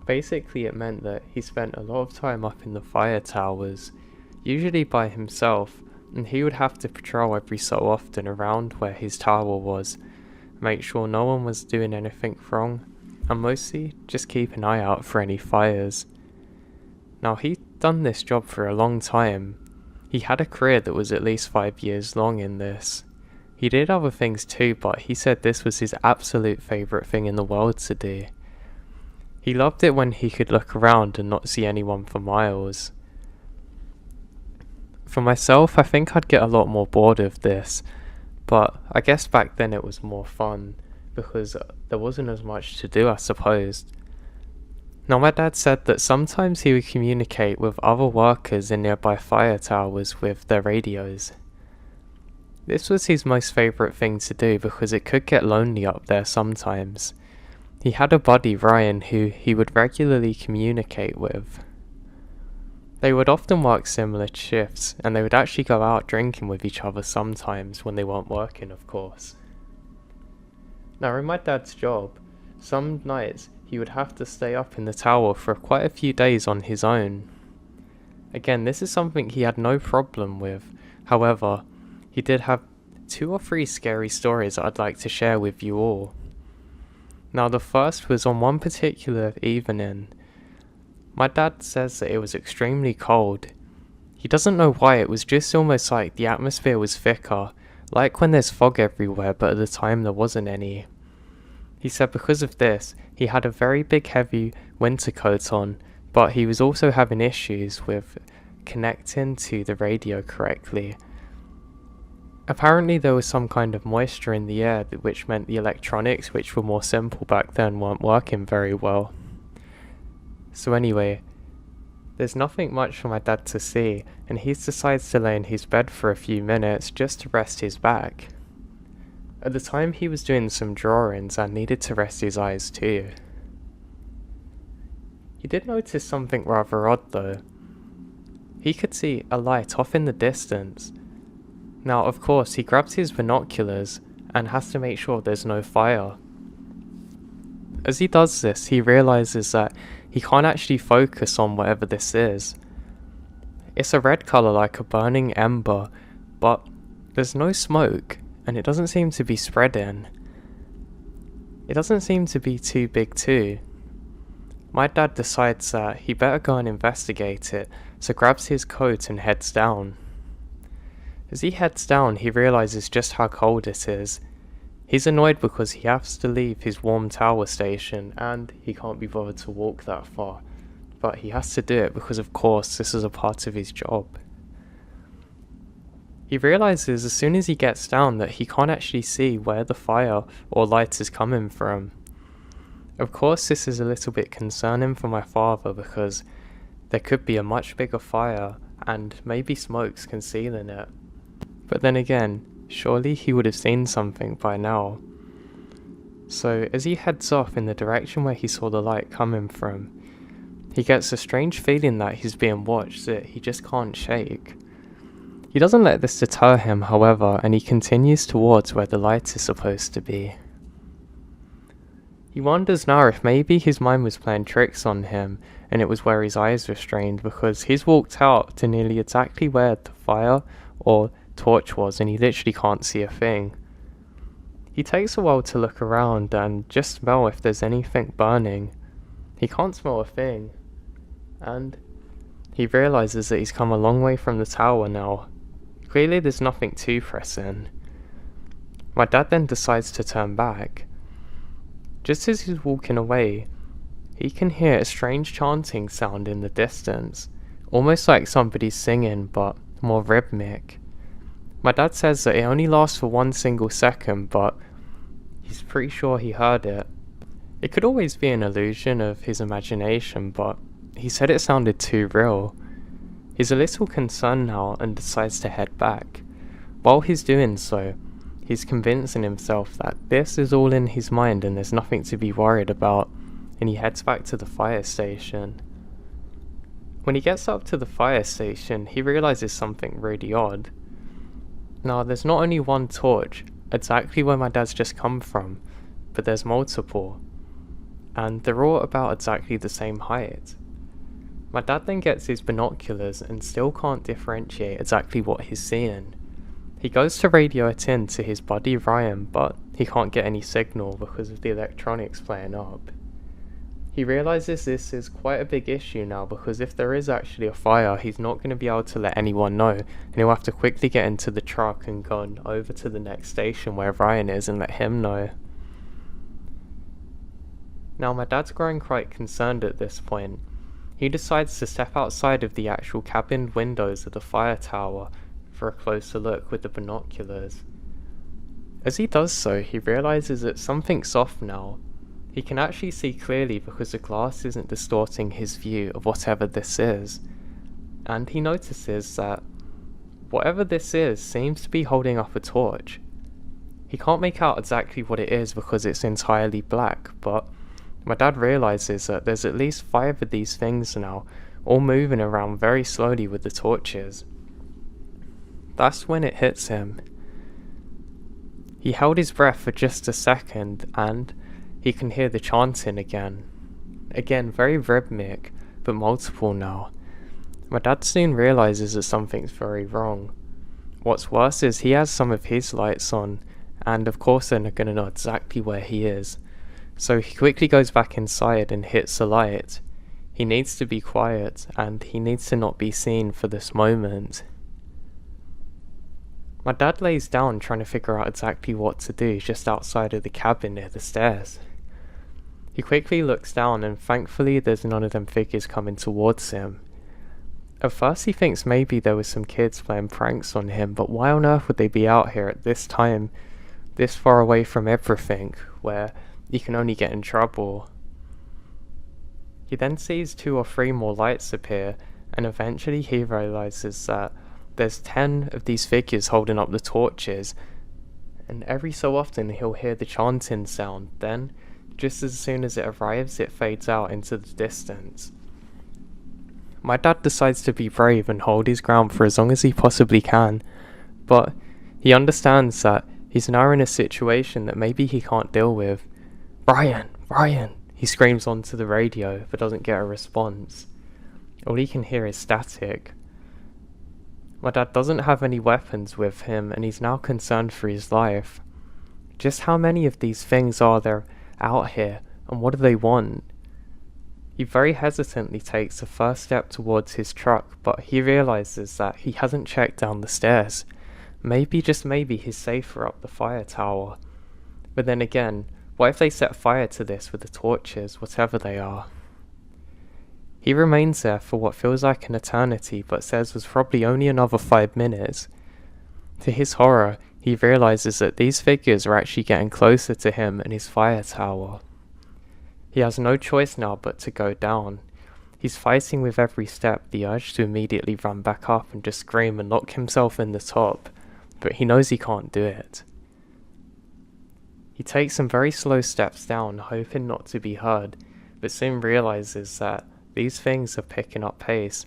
Basically it meant that he spent a lot of time up in the fire towers, usually by himself, and he would have to patrol every so often around where his tower was, make sure no one was doing anything wrong, and mostly just keep an eye out for any fires. Now he'd done this job for a long time. He had a career that was at least 5 years long in this. He did other things too, but he said this was his absolute favourite thing in the world to do. He loved it when he could look around and not see anyone for miles. For myself, I think I'd get a lot more bored of this, but I guess back then it was more fun, because there wasn't as much to do, I suppose. Now my dad said that sometimes he would communicate with other workers in nearby fire towers with their radios. This was his most favourite thing to do because it could get lonely up there sometimes. He had a buddy, Ryan, who he would regularly communicate with. They would often work similar shifts, and they would actually go out drinking with each other sometimes when they weren't working, of course. Now in my dad's job, some nights he would have to stay up in the tower for quite a few days on his own. Again, this is something he had no problem with. However, he did have 2 or 3 scary stories that I'd like to share with you all. Now the first was on one particular evening. My dad says that it was extremely cold. He doesn't know why, it was just almost like the atmosphere was thicker, like when there's fog everywhere, but at the time there wasn't any. He said because of this, he had a very big heavy winter coat on, but he was also having issues with connecting to the radio correctly. Apparently there was some kind of moisture in the air, which meant the electronics, which were more simple back then, weren't working very well. So anyway, there's nothing much for my dad to see, and he decides to lay in his bed for a few minutes just to rest his back. At the time he was doing some drawings and needed to rest his eyes too. He did notice something rather odd though. He could see a light off in the distance. Now of course he grabs his binoculars and has to make sure there's no fire. As he does this, he realizes that he can't actually focus on whatever this is. It's a red color like a burning ember, but there's no smoke and it doesn't seem to be spreading. It doesn't seem to be too big too. My dad decides that he better go and investigate it, so grabs his coat and heads down. As he heads down, he realizes just how cold it is. He's annoyed because he has to leave his warm tower station and he can't be bothered to walk that far, but he has to do it because of course this is a part of his job. He realizes as soon as he gets down that he can't actually see where the fire or light is coming from. Of course this is a little bit concerning for my father because there could be a much bigger fire and maybe smoke's concealing it. But then again, surely he would have seen something by now. So as he heads off in the direction where he saw the light coming from, he gets a strange feeling that he's being watched that he just can't shake. He doesn't let this deter him, however, and he continues towards where the light is supposed to be. He wonders now if maybe his mind was playing tricks on him and it was where his eyes were strained, because he's walked out to nearly exactly where the fire or torch was and he literally can't see a thing. He takes a while to look around and just smell if there's anything burning. He can't smell a thing, and he realizes that he's come a long way from the tower now. Clearly there's nothing too pressing. My dad then decides to turn back. Just as he's walking away, he can hear a strange chanting sound in the distance, almost like somebody singing, but more rhythmic. My dad says that it only lasts for 1 single second, but he's pretty sure he heard it. It could always be an illusion of his imagination, but he said it sounded too real. He's a little concerned now and decides to head back. While he's doing so, he's convincing himself that this is all in his mind and there's nothing to be worried about, and he heads back to the fire station. When he gets up to the fire station, he realizes something really odd. Now, there's not only one torch exactly where my dad's just come from, but there's multiple, and they're all about exactly the same height. My dad then gets his binoculars and still can't differentiate exactly what he's seeing. He goes to radio it in to his buddy Ryan, but he can't get any signal because of the electronics playing up. He realizes this is quite a big issue now, because if there is actually a fire, he's not going to be able to let anyone know, and he'll have to quickly get into the truck and go over to the next station where Ryan is and let him know. Now, my dad's growing quite concerned at this point. He decides to step outside of the actual cabin windows of the fire tower for a closer look with the binoculars. As he does so, he realizes that something's off now. He can actually see clearly because the glass isn't distorting his view of whatever this is, and he notices that whatever this is seems to be holding up a torch. He can't make out exactly what it is because it's entirely black, but my dad realizes that there's at least 5 of these things now, all moving around very slowly with the torches. That's when it hits him. He held his breath for just a second, and he can hear the chanting again. Again, very rhythmic, but multiple now. My dad soon realizes that something's very wrong. What's worse is he has some of his lights on, and of course they're not going to know exactly where he is. So he quickly goes back inside and hits the light. He needs to be quiet, and he needs to not be seen for this moment. My dad lays down trying to figure out exactly what to do just outside of the cabin near the stairs. He quickly looks down, and thankfully there's none of them figures coming towards him. At first he thinks maybe there was some kids playing pranks on him, but why on earth would they be out here at this time, this far away from everything, where you can only get in trouble? He then sees 2 or 3 more lights appear, and eventually he realizes that there's 10 of these figures holding up the torches, and every so often he'll hear the chanting sound. Then, just as soon as it arrives, it fades out into the distance. My dad decides to be brave and hold his ground for as long as he possibly can, but he understands that he's now in a situation that maybe he can't deal with. "Ryan! Ryan!" he screams onto the radio, but doesn't get a response. All he can hear is static. My dad doesn't have any weapons with him, and he's now concerned for his life. Just how many of these things are there out here, and what do they want? He very hesitantly takes the first step towards his truck, but he realizes that he hasn't checked down the stairs. Maybe, just maybe, he's safer up the fire tower. But then again, what if they set fire to this with the torches, whatever they are? He remains there for what feels like an eternity, but says was probably only another 5 minutes. To his horror, he realizes that these figures are actually getting closer to him and his fire tower. He has no choice now but to go down. He's fighting with every step the urge to immediately run back up and just scream and lock himself in the top, but he knows he can't do it. He takes some very slow steps down, hoping not to be heard, but soon realizes that these things are picking up pace.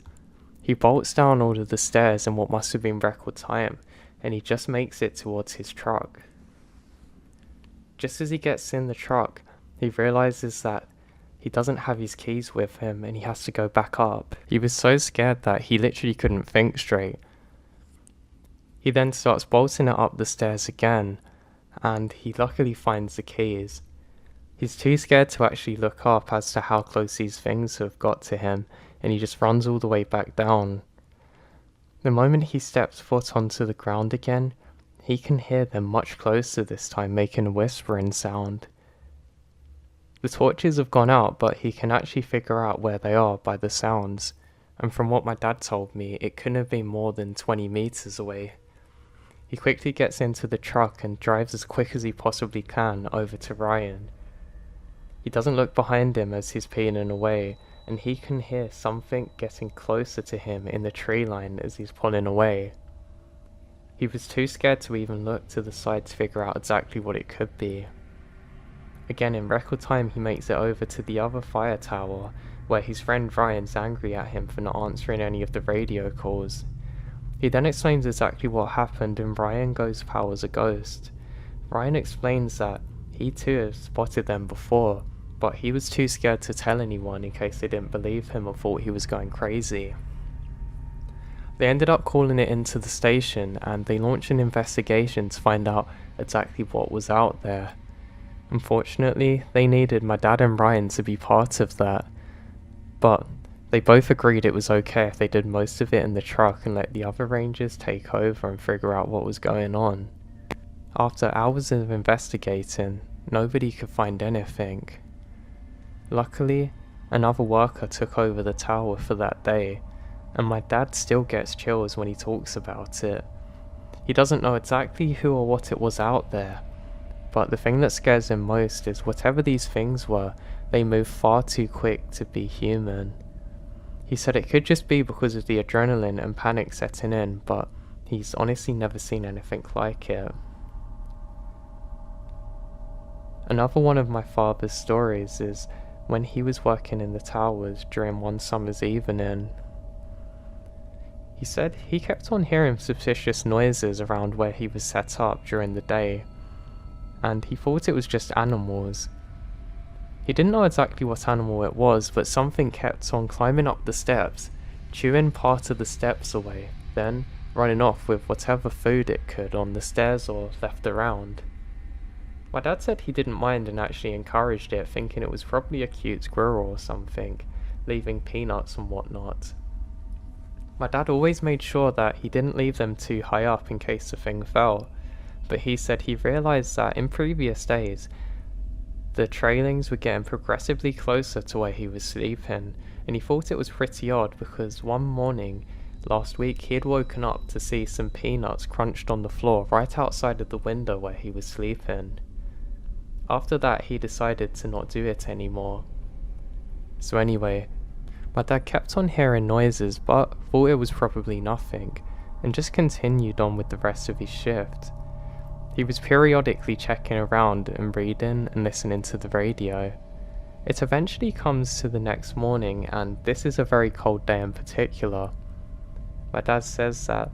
He bolts down all of the stairs in what must have been record time, and he just makes it towards his truck. Just as he gets in the truck, he realizes that he doesn't have his keys with him and he has to go back up. He was so scared that he literally couldn't think straight. He then starts bolting it up the stairs again, and he luckily finds the keys. He's too scared to actually look up as to how close these things have got to him, and he just runs all the way back down. The moment he steps foot onto the ground again, he can hear them much closer this time, making a whispering sound. The torches have gone out, but he can actually figure out where they are by the sounds, and from what my dad told me, it couldn't have been more than 20 meters away. He quickly gets into the truck and drives as quick as he possibly can over to Ryan. He doesn't look behind him as he's peeling away, and he can hear something getting closer to him in the tree line as he's pulling away. He was too scared to even look to the side to figure out exactly what it could be. Again, in record time, he makes it over to the other fire tower, where his friend Ryan's angry at him for not answering any of the radio calls. He then explains exactly what happened, and Ryan goes pale as a ghost. Ryan explains that he too has spotted them before, but he was too scared to tell anyone in case they didn't believe him or thought he was going crazy. They ended up calling it into the station, and they launched an investigation to find out exactly what was out there. Unfortunately, they needed my dad and Ryan to be part of that, but they both agreed it was okay if they did most of it in the truck and let the other rangers take over and figure out what was going on. After hours of investigating, nobody could find anything. Luckily, another worker took over the tower for that day, and my dad still gets chills when he talks about it. He doesn't know exactly who or what it was out there, but the thing that scares him most is whatever these things were, they move far too quick to be human. He said it could just be because of the adrenaline and panic setting in, but he's honestly never seen anything like it. Another one of my father's stories is when he was working in the towers during one summer's evening. He said he kept on hearing suspicious noises around where he was set up during the day, and he thought it was just animals. He didn't know exactly what animal it was, but something kept on climbing up the steps, chewing part of the steps away, then running off with whatever food it could on the stairs or left around. My dad said he didn't mind and actually encouraged it, thinking it was probably a cute squirrel or something, leaving peanuts and whatnot. My dad always made sure that he didn't leave them too high up in case the thing fell, but he said he realised that in previous days, the trailings were getting progressively closer to where he was sleeping, and he thought it was pretty odd because one morning last week he had woken up to see some peanuts crunched on the floor right outside of the window where he was sleeping. After that, he decided to not do it anymore. So anyway, my dad kept on hearing noises but thought it was probably nothing, and just continued on with the rest of his shift. He was periodically checking around and reading and listening to the radio. It eventually comes to the next morning, and this is a very cold day in particular. My dad says that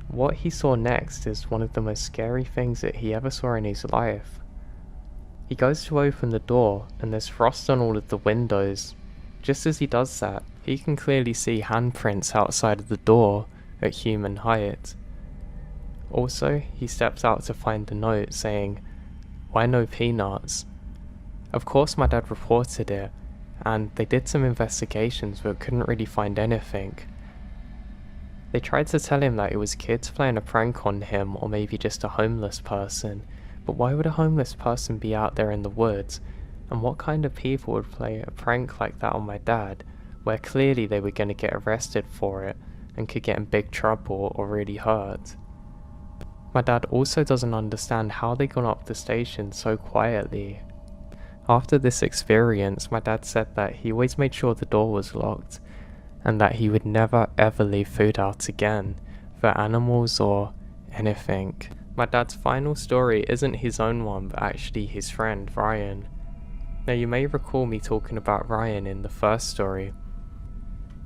what he saw next is one of the most scary things that he ever saw in his life. He goes to open the door, and there's frost on all of the windows. Just as he does that, he can clearly see handprints outside of the door at human height. Also, he steps out to find a note saying, "Why no peanuts?" Of course my dad reported it, and they did some investigations but couldn't really find anything. They tried to tell him that it was kids playing a prank on him or maybe just a homeless person, but why would a homeless person be out there in the woods, and what kind of people would play a prank like that on my dad, where clearly they were going to get arrested for it and could get in big trouble or really hurt? My dad also doesn't understand how they got up the station so quietly. After this experience, my dad said that he always made sure the door was locked, and that he would never ever leave food out again, for animals or anything. My dad's final story isn't his own one, but actually his friend Ryan. Now you may recall me talking about Ryan in the first story.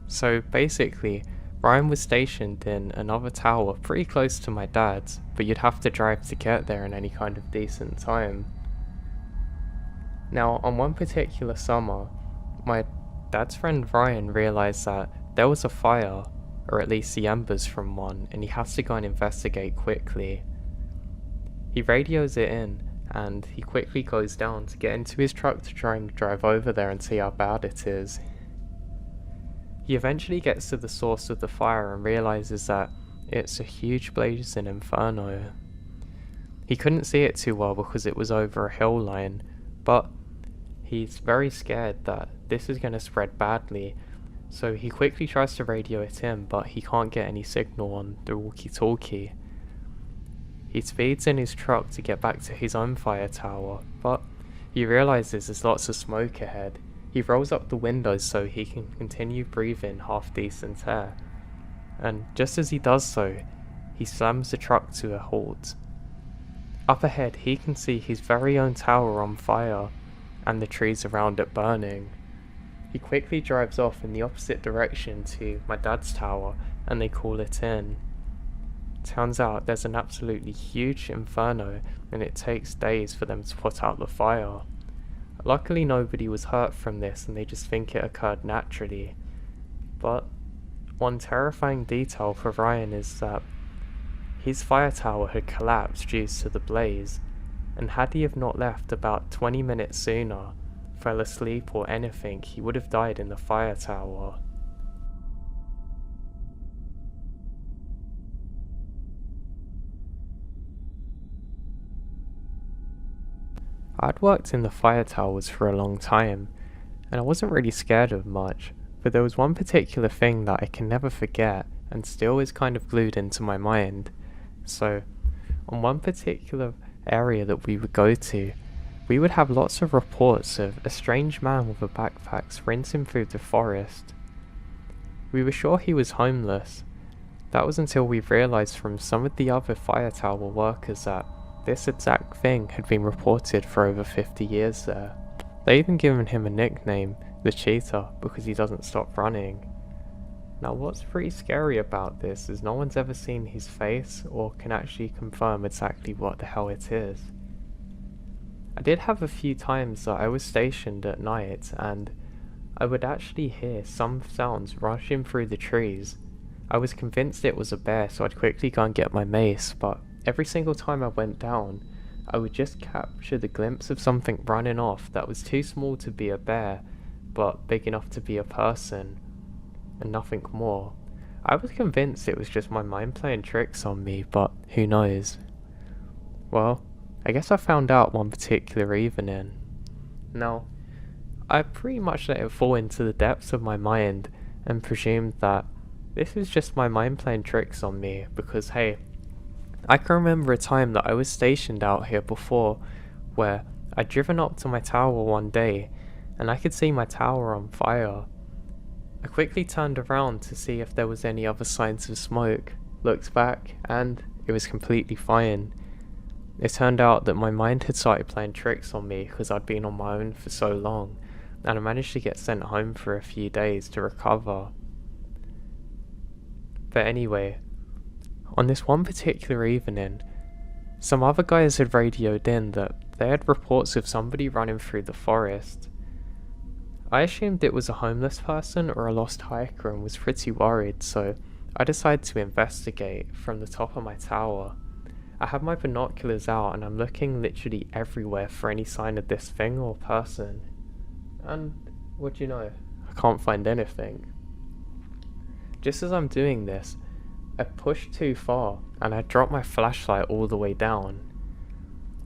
So basically, Ryan was stationed in another tower pretty close to my dad's, but you'd have to drive to get there in any kind of decent time. Now, on one particular summer, my dad's friend Ryan realised that there was a fire, or at least the embers from one, and he has to go and investigate quickly. He radios it in, and he quickly goes down to get into his truck to try and drive over there and see how bad it is. He eventually gets to the source of the fire and realises that it's a huge blazing inferno. He couldn't see it too well because it was over a hill line, but He's very scared that this is going to spread badly, so he quickly tries to radio it in, but he can't get any signal on the walkie-talkie. He speeds in his truck to get back to his own fire tower, but he realizes there's lots of smoke ahead. He rolls up the windows so he can continue breathing half-decent air, and just as he does so, he slams the truck to a halt. Up ahead, he can see his very own tower on fire, and the trees around it burning. He quickly drives off in the opposite direction to my dad's tower, and they call it in. Turns out there's an absolutely huge inferno, and it takes days for them to put out the fire. Luckily nobody was hurt from this, and they just think it occurred naturally. But one terrifying detail for Ryan is that his fire tower had collapsed due to the blaze, and had he have not left about 20 minutes sooner, fell asleep or anything, he would have died in the fire tower. I'd worked in the fire towers for a long time, and I wasn't really scared of much, but there was one particular thing that I can never forget and still is kind of glued into my mind. So, on one particular area that we would go to, we would have lots of reports of a strange man with a backpack sprinting through the forest. We were sure he was homeless. That was until we realised from some of the other fire tower workers that this exact thing had been reported for over 50 years there. They even given him a nickname, the Cheetah, because he doesn't stop running. Now what's pretty scary about this is no one's ever seen his face or can actually confirm exactly what the hell it is. I did have a few times that I was stationed at night and I would actually hear some sounds rushing through the trees. I was convinced it was a bear, so I'd quickly go and get my mace, but every single time I went down, I would just capture the glimpse of something running off that was too small to be a bear, but big enough to be a person, and nothing more. I was convinced it was just my mind playing tricks on me, but who knows. Well, I guess I found out one particular evening. Now, I pretty much let it fall into the depths of my mind and presumed that this is just my mind playing tricks on me because hey, I can remember a time that I was stationed out here before where I'd driven up to my tower one day and I could see my tower on fire. I quickly turned around to see if there was any other signs of smoke, looked back, and it was completely fine. It turned out that my mind had started playing tricks on me because I'd been on my own for so long, and I managed to get sent home for a few days to recover. But anyway, on this one particular evening, some other guys had radioed in that they had reports of somebody running through the forest. I assumed it was a homeless person or a lost hiker and was pretty worried, so I decided to investigate from the top of my tower. I have my binoculars out and I'm looking literally everywhere for any sign of this thing or person. And what do you know? I can't find anything. Just as I'm doing this, I pushed too far and I dropped my flashlight all the way down.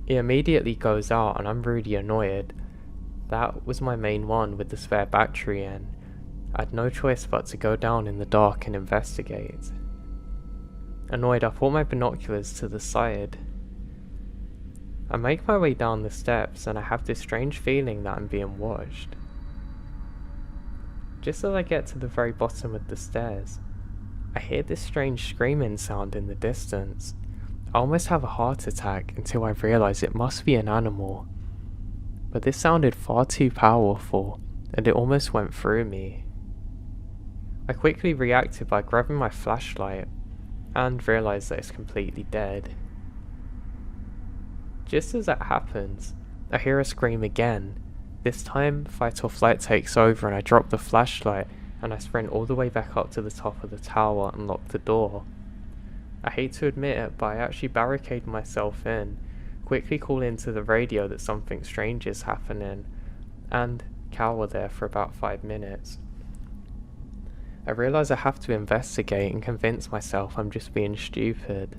It immediately goes out and I'm really annoyed. That was my main one with the spare battery in. I had no choice but to go down in the dark and investigate. Annoyed, I put my binoculars to the side. I make my way down the steps and I have this strange feeling that I'm being watched. Just as I get to the very bottom of the stairs, I hear this strange screaming sound in the distance. I almost have a heart attack until I realise it must be an animal. But this sounded far too powerful, and it almost went through me. I quickly reacted by grabbing my flashlight, and realised that it's completely dead. Just as that happens, I hear a scream again. This time, fight or flight takes over and I drop the flashlight, and I sprint all the way back up to the top of the tower and lock the door. I hate to admit it, but I actually barricade myself in, quickly call into the radio that something strange is happening, and cower there for about 5 minutes. I realise I have to investigate and convince myself I'm just being stupid.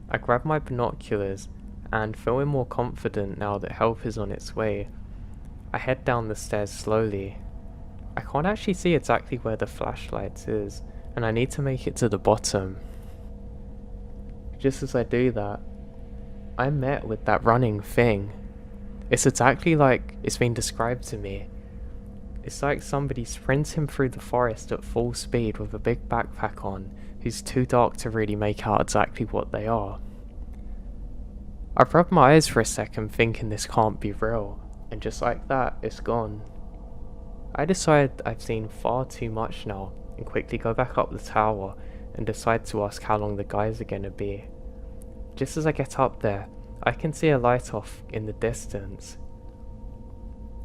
I grab my binoculars and feeling more confident now that help is on its way, I head down the stairs slowly. I can't actually see exactly where the flashlight is, and I need to make it to the bottom. Just as I do that, I'm met with that running thing. It's exactly like it's been described to me. It's like somebody sprinting through the forest at full speed with a big backpack on, who's too dark to really make out exactly what they are. I've rubbed my eyes for a second thinking this can't be real, and just like that, it's gone. I decide I've seen far too much now, and quickly go back up the tower, and decide to ask how long the guys are gonna be. Just as I get up there, I can see a light off in the distance.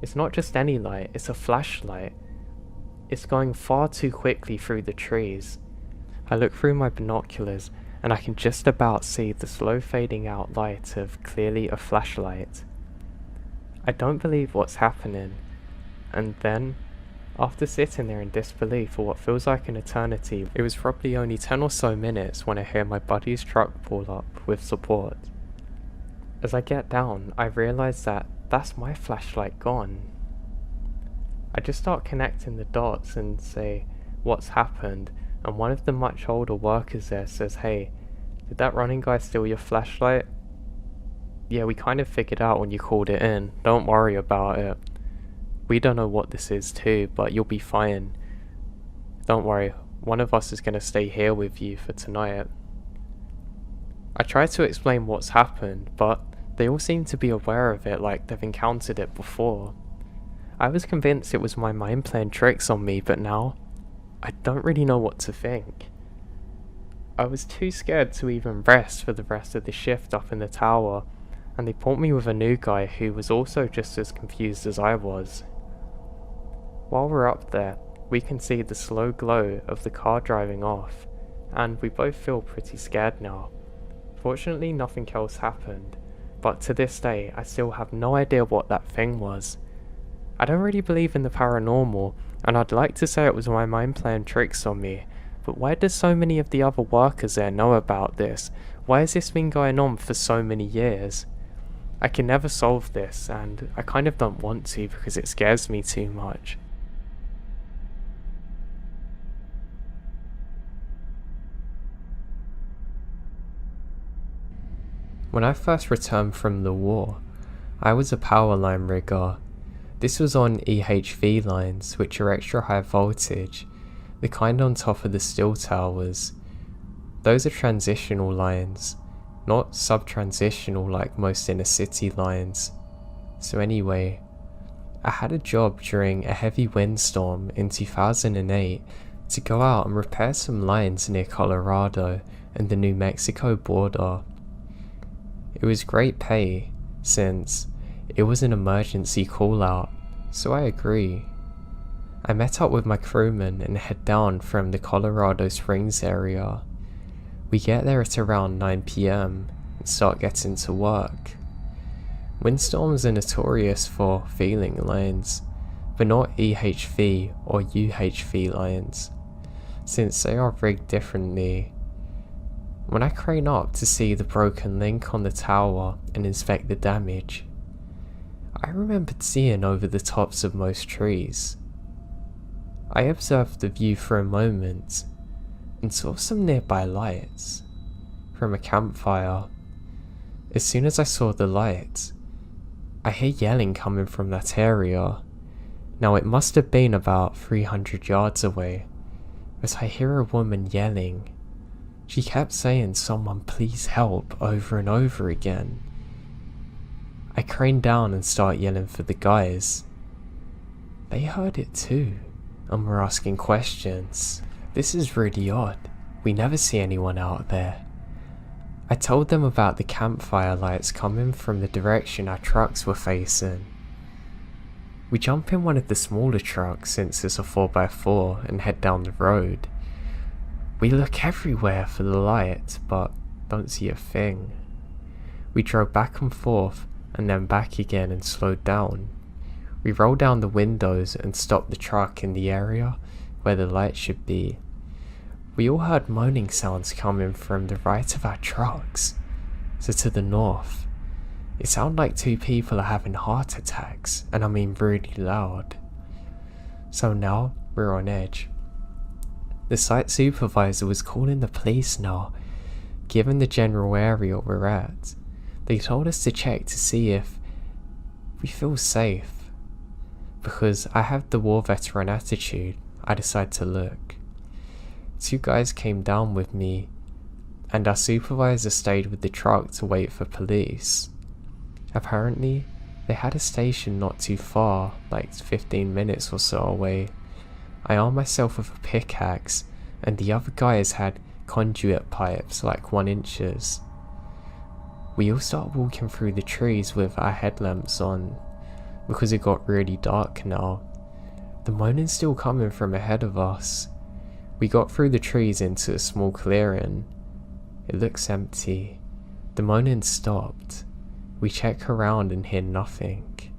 It's not just any light, it's a flashlight. It's going far too quickly through the trees. I look through my binoculars, and I can just about see the slow fading out light of clearly a flashlight. I don't believe what's happening, and then, after sitting there in disbelief for what feels like an eternity, it was probably only 10 or so minutes when I hear my buddy's truck pull up with support. As I get down, I realise that that's my flashlight gone. I just start connecting the dots and say, what's happened? And one of the much older workers there says, hey, did that running guy steal your flashlight? Yeah, we kind of figured out when you called it in, don't worry about it. We don't know what this is too, but you'll be fine. Don't worry, one of us is going to stay here with you for tonight. I try to explain what's happened, but they all seem to be aware of it like they've encountered it before. I was convinced it was my mind playing tricks on me, but now, I don't really know what to think. I was too scared to even rest for the rest of the shift up in the tower, and they put me with a new guy who was also just as confused as I was. While we're up there, we can see the slow glow of the car driving off, and we both feel pretty scared now. Fortunately, nothing else happened, but to this day, I still have no idea what that thing was. I don't really believe in the paranormal, and I'd like to say it was my mind playing tricks on me, but why do so many of the other workers there know about this? Why has this been going on for so many years? I can never solve this, and I kind of don't want to because it scares me too much. When I first returned from the war, I was a power line rigger. This was on EHV lines, which are extra high voltage, the kind on top of the steel towers. Those are transitional lines, not sub-transitional like most inner city lines. So anyway, I had a job during a heavy windstorm in 2008 to go out and repair some lines near Colorado and the New Mexico border. It was great pay, since it was an emergency call out, so I agree. I met up with my crewman and head down from the Colorado Springs area. We get there at around 9 PM and start getting to work. Windstorms are notorious for failing lines, but not EHV or UHV lines, since they are rigged differently. When I crane up to see the broken link on the tower and inspect the damage, I remembered seeing over the tops of most trees. I observed the view for a moment and saw some nearby lights from a campfire. As soon as I saw the light, I hear yelling coming from that area. Now it must have been about 300 yards away, but I hear a woman yelling. She kept saying, "Someone please help," over and over again. I crane down and start yelling for the guys. They heard it too, and were asking questions. This is really odd. We never see anyone out there. I told them about the campfire lights coming from the direction our trucks were facing. We jump in one of the smaller trucks, since it's a 4x4, and head down the road. We look everywhere for the light, but don't see a thing. We drove back and forth, and then back again and slowed down. We rolled down the windows and stopped the truck in the area where the light should be. We all heard moaning sounds coming from the right of our trucks, so to the north. It sounded like two people are having heart attacks, and I mean really loud. So now we're on edge. The site supervisor was calling the police now. Given the general area we're at, they told us to check to see if we feel safe. Because I have the war veteran attitude, I decided to look. Two guys came down with me, and our supervisor stayed with the truck to wait for police. Apparently, they had a station not too far, like 15 minutes or so away. I armed myself with a pickaxe, and the other guys had conduit pipes like 1 inches. We all started walking through the trees with our headlamps on, because it got really dark now. The moaning's still coming from ahead of us. We got through the trees into a small clearing. It looks empty. The moaning stopped. We checked around and hear nothing.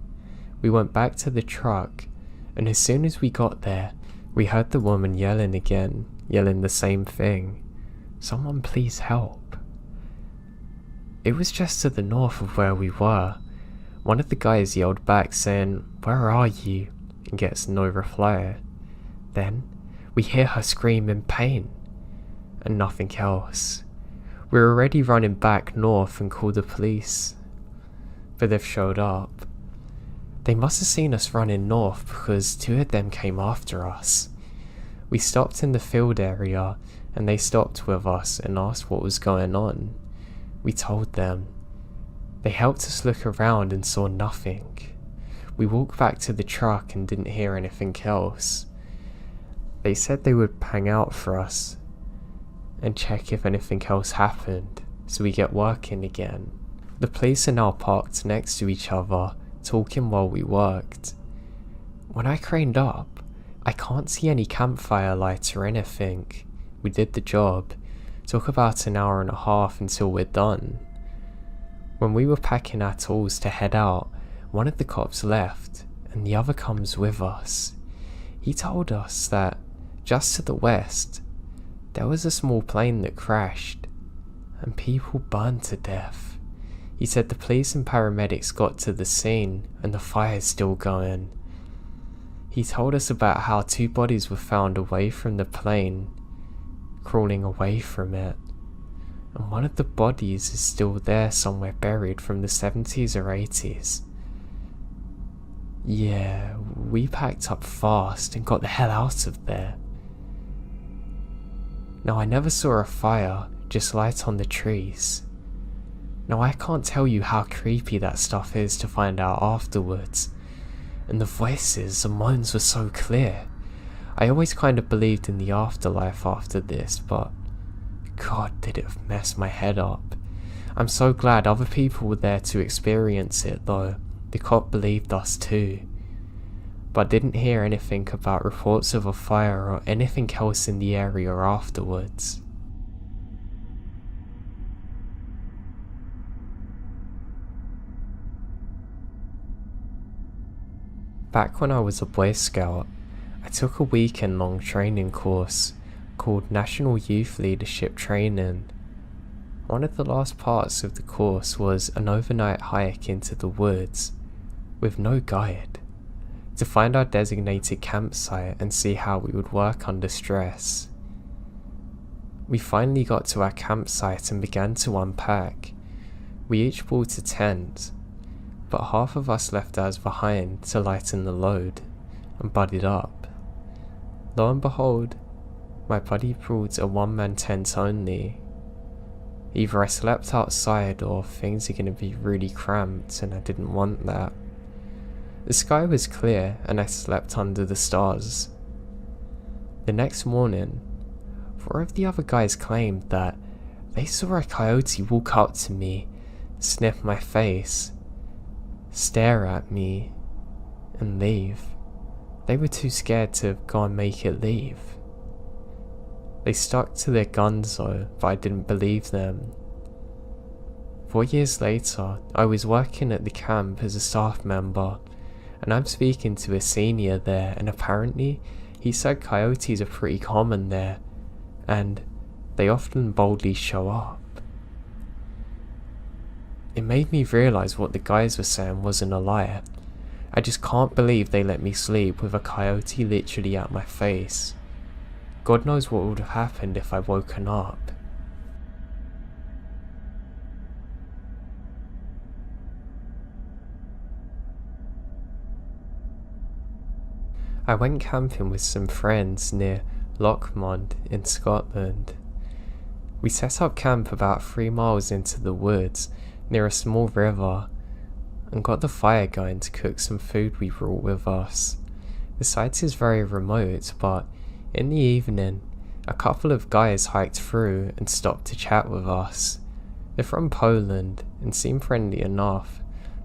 We went back to the truck, and as soon as we got there, we heard the woman yelling again, yelling the same thing. Someone please help. It was just to the north of where we were. One of the guys yelled back saying, "Where are you?" and gets no reply. Then we hear her scream in pain, and nothing else. We're already running back north and called the police, but they've showed up. They must have seen us running north because 2 of them came after us. We stopped in the field area and they stopped with us and asked what was going on. We told them. They helped us look around and saw nothing. We walked back to the truck and didn't hear anything else. They said they would hang out for us and check if anything else happened, so we get working again. The police are now parked next to each other, talking while we worked. When I craned up, I can't see any campfire lights or anything. We did the job. Took about an hour and a half until we're done. When we were packing our tools to head out, one of the cops left, and the other comes with us. He told us that, just to the west, there was a small plane that crashed, and people burned to death. He said the police and paramedics got to the scene, and the fire's still going. He told us about how 2 bodies were found away from the plane, crawling away from it. And one of the bodies is still there somewhere buried from the 70s or 80s. Yeah, we packed up fast and got the hell out of there. Now I never saw a fire, just light on the trees. Now I can't tell you how creepy that stuff is to find out afterwards. And the voices and moans were so clear. I always kind of believed in the afterlife after this, but God, did it mess my head up. I'm so glad other people were there to experience it though. The cop believed us too. But didn't hear anything about reports of a fire or anything else in the area afterwards. Back when I was a Boy Scout, I took a weekend-long training course called National Youth Leadership Training. One of the last parts of the course was an overnight hike into the woods, with no guide, to find our designated campsite and see how we would work under stress. We finally got to our campsite and began to unpack. We each bought a tent, but half of us left ours behind to lighten the load, and buddied up. Lo and behold, my buddy brought a one-man tent only. Either I slept outside or things are going to be really cramped and I didn't want that. The sky was clear and I slept under the stars. The next morning, 4 of the other guys claimed that they saw a coyote walk up to me, sniff my face, stare at me, and leave. They were too scared to go and make it leave. They stuck to their guns though, but I didn't believe them. 4 years later, I was working at the camp as a staff member, and I'm speaking to a senior there, and apparently he said coyotes are pretty common there, and they often boldly show up. It made me realise what the guys were saying wasn't a lie. I just can't believe they let me sleep with a coyote literally at my face. God knows what would have happened if I'd woken up. I went camping with some friends near Lochmond in Scotland. We set up camp about 3 miles into the woods near a small river and got the fire going to cook some food we brought with us. The site is very remote, but in the evening a couple of guys hiked through and stopped to chat with us. They're from Poland and seem friendly enough,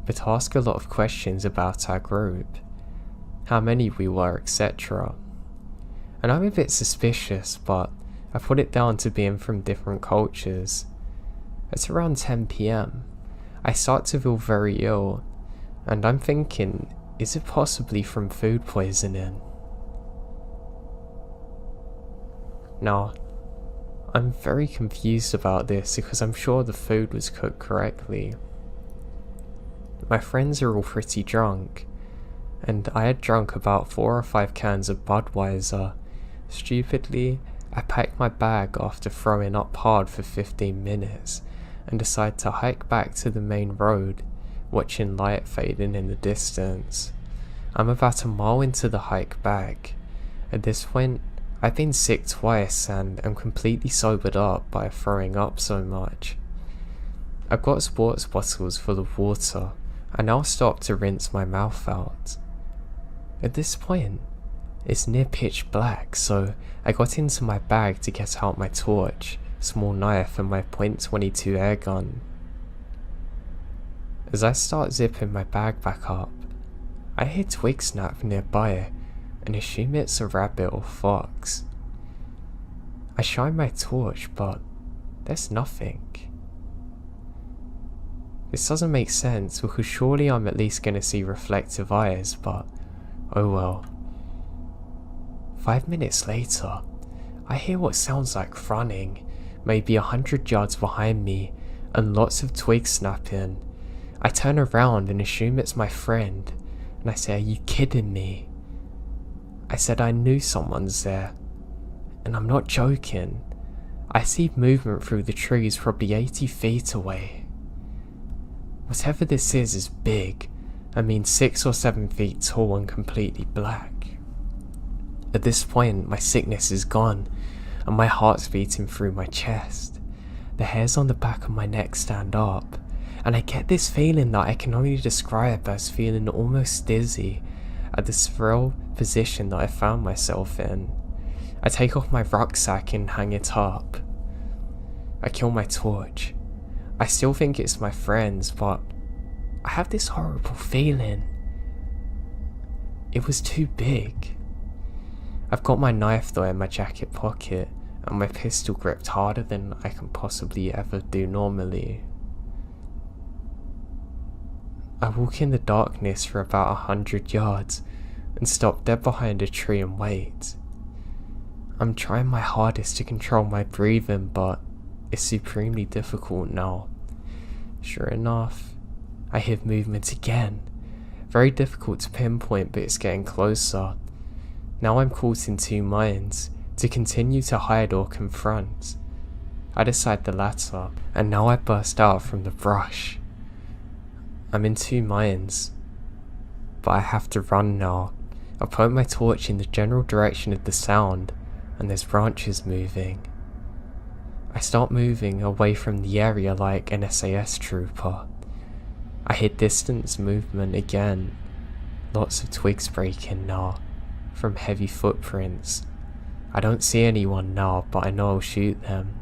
but ask a lot of questions about our group, how many we were, etc. And I'm a bit suspicious, but I put it down to being from different cultures. It's around 10 PM. I start to feel very ill, and I'm thinking, is it possibly from food poisoning? Now, I'm very confused about this because I'm sure the food was cooked correctly. My friends are all pretty drunk, and I had drunk about 4 or 5 cans of Budweiser. Stupidly, I packed my bag after throwing up hard for 15 minutes and decided to hike back to the main road, watching light fading in the distance. I'm about a mile into the hike back. At this point, I've been sick twice and am completely sobered up by throwing up so much. I've got sports bottles full of water. I now stop to rinse my mouth out. At this point, it's near pitch black, so I got into my bag to get out my torch, small knife and my .22 air gun. As I start zipping my bag back up, I hear twig snap nearby and assume it's a rabbit or fox. I shine my torch, but there's nothing. This doesn't make sense because surely I'm at least going to see reflective eyes, but oh well. 5 minutes later, I hear what sounds like running, maybe 100 yards behind me, and lots of twigs snapping. I turn around and assume it's my friend, and I say, "Are you kidding me?" I said I knew someone's there, and I'm not joking. I see movement through the trees probably 80 feet away. Whatever this is big. I mean 6 or 7 feet tall and completely black. At this point, my sickness is gone, and my heart's beating through my chest. The hairs on the back of my neck stand up, and I get this feeling that I can only describe as feeling almost dizzy at the surreal position that I found myself in. I take off my rucksack and hang it up. I kill my torch. I still think it's my friends, but I have this horrible feeling. It was too big. I've got my knife though in my jacket pocket, and my pistol gripped harder than I can possibly ever do normally. I walk in the darkness for about 100 yards and stop dead behind a tree and wait. I'm trying my hardest to control my breathing, but it's supremely difficult now. Sure enough, I hear movement again. Very difficult to pinpoint, but it's getting closer. Now I'm caught in two minds, to continue to hide or confront. I decide the latter, and now I burst out from the brush. I'm in two minds, but I have to run now. I point my torch in the general direction of the sound, and there's branches moving. I start moving away from the area like an SAS trooper. I hear distance movement again, lots of twigs breaking now, from heavy footprints. I don't see anyone now, but I know I'll shoot them.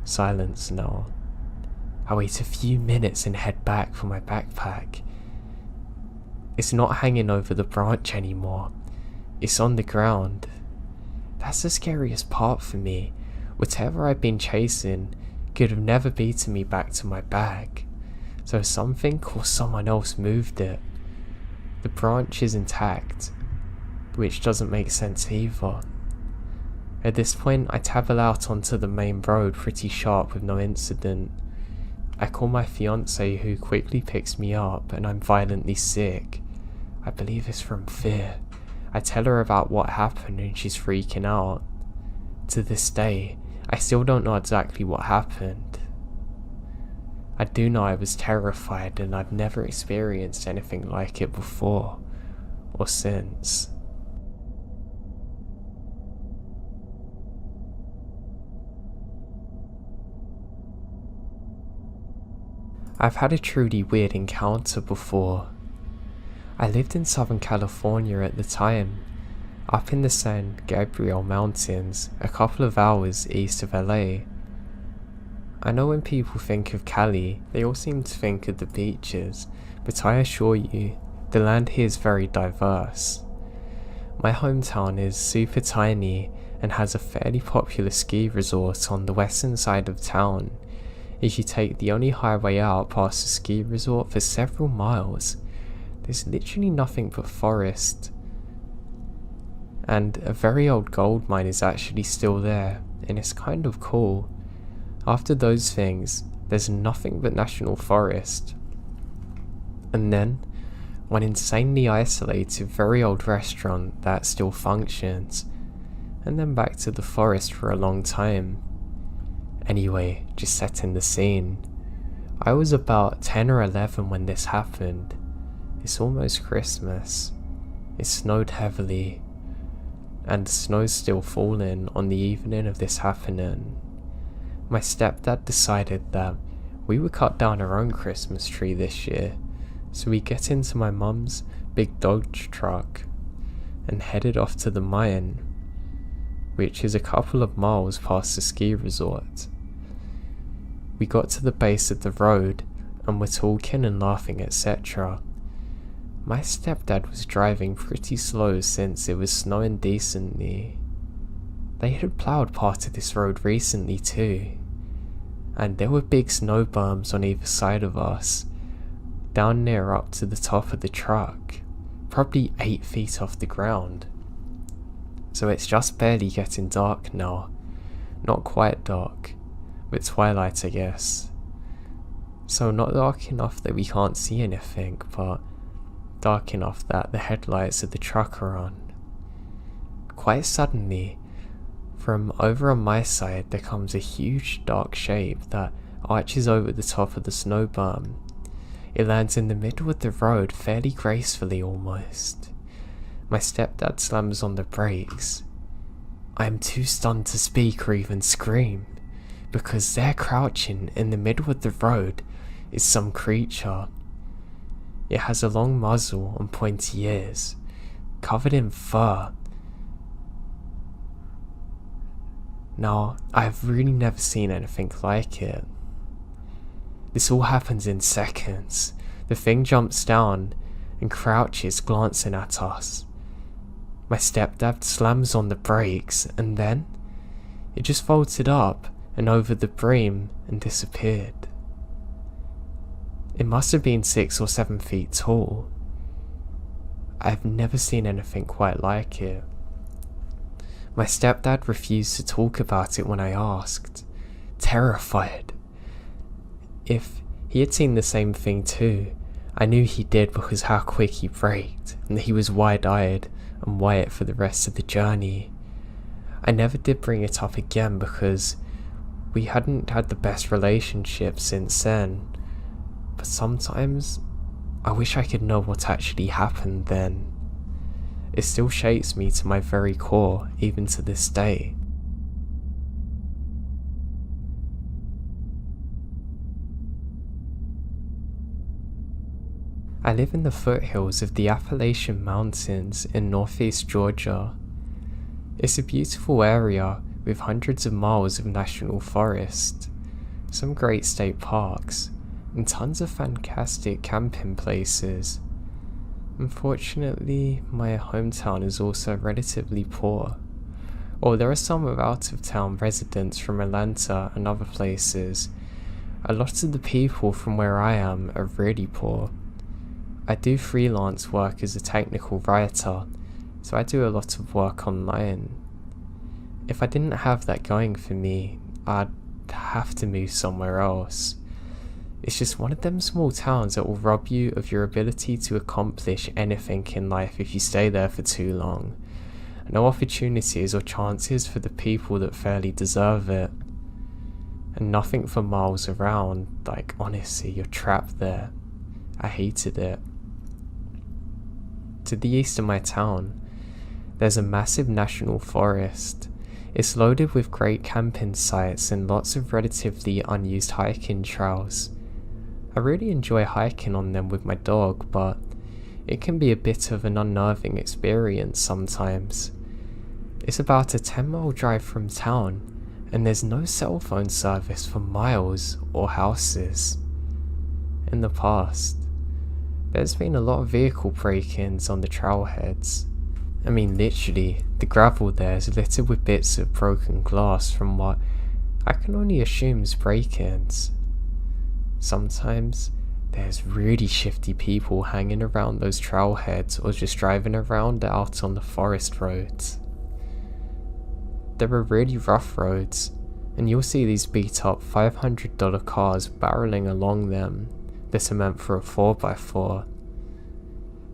Silence now. I wait a few minutes and head back for my backpack. It's not hanging over the branch anymore. It's on the ground. That's the scariest part for me. Whatever I've been chasing could have never beaten me back to my bag. So something or someone else moved it. The branch is intact, which doesn't make sense either. At this point, I tabble out onto the main road pretty sharp with no incident. I call my fiance, who quickly picks me up, and I'm violently sick. I believe it's from fear. I tell her about what happened and she's freaking out. To this day, I still don't know exactly what happened. I do know I was terrified and I've never experienced anything like it before or since. I've had a truly weird encounter before. I lived in Southern California at the time, up in the San Gabriel Mountains, a couple of hours east of LA. I know when people think of Cali, they all seem to think of the beaches, but I assure you, the land here is very diverse. My hometown is super tiny and has a fairly popular ski resort on the western side of town. If you take the only highway out past the ski resort for several miles, there's literally nothing but forest. And a very old gold mine is actually still there, and it's kind of cool. After those things, there's nothing but national forest. And then, one insanely isolated, very old restaurant that still functions, and then back to the forest for a long time. Anyway, just setting the scene. I was about 10 or 11 when this happened. It's almost Christmas. It snowed heavily, and the snow's still falling on the evening of this happening. My stepdad decided that we would cut down our own Christmas tree this year, so we get into my mum's big Dodge truck and headed off to the mine, which is a couple of miles past the ski resort. We got to the base of the road and were talking and laughing, etc. My stepdad was driving pretty slow since it was snowing decently. They had ploughed part of this road recently too, and there were big snow berms on either side of us, down near up to the top of the truck, probably 8 feet off the ground. So it's just barely getting dark now. Not quite dark, but twilight I guess. So not dark enough that we can't see anything, but dark enough that the headlights of the truck are on. Quite suddenly, from over on my side there comes a huge dark shape that arches over the top of the snow berm. It lands in the middle of the road fairly gracefully almost. My stepdad slams on the brakes. I am too stunned to speak or even scream, because there crouching in the middle of the road is some creature. It has a long muzzle and pointy ears, covered in fur. Now, I've really never seen anything like it. This all happens in seconds. The thing jumps down and crouches, glancing at us. My stepdad slams on the brakes, and then it just vaulted up and over the beam and disappeared. It must have been 6 or 7 feet tall. I've never seen anything quite like it. My stepdad refused to talk about it when I asked, terrified. If he had seen the same thing too, I knew he did because how quick he braked, and he was wide-eyed and white for the rest of the journey. I never did bring it up again because we hadn't had the best relationship since then, but sometimes I wish I could know what actually happened then. It still shakes me to my very core, even to this day. I live in the foothills of the Appalachian Mountains in northeast Georgia. It's a beautiful area with hundreds of miles of national forest, some great state parks, and tons of fantastic camping places. Unfortunately, my hometown is also relatively poor. While there are some out-of-town residents from Atlanta and other places, a lot of the people from where I am are really poor. I do freelance work as a technical writer, so I do a lot of work online. If I didn't have that going for me, I'd have to move somewhere else. It's just one of them small towns that will rob you of your ability to accomplish anything in life if you stay there for too long. No opportunities or chances for the people that fairly deserve it. And nothing for miles around, like honestly, you're trapped there. I hated it. To the east of my town, there's a massive national forest. It's loaded with great camping sites and lots of relatively unused hiking trails. I really enjoy hiking on them with my dog, but it can be a bit of an unnerving experience sometimes. It's about a 10-mile drive from town, and there's no cell phone service for miles or houses. In the past, there's been a lot of vehicle break-ins on the trailheads. I mean, literally, the gravel there is littered with bits of broken glass from what I can only assume is break-ins. Sometimes, there's really shifty people hanging around those trailheads or just driving around out on the forest roads. There are really rough roads, and you'll see these beat up $500 cars barreling along them that are meant for a 4x4.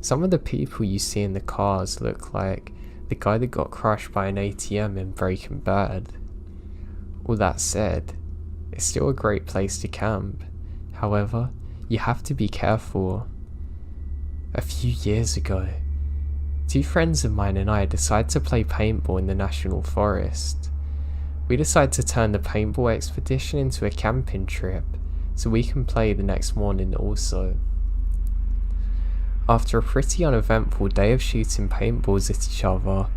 Some of the people you see in the cars look like the guy that got crushed by an ATM in Breaking Bad. All that said, it's still a great place to camp. However, you have to be careful. A few years ago, 2 friends of mine and I decided to play paintball in the national forest. We decided to turn the paintball expedition into a camping trip, so we can play the next morning also. After a pretty uneventful day of shooting paintballs at each other,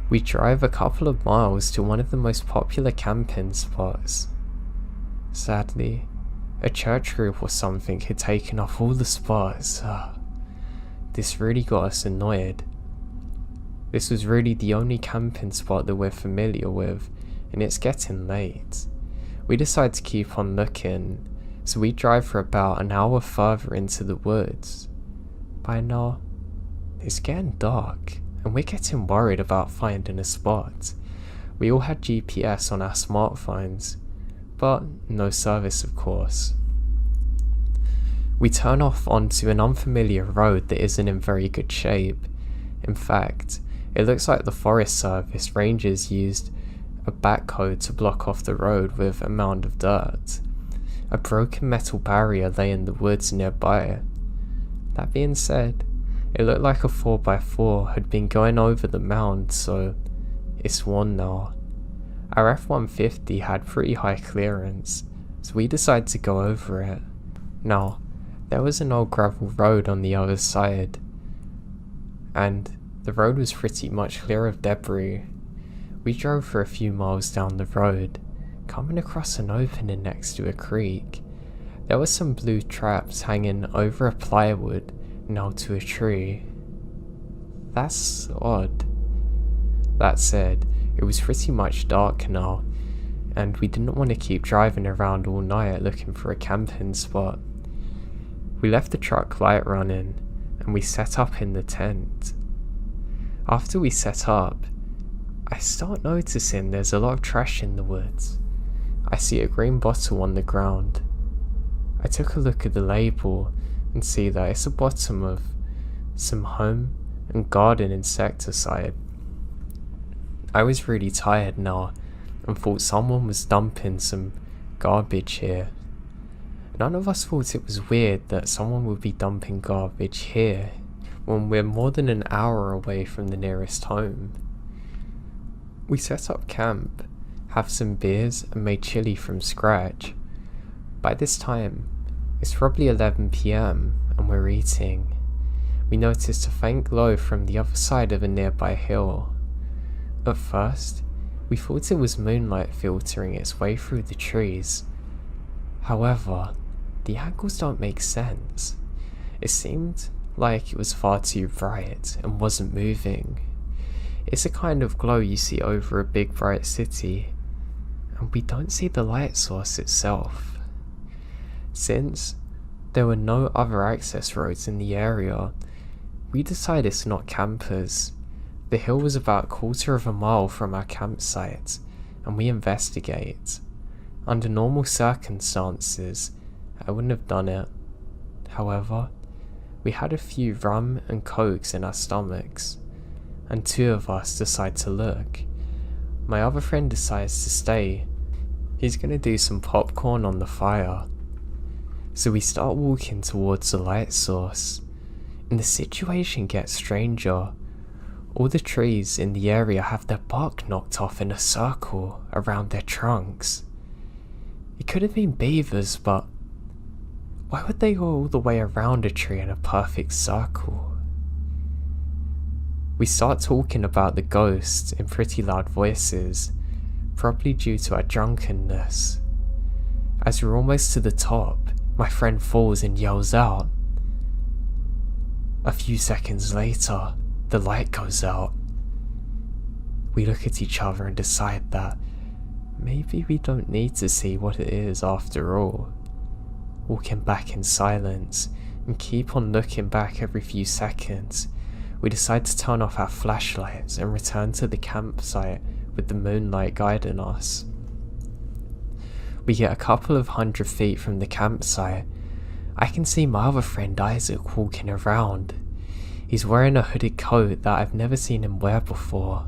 we drive a couple of miles to one of the most popular camping spots. Sadly, a church group or something had taken off all the spots. This really got us annoyed. This was really the only camping spot that we're familiar with, and it's getting late. We decide to keep on looking, so we drive for about an hour further into the woods. By now, it's getting dark, and we're getting worried about finding a spot. We all had GPS on our smartphones, but no service of course. We turn off onto an unfamiliar road that isn't in very good shape. In fact, it looks like the Forest Service rangers used a backhoe to block off the road with a mound of dirt. A broken metal barrier lay in the woods nearby. That being said, it looked like a 4x4 had been going over the mound, so it's worn now. Our F-150 had pretty high clearance, so we decided to go over it. Now, there was an old gravel road on the other side, and the road was pretty much clear of debris. We drove for a few miles down the road, coming across an opening next to a creek. There were some blue traps hanging over a plywood nailed to a tree. That's odd. That said, it was pretty much dark now, and we didn't want to keep driving around all night looking for a camping spot. We left the truck light running, and we set up in the tent. After we set up, I start noticing there's a lot of trash in the woods. I see a green bottle on the ground. I took a look at the label and see that it's a bottle of some home and garden insecticide. I was really tired now and thought someone was dumping some garbage here. None of us thought it was weird that someone would be dumping garbage here when we're more than an hour away from the nearest home. We set up camp, have some beers and made chili from scratch. By this time, it's probably 11 PM and we're eating. We noticed a faint glow from the other side of a nearby hill. At first, we thought it was moonlight filtering its way through the trees. However, the angles don't make sense. It seemed like it was far too bright and wasn't moving. It's a kind of glow you see over a big bright city, and we don't see the light source itself. Since there were no other access roads in the area, we decided it's not campers. The hill was about a quarter of a mile from our campsite, and we investigate. Under normal circumstances, I wouldn't have done it. However, we had a few rum and cokes in our stomachs, and two of us decide to look. My other friend decides to stay. He's gonna do some popcorn on the fire. So we start walking towards the light source, and the situation gets stranger. All the trees in the area have their bark knocked off in a circle around their trunks. It could have been beavers, but why would they go all the way around a tree in a perfect circle? We start talking about the ghosts in pretty loud voices, probably due to our drunkenness. As we're almost to the top, my friend falls and yells out. A few seconds later, the light goes out. We look at each other and decide that maybe we don't need to see what it is after all. Walking back in silence and keep on looking back every few seconds, we decide to turn off our flashlights and return to the campsite with the moonlight guiding us. We get a couple of 100 feet from the campsite. I can see my other friend Isaac walking around. He's wearing a hooded coat that I've never seen him wear before.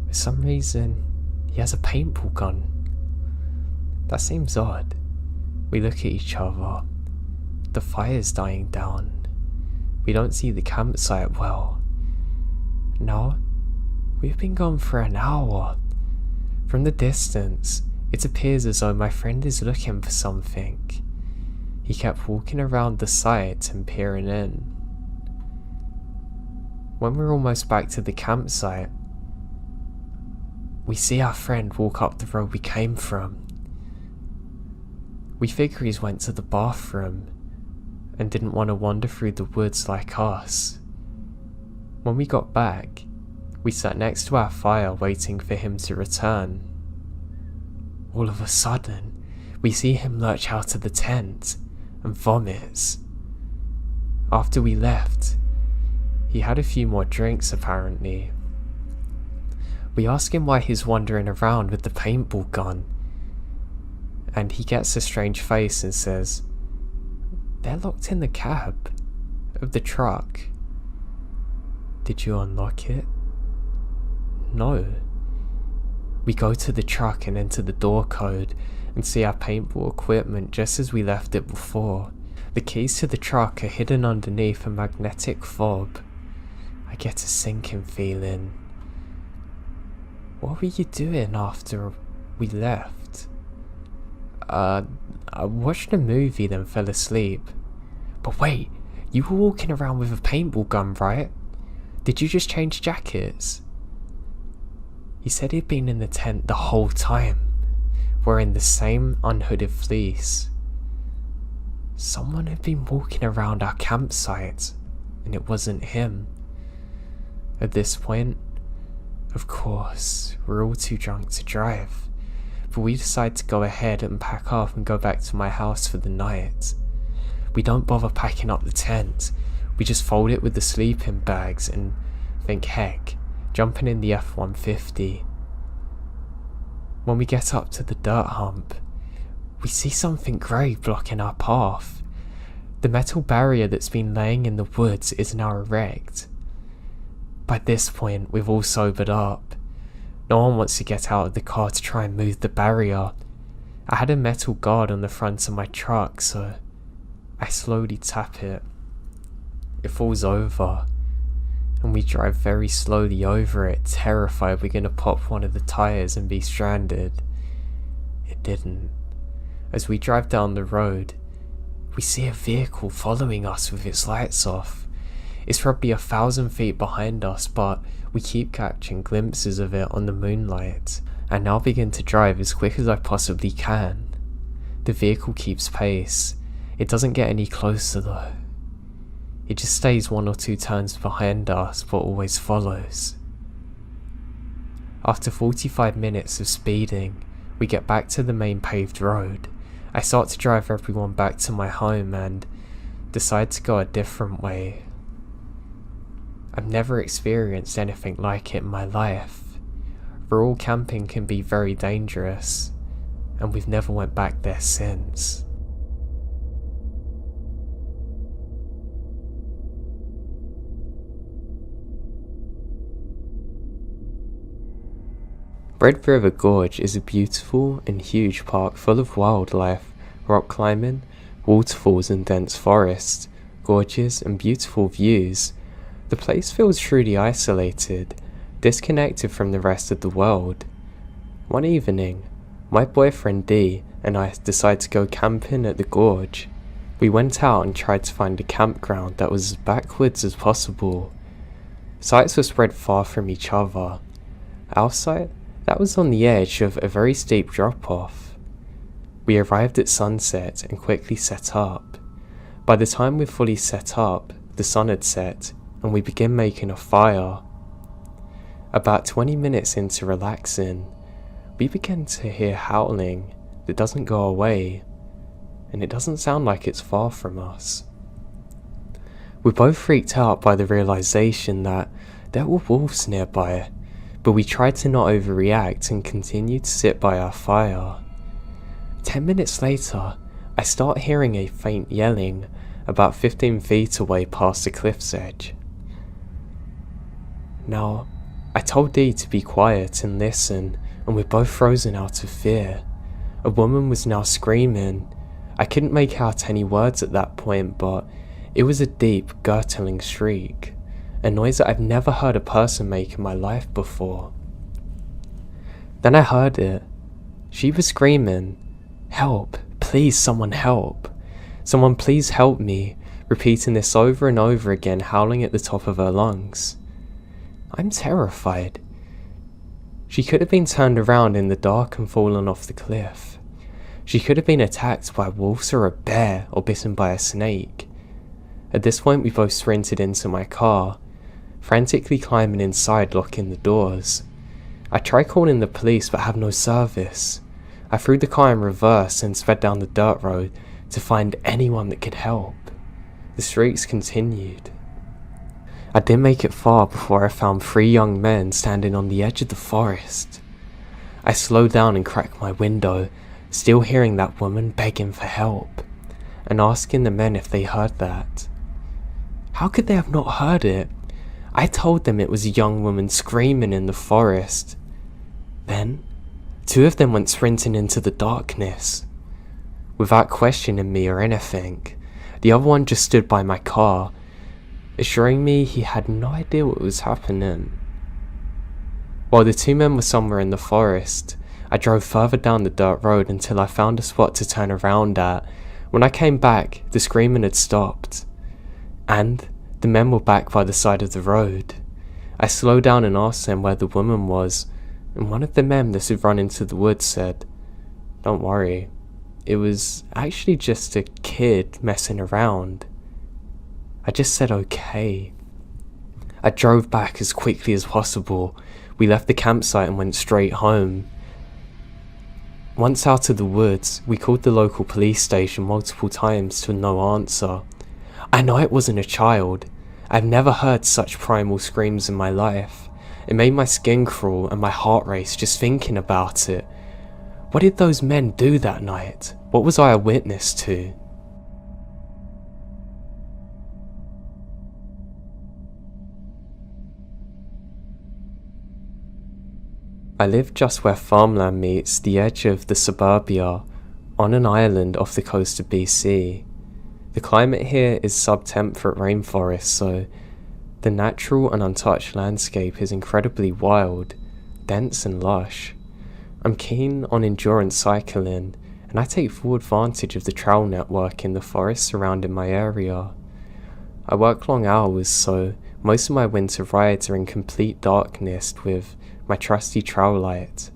For some reason, he has a paintball gun. That seems odd. We look at each other. The fire's dying down. We don't see the campsite well. Now, we've been gone for an hour. From the distance, it appears as though my friend is looking for something. He kept walking around the site and peering in. When we're almost back to the campsite, we see our friend walk up the road we came from. We figure he's went to the bathroom and didn't want to wander through the woods like us. When we got back, we sat next to our fire waiting for him to return. All of a sudden, we see him lurch out of the tent and vomits. After we left, he had a few more drinks apparently. We ask him why he's wandering around with the paintball gun, and he gets a strange face and says, "They're locked in the cab of the truck." "Did you unlock it?" "No." We go to the truck and enter the door code and see our paintball equipment just as we left it before. The keys to the truck are hidden underneath a magnetic fob. I get a sinking feeling. What were you doing after we left? I watched a movie then fell asleep. But wait, you were walking around with a paintball gun, right? Did you just change jackets? He said he'd been in the tent the whole time, wearing the same unhooded fleece. Someone had been walking around our campsite, and it wasn't him. At this point, of course, we're all too drunk to drive, but we decide to go ahead and pack up and go back to my house for the night. We don't bother packing up the tent, we just fold it with the sleeping bags and think, heck, jumping in the F-150. When we get up to the dirt hump, we see something grey blocking our path. The metal barrier that's been laying in the woods is now erect. By this point, we've all sobered up. No one wants to get out of the car to try and move the barrier. I had a metal guard on the front of my truck, so I slowly tap it. It falls over, and we drive very slowly over it, terrified we're gonna pop one of the tires and be stranded. It didn't. As we drive down the road, we see a vehicle following us with its lights off. It's probably 1,000 feet behind us, but we keep catching glimpses of it on the moonlight. I now begin to drive as quick as I possibly can. The vehicle keeps pace. It doesn't get any closer though. It just stays 1 or 2 turns behind us, but always follows. After 45 minutes of speeding, we get back to the main paved road. I start to drive everyone back to my home and decide to go a different way. I've never experienced anything like it in my life. Rural camping can be very dangerous, and we've never went back there since. Red River Gorge is a beautiful and huge park full of wildlife, rock climbing, waterfalls and dense forests, gorges and beautiful views. The place feels truly isolated, disconnected from the rest of the world. One evening, my boyfriend Dee and I decided to go camping at the gorge. We went out and tried to find a campground that was as backwards as possible. Sites were spread far from each other. Our site, that was on the edge of a very steep drop-off. We arrived at sunset and quickly set up. By the time we fully set up, the sun had set and we began making a fire. About 20 minutes into relaxing, we began to hear howling that doesn't go away, and it doesn't sound like it's far from us. We both freaked out by the realization that there were wolves nearby, but we tried to not overreact and continued to sit by our fire. 10 minutes later, I start hearing a faint yelling about 15 feet away past the cliff's edge. Now, I told Dee to be quiet and listen, and we're both frozen out of fear. A woman was now screaming. I couldn't make out any words at that point, but it was a deep, gurgling shriek, a noise that I've never heard a person make in my life before. Then I heard it. She was screaming, "Help, please someone help. Someone please help me," repeating this over and over again, howling at the top of her lungs. I'm terrified. She could have been turned around in the dark and fallen off the cliff. She could have been attacked by wolves or a bear or bitten by a snake. At this point we both sprinted into my car, frantically climbing inside, locking the doors. I tried calling the police but have no service. I threw the car in reverse and sped down the dirt road to find anyone that could help. The shrieks continued. I didn't make it far before I found 3 young men standing on the edge of the forest. I slowed down and cracked my window, still hearing that woman begging for help, and asking the men if they heard that. How could they have not heard it? I told them it was a young woman screaming in the forest. Then, 2 of them went sprinting into the darkness. Without questioning me or anything, the other one just stood by my car, assuring me he had no idea what was happening. While the 2 men were somewhere in the forest, I drove further down the dirt road until I found a spot to turn around at. When I came back, the screaming had stopped, and the men were back by the side of the road. I slowed down and asked them where the woman was, and one of the men that had run into the woods said, "Don't worry, it was actually just a kid messing around." I just said okay. I drove back as quickly as possible. We left the campsite and went straight home. Once out of the woods, we called the local police station multiple times to no answer. I know it wasn't a child. I've never heard such primal screams in my life. It made my skin crawl and my heart race just thinking about it. What did those men do that night? What was I a witness to? I live just where farmland meets the edge of the suburbia, on an island off the coast of BC. The climate here is sub-temperate rainforest, so the natural and untouched landscape is incredibly wild, dense and lush. I'm keen on endurance cycling, and I take full advantage of the trail network in the forest surrounding my area. I work long hours, so most of my winter rides are in complete darkness with my trusty trail light.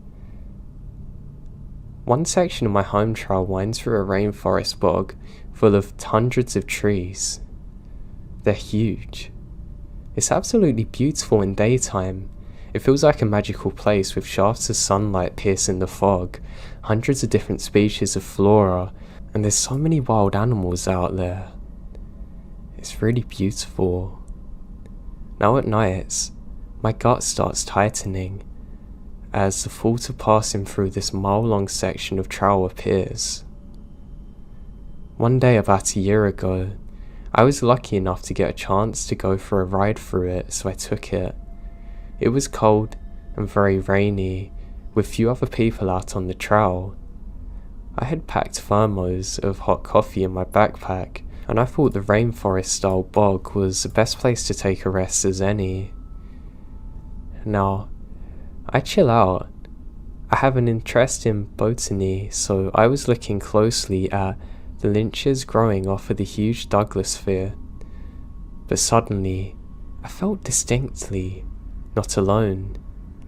One section of my home trail winds through a rainforest bog full of hundreds of trees. They're huge. It's absolutely beautiful in daytime. It feels like a magical place with shafts of sunlight piercing the fog, hundreds of different species of flora, and there's so many wild animals out there. It's really beautiful. Now at nights, my gut starts tightening as the thought of passing through this mile-long section of trail appears. One day about a year ago, I was lucky enough to get a chance to go for a ride through it, so I took it. It was cold and very rainy, with few other people out on the trail. I had packed thermos of hot coffee in my backpack, and I thought the rainforest-style bog was the best place to take a rest as any. Now, I chill out. I have an interest in botany, so I was looking closely at the lynches growing off of the huge Douglas fir. But suddenly, I felt distinctly not alone.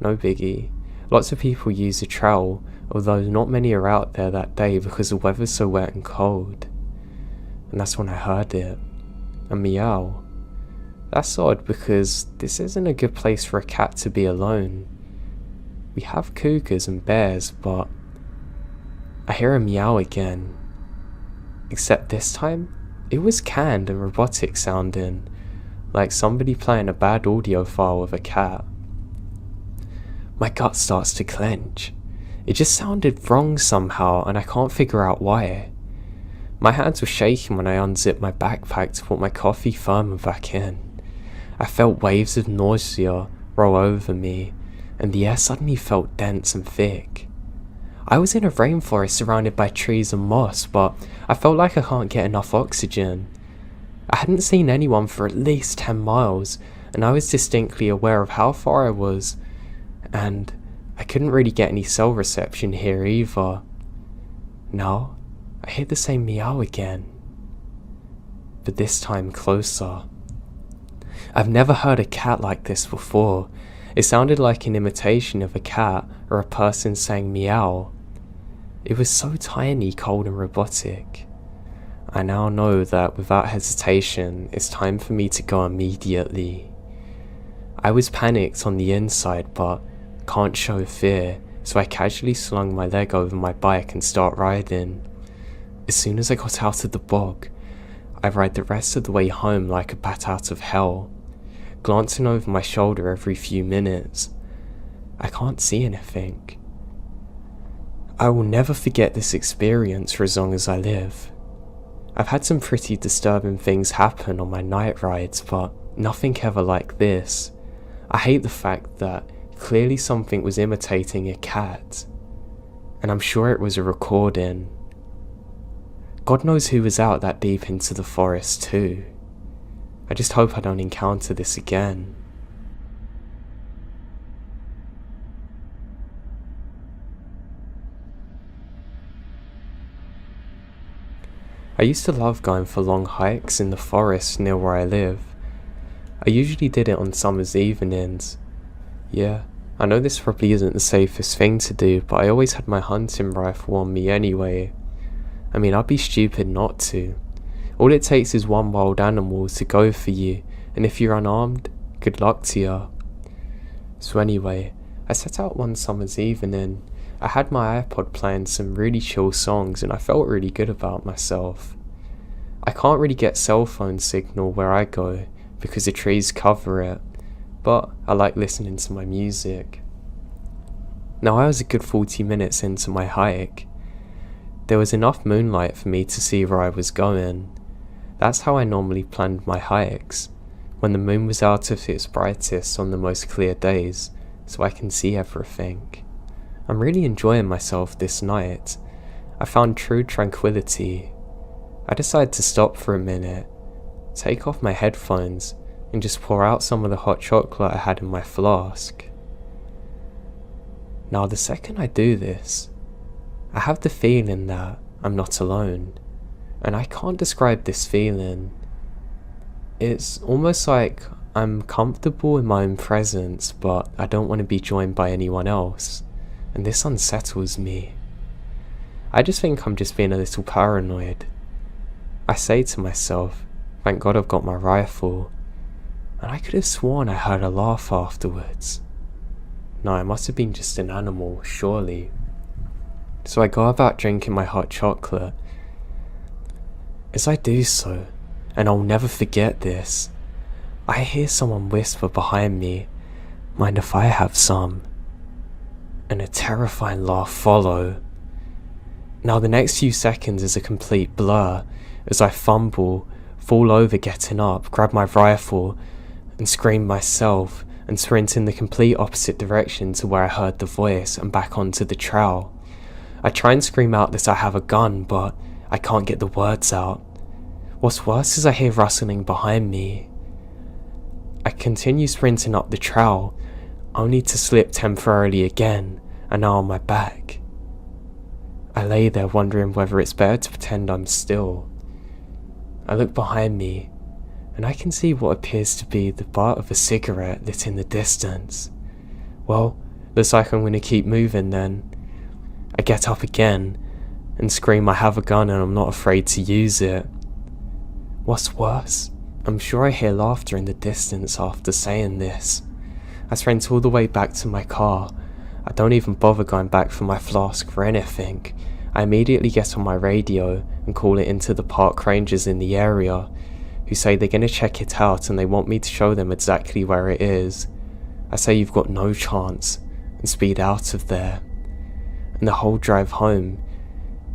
No biggie. Lots of people use the trail, although not many are out there that day because the weather's so wet and cold. And that's when I heard it. A meow. That's odd because this isn't a good place for a cat to be alone. We have cougars and bears, but I hear a meow again. Except this time, it was canned and robotic sounding, like somebody playing a bad audio file with a cat. My gut starts to clench. It just sounded wrong somehow, and I can't figure out why. My hands were shaking when I unzipped my backpack to put my coffee thermo back in. I felt waves of nausea roll over me, and the air suddenly felt dense and thick. I was in a rainforest surrounded by trees and moss, but I felt like I can't get enough oxygen. I hadn't seen anyone for at least 10 miles, and I was distinctly aware of how far I was, and I couldn't really get any cell reception here either. Now, I hear the same meow again, but this time closer. I've never heard a cat like this before. It sounded like an imitation of a cat or a person saying meow. It was so tiny, cold and robotic. I now know that without hesitation, it's time for me to go immediately. I was panicked on the inside, but can't show fear, so I casually slung my leg over my bike and start riding. As soon as I got out of the bog, I ride the rest of the way home like a bat out of hell, glancing over my shoulder every few minutes. I can't see anything. I will never forget this experience for as long as I live. I've had some pretty disturbing things happen on my night rides, but nothing ever like this. I hate the fact that clearly something was imitating a cat, and I'm sure it was a recording. God knows who was out that deep into the forest too. I just hope I don't encounter this again. I used to love going for long hikes in the forest near where I live. I usually did it on summer's evenings. Yeah, I know this probably isn't the safest thing to do, but I always had my hunting rifle on me anyway. I mean, I'd be stupid not to. All it takes is one wild animal to go for you, and if you're unarmed, good luck to you. So anyway, I set out one summer's evening. I had my iPod playing some really chill songs and I felt really good about myself. I can't really get cell phone signal where I go because the trees cover it, but I like listening to my music. Now I was a good 40 minutes into my hike. There was enough moonlight for me to see where I was going. That's how I normally planned my hikes, when the moon was out of its brightest on the most clear days, so I can see everything. I'm really enjoying myself this night. I found true tranquility. I decided to stop for a minute, take off my headphones, and just pour out some of the hot chocolate I had in my flask. Now the second I do this, I have the feeling that I'm not alone, and I can't describe this feeling. It's almost like I'm comfortable in my own presence, but I don't want to be joined by anyone else, and this unsettles me. I just think I'm just being a little paranoid. I say to myself, thank God I've got my rifle, and I could have sworn I heard a laugh afterwards. No, it must have been just an animal, surely. So I go about drinking my hot chocolate. As I do so, and I'll never forget this, I hear someone whisper behind me, "Mind if I have some?" And a terrifying laugh follow. Now the next few seconds is a complete blur as I fumble, fall over getting up, grab my rifle, and scream myself, and sprint in the complete opposite direction to where I heard the voice and back onto the trail. I try and scream out that I have a gun, but I can't get the words out. What's worse is I hear rustling behind me. I continue sprinting up the trail, only to slip temporarily again, and now on my back. I lay there wondering whether it's better to pretend I'm still. I look behind me, and I can see what appears to be the butt of a cigarette lit in the distance. Well, looks like I'm going to keep moving then. I get up again, and scream I have a gun and I'm not afraid to use it. What's worse, I'm sure I hear laughter in the distance after saying this. I sprint all the way back to my car. I don't even bother going back for my flask or anything. I immediately get on my radio and call it into the park rangers in the area, who say they're going to check it out and they want me to show them exactly where it is. I say you've got no chance and speed out of there. And the whole drive home,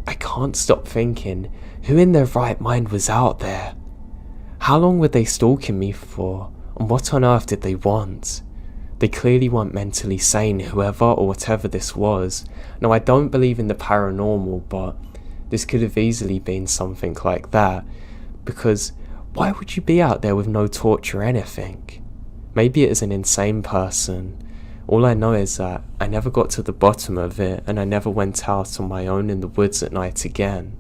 I can't stop thinking, who in their right mind was out there? How long were they stalking me for, and what on earth did they want? They clearly weren't mentally sane, whoever or whatever this was. Now, I don't believe in the paranormal, but this could have easily been something like that, because why would you be out there with no torch or anything? Maybe it is an insane person. All I know is that I never got to the bottom of it, and I never went out on my own in the woods at night again.